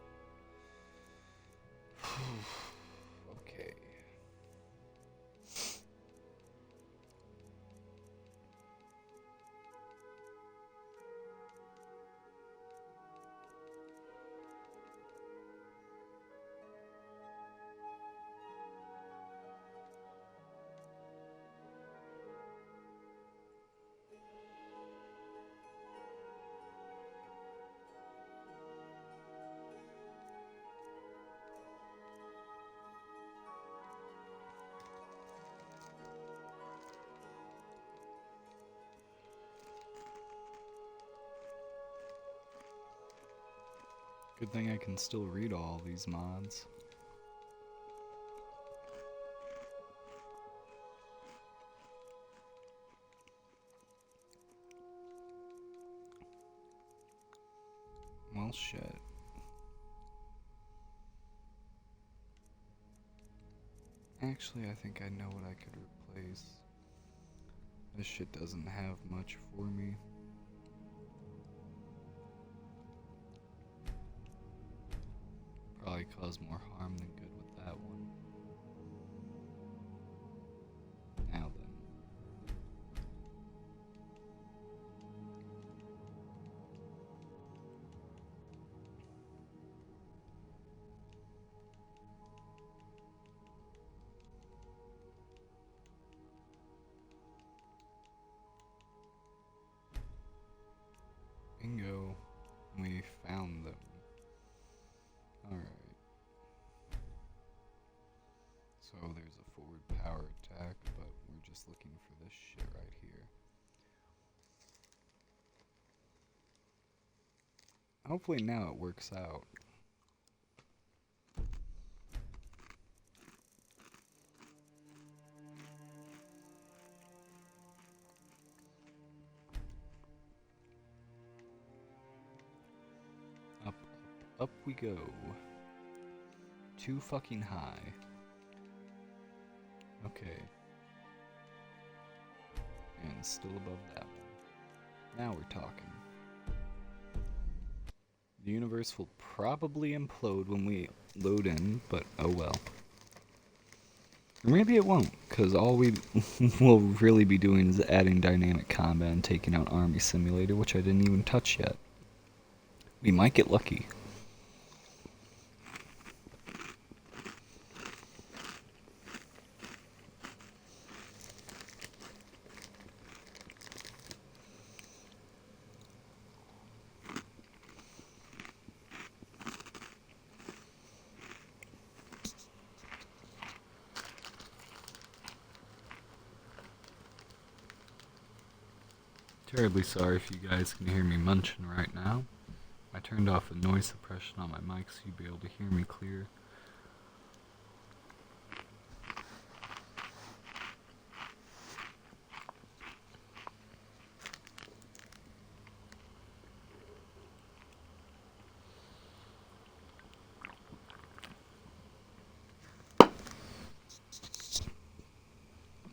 Okay. Good thing I can still read all these mods. Well, shit. Actually, I think I know what I could replace. This shit doesn't have much for me. Probably cause more harm than good with that one. Now then. Bingo. We found them. Alright. So there's a forward power attack, but we're just looking for this shit right here. Hopefully now it works out. Up, up, up we go. Too fucking high. Okay. And still above that one. Now we're talking. The universe will probably implode when we load in, but oh well. Or maybe it won't, because all we will really be doing is adding dynamic combat and taking out Army Simulator, which I didn't even touch yet. We might get lucky. Terribly sorry if you guys can hear me munching right now. I turned off the noise suppression on my mic so you'd be able to hear me clear.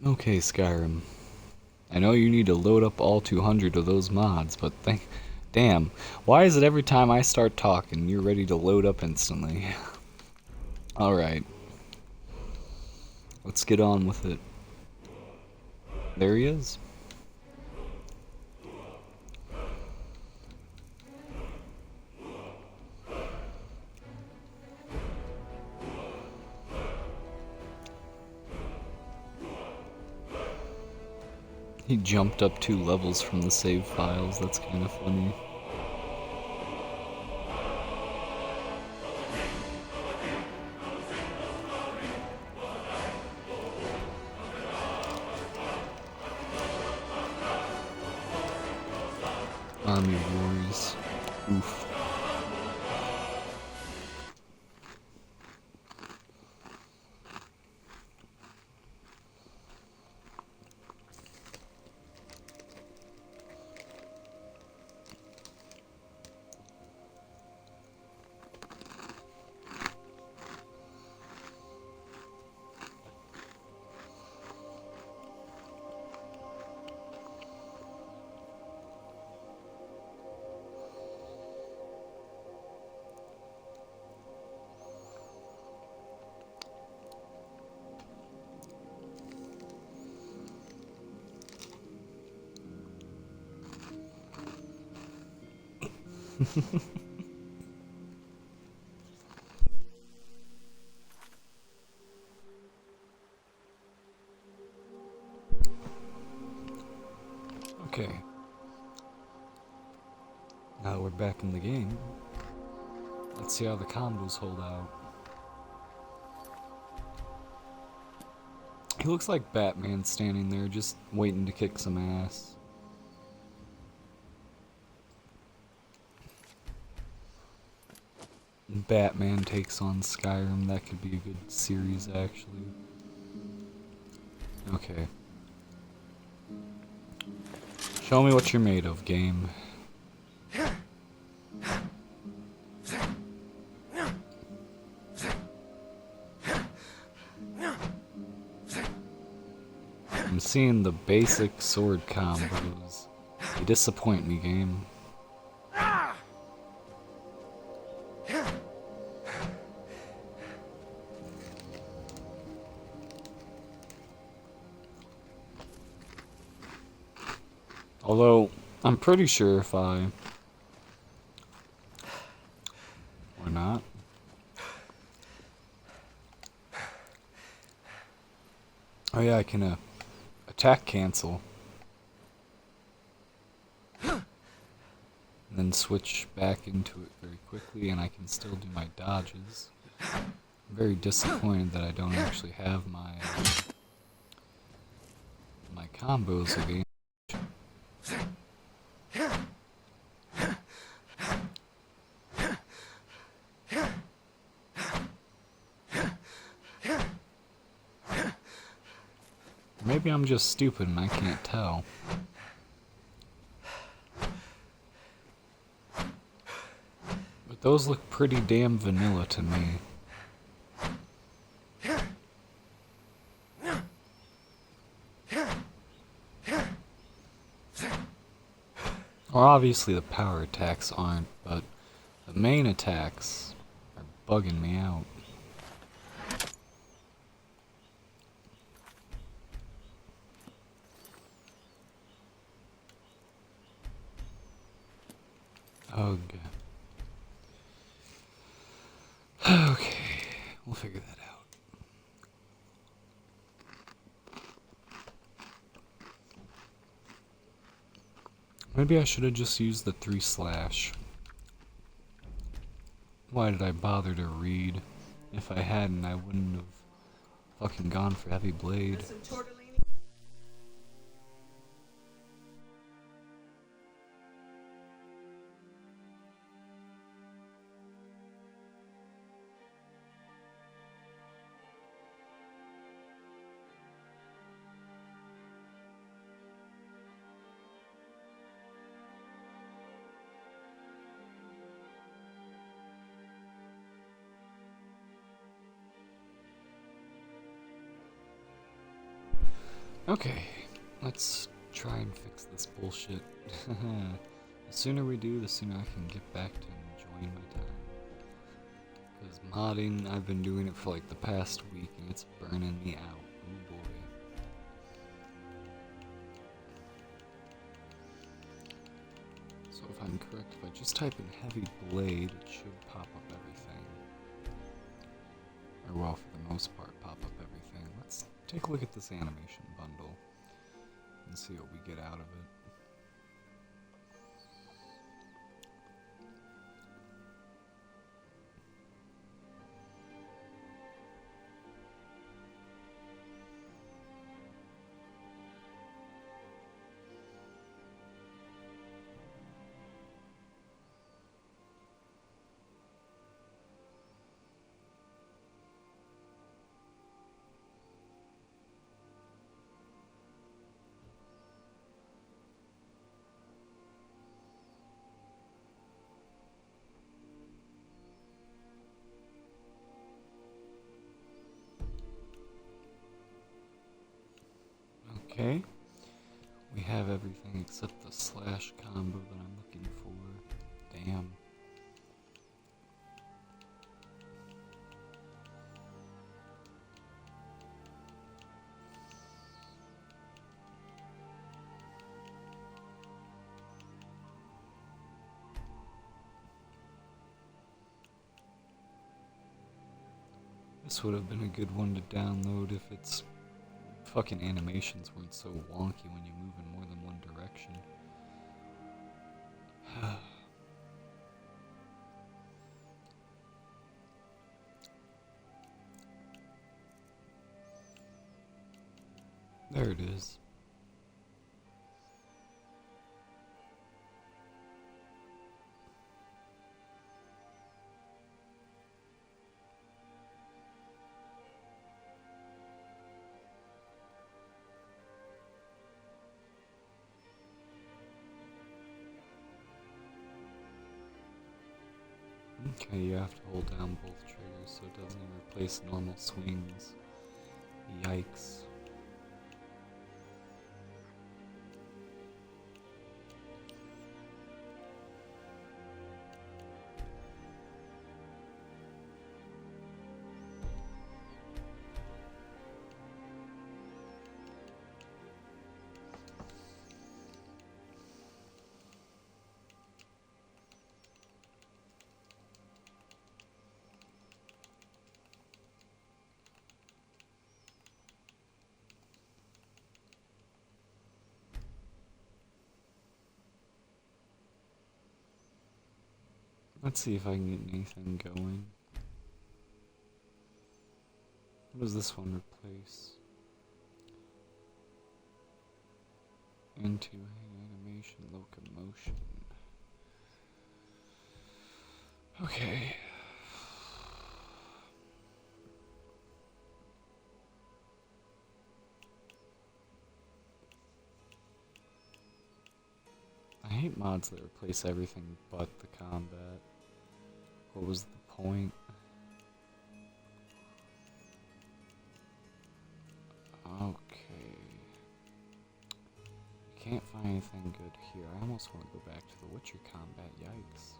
Okay, Skyrim. I know you need to load up all 200 of those mods, but damn, why is it every time I start talking, you're ready to load up instantly? Alright. Let's get on with it. There he is. He jumped up 2 levels from the save files, that's kind of funny. Army Wars. Oof. Okay. Now that we're back in the game, let's see how the combos hold out. He looks like Batman standing there just waiting to kick some ass. Batman takes on Skyrim, that could be a good series actually. Okay. Show me what you're made of, game. I'm seeing the basic sword combos. You disappoint me, game. Although, I'm pretty sure if I... Or not. Oh yeah, I can attack cancel. And then switch back into it very quickly and I can still do my dodges. I'm very disappointed that I don't actually have my combos again. Maybe I'm just stupid and I can't tell. But those look pretty damn vanilla to me. Well, obviously the power attacks aren't, but the main attacks are bugging me out. Okay. Okay, we'll figure that out. Maybe I should have just used the 3/. Why did I bother to read? If I hadn't, I wouldn't have fucking gone for heavy blade. Okay, let's try and fix this bullshit. The sooner we do, the sooner I can get back to enjoying my time. Because modding, I've been doing it for like the past week and it's burning me out. Oh boy. So if I'm correct, if I just type in heavy blade, it should pop up everything. Or well, for the most part, pop up everything. Let's take a look at this animation bundle and see what we get out of it. Okay, we have everything except the slash combo that I'm looking for. Damn. This would have been a good one to download if its fucking animations weren't so wonky when you move in more than one direction. There it is. Okay, you have to hold down both triggers so it doesn't replace normal swings. Yikes. Let's see if I can get anything going. What does this one replace? Into animation, locomotion. Okay. I hate mods that replace everything but the combat. What was the point? Okay. Can't find anything good here. I almost want to go back to the Witcher combat. Yikes.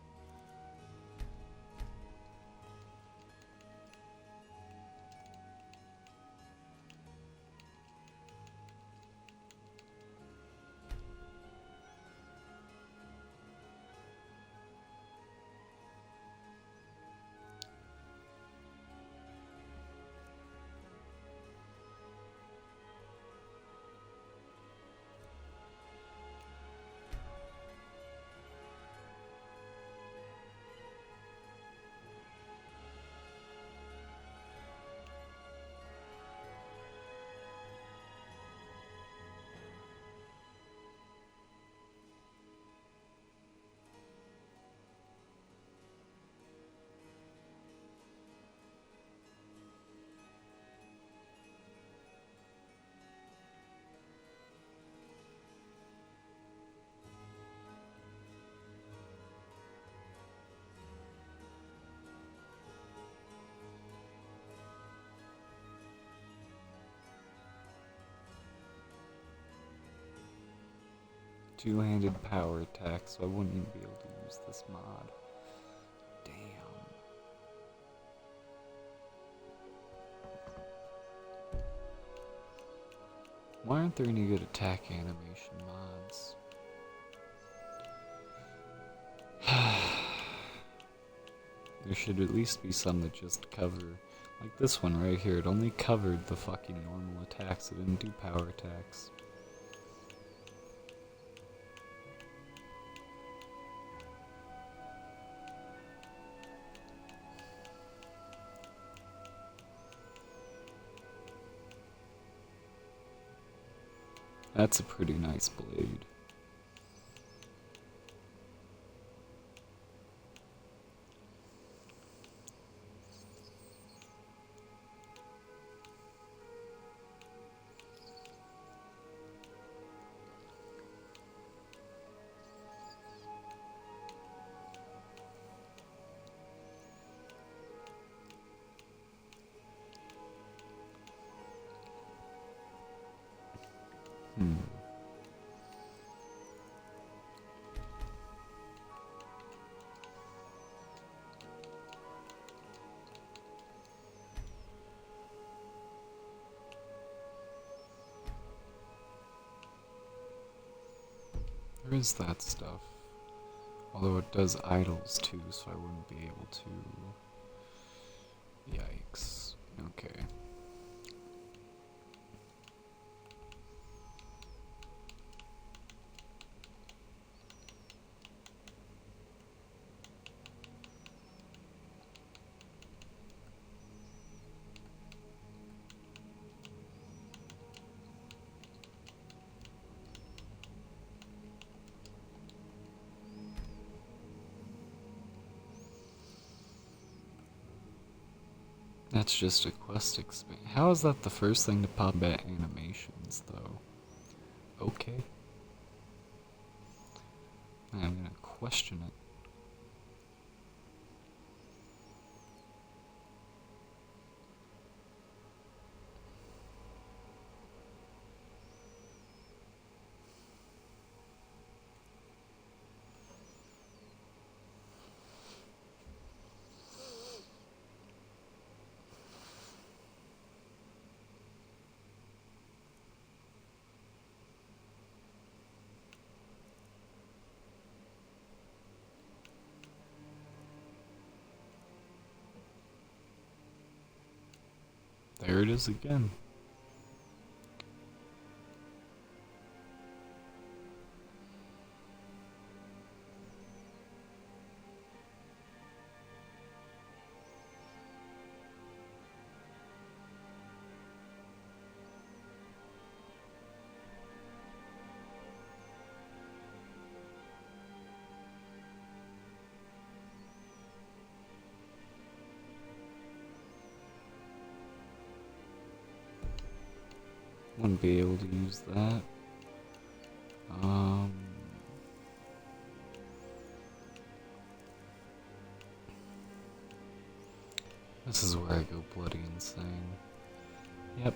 two-handed power attack, so I wouldn't even be able to use this mod. Damn. Why aren't there any good attack animation mods? There should at least be some that just cover, like this one right here, it only covered the fucking normal attacks, it didn't do power attacks. That's a pretty nice blade. There is that stuff. Although it does idles too, so I wouldn't be able to. Yikes. Okay. That's just a quest expand. How is that the first thing to pop at animations, though? Okay. I'm gonna question it. There it is again. Wouldn't be able to use that. This is where I go bloody insane. Yep.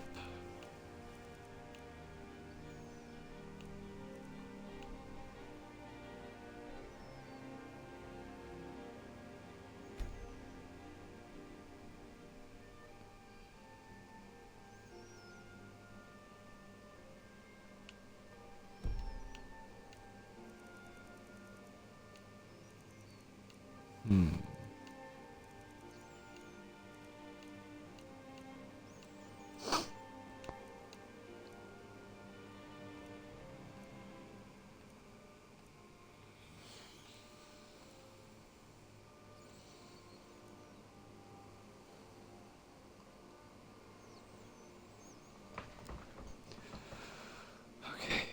Okay.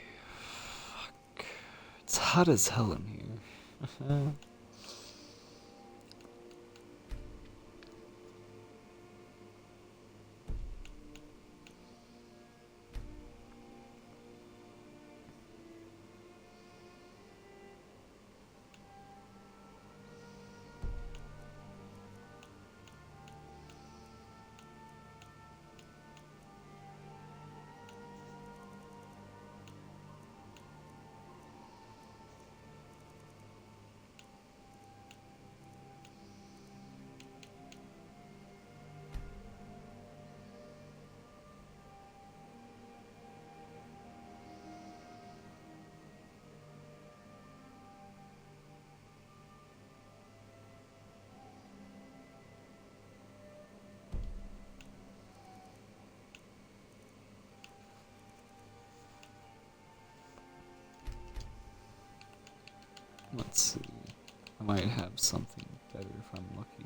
Fuck. It's hot as hell in here. Let's see. I might have something better if I'm lucky.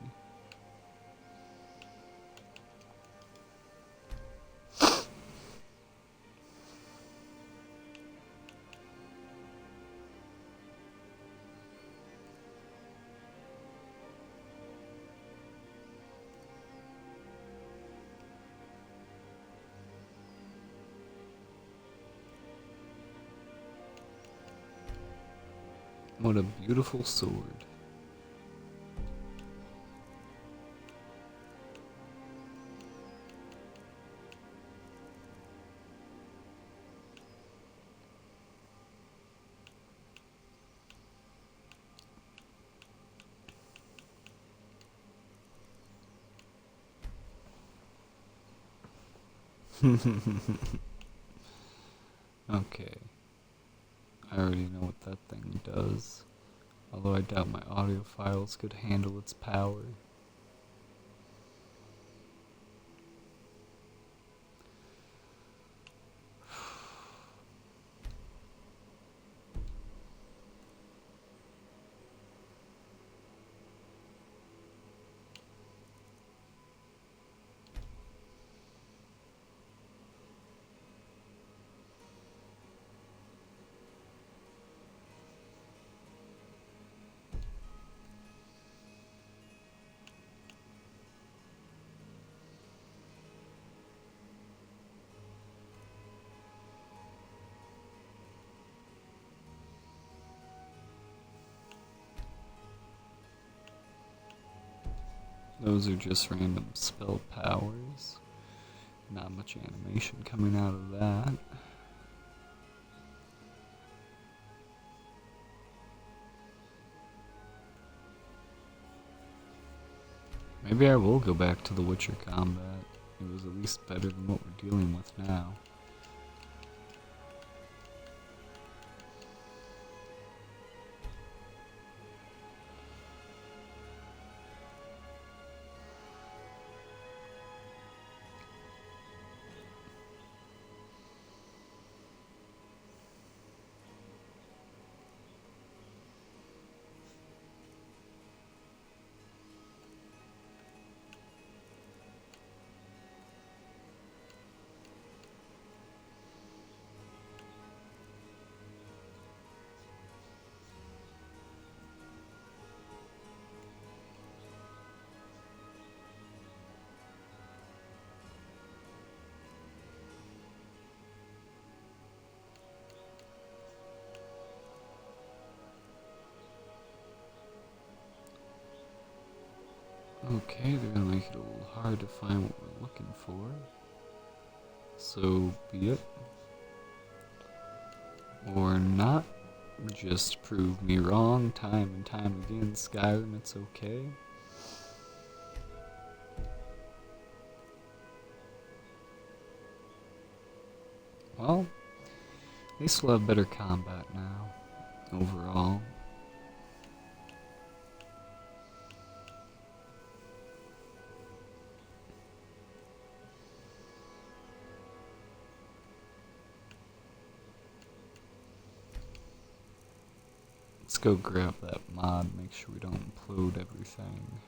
What a beautiful sword. Okay. I already know what that thing does. Although I doubt my audio files could handle its power. Those are just random spell powers. Not much animation coming out of that. Maybe I will go back to the Witcher combat. It was at least better than what we're dealing with now. Okay, they're gonna make it a little hard to find what we're looking for. So be it. Or not. Just prove me wrong time and time again. Skyrim, it's okay. Well, they still have better combat now, overall. Let's go grab that mod, make sure we don't implode everything.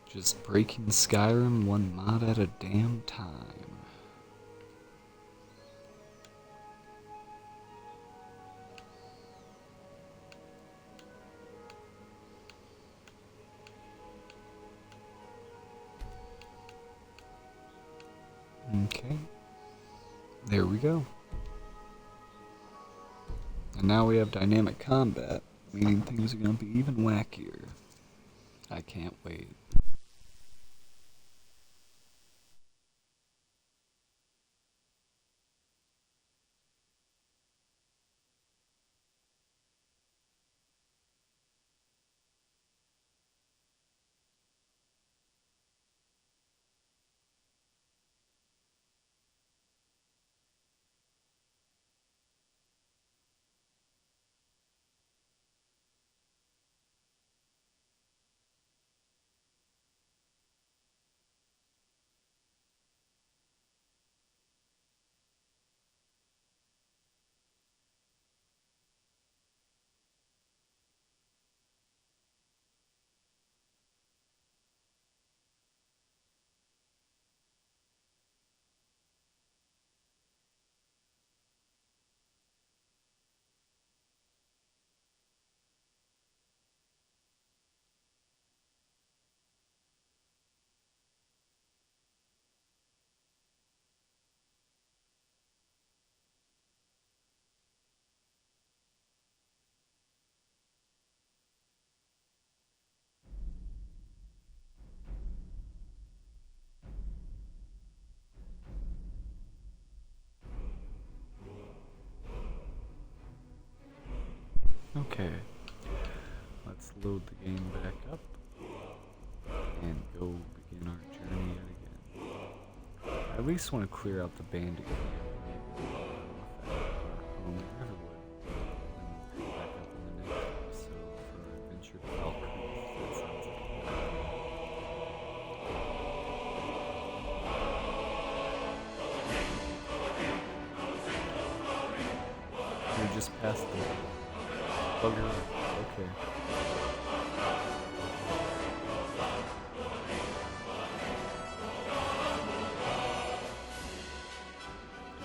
Just breaking Skyrim one mod at a damn time. Okay, there we go. And now we have dynamic combat, meaning things are going to be even wackier. I can't wait. Okay. Let's load the game back up and go begin our journey yet again. I at least want to clear out the bandit camp home in Riverwood. And back up in the next episode for our adventure to Valkyrie. That sounds like a plan. We just passed the bugger. Okay.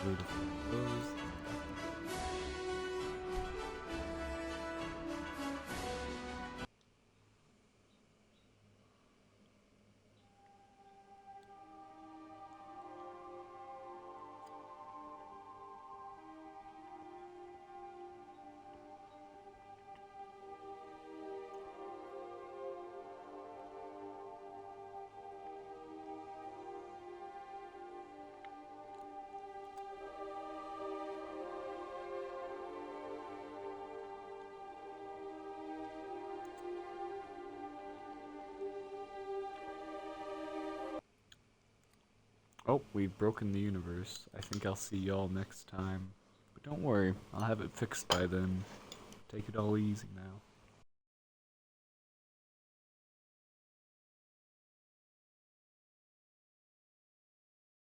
Beautiful rose. Oh, we've broken the universe. I think I'll see y'all next time. But don't worry, I'll have it fixed by then. Take it all easy now.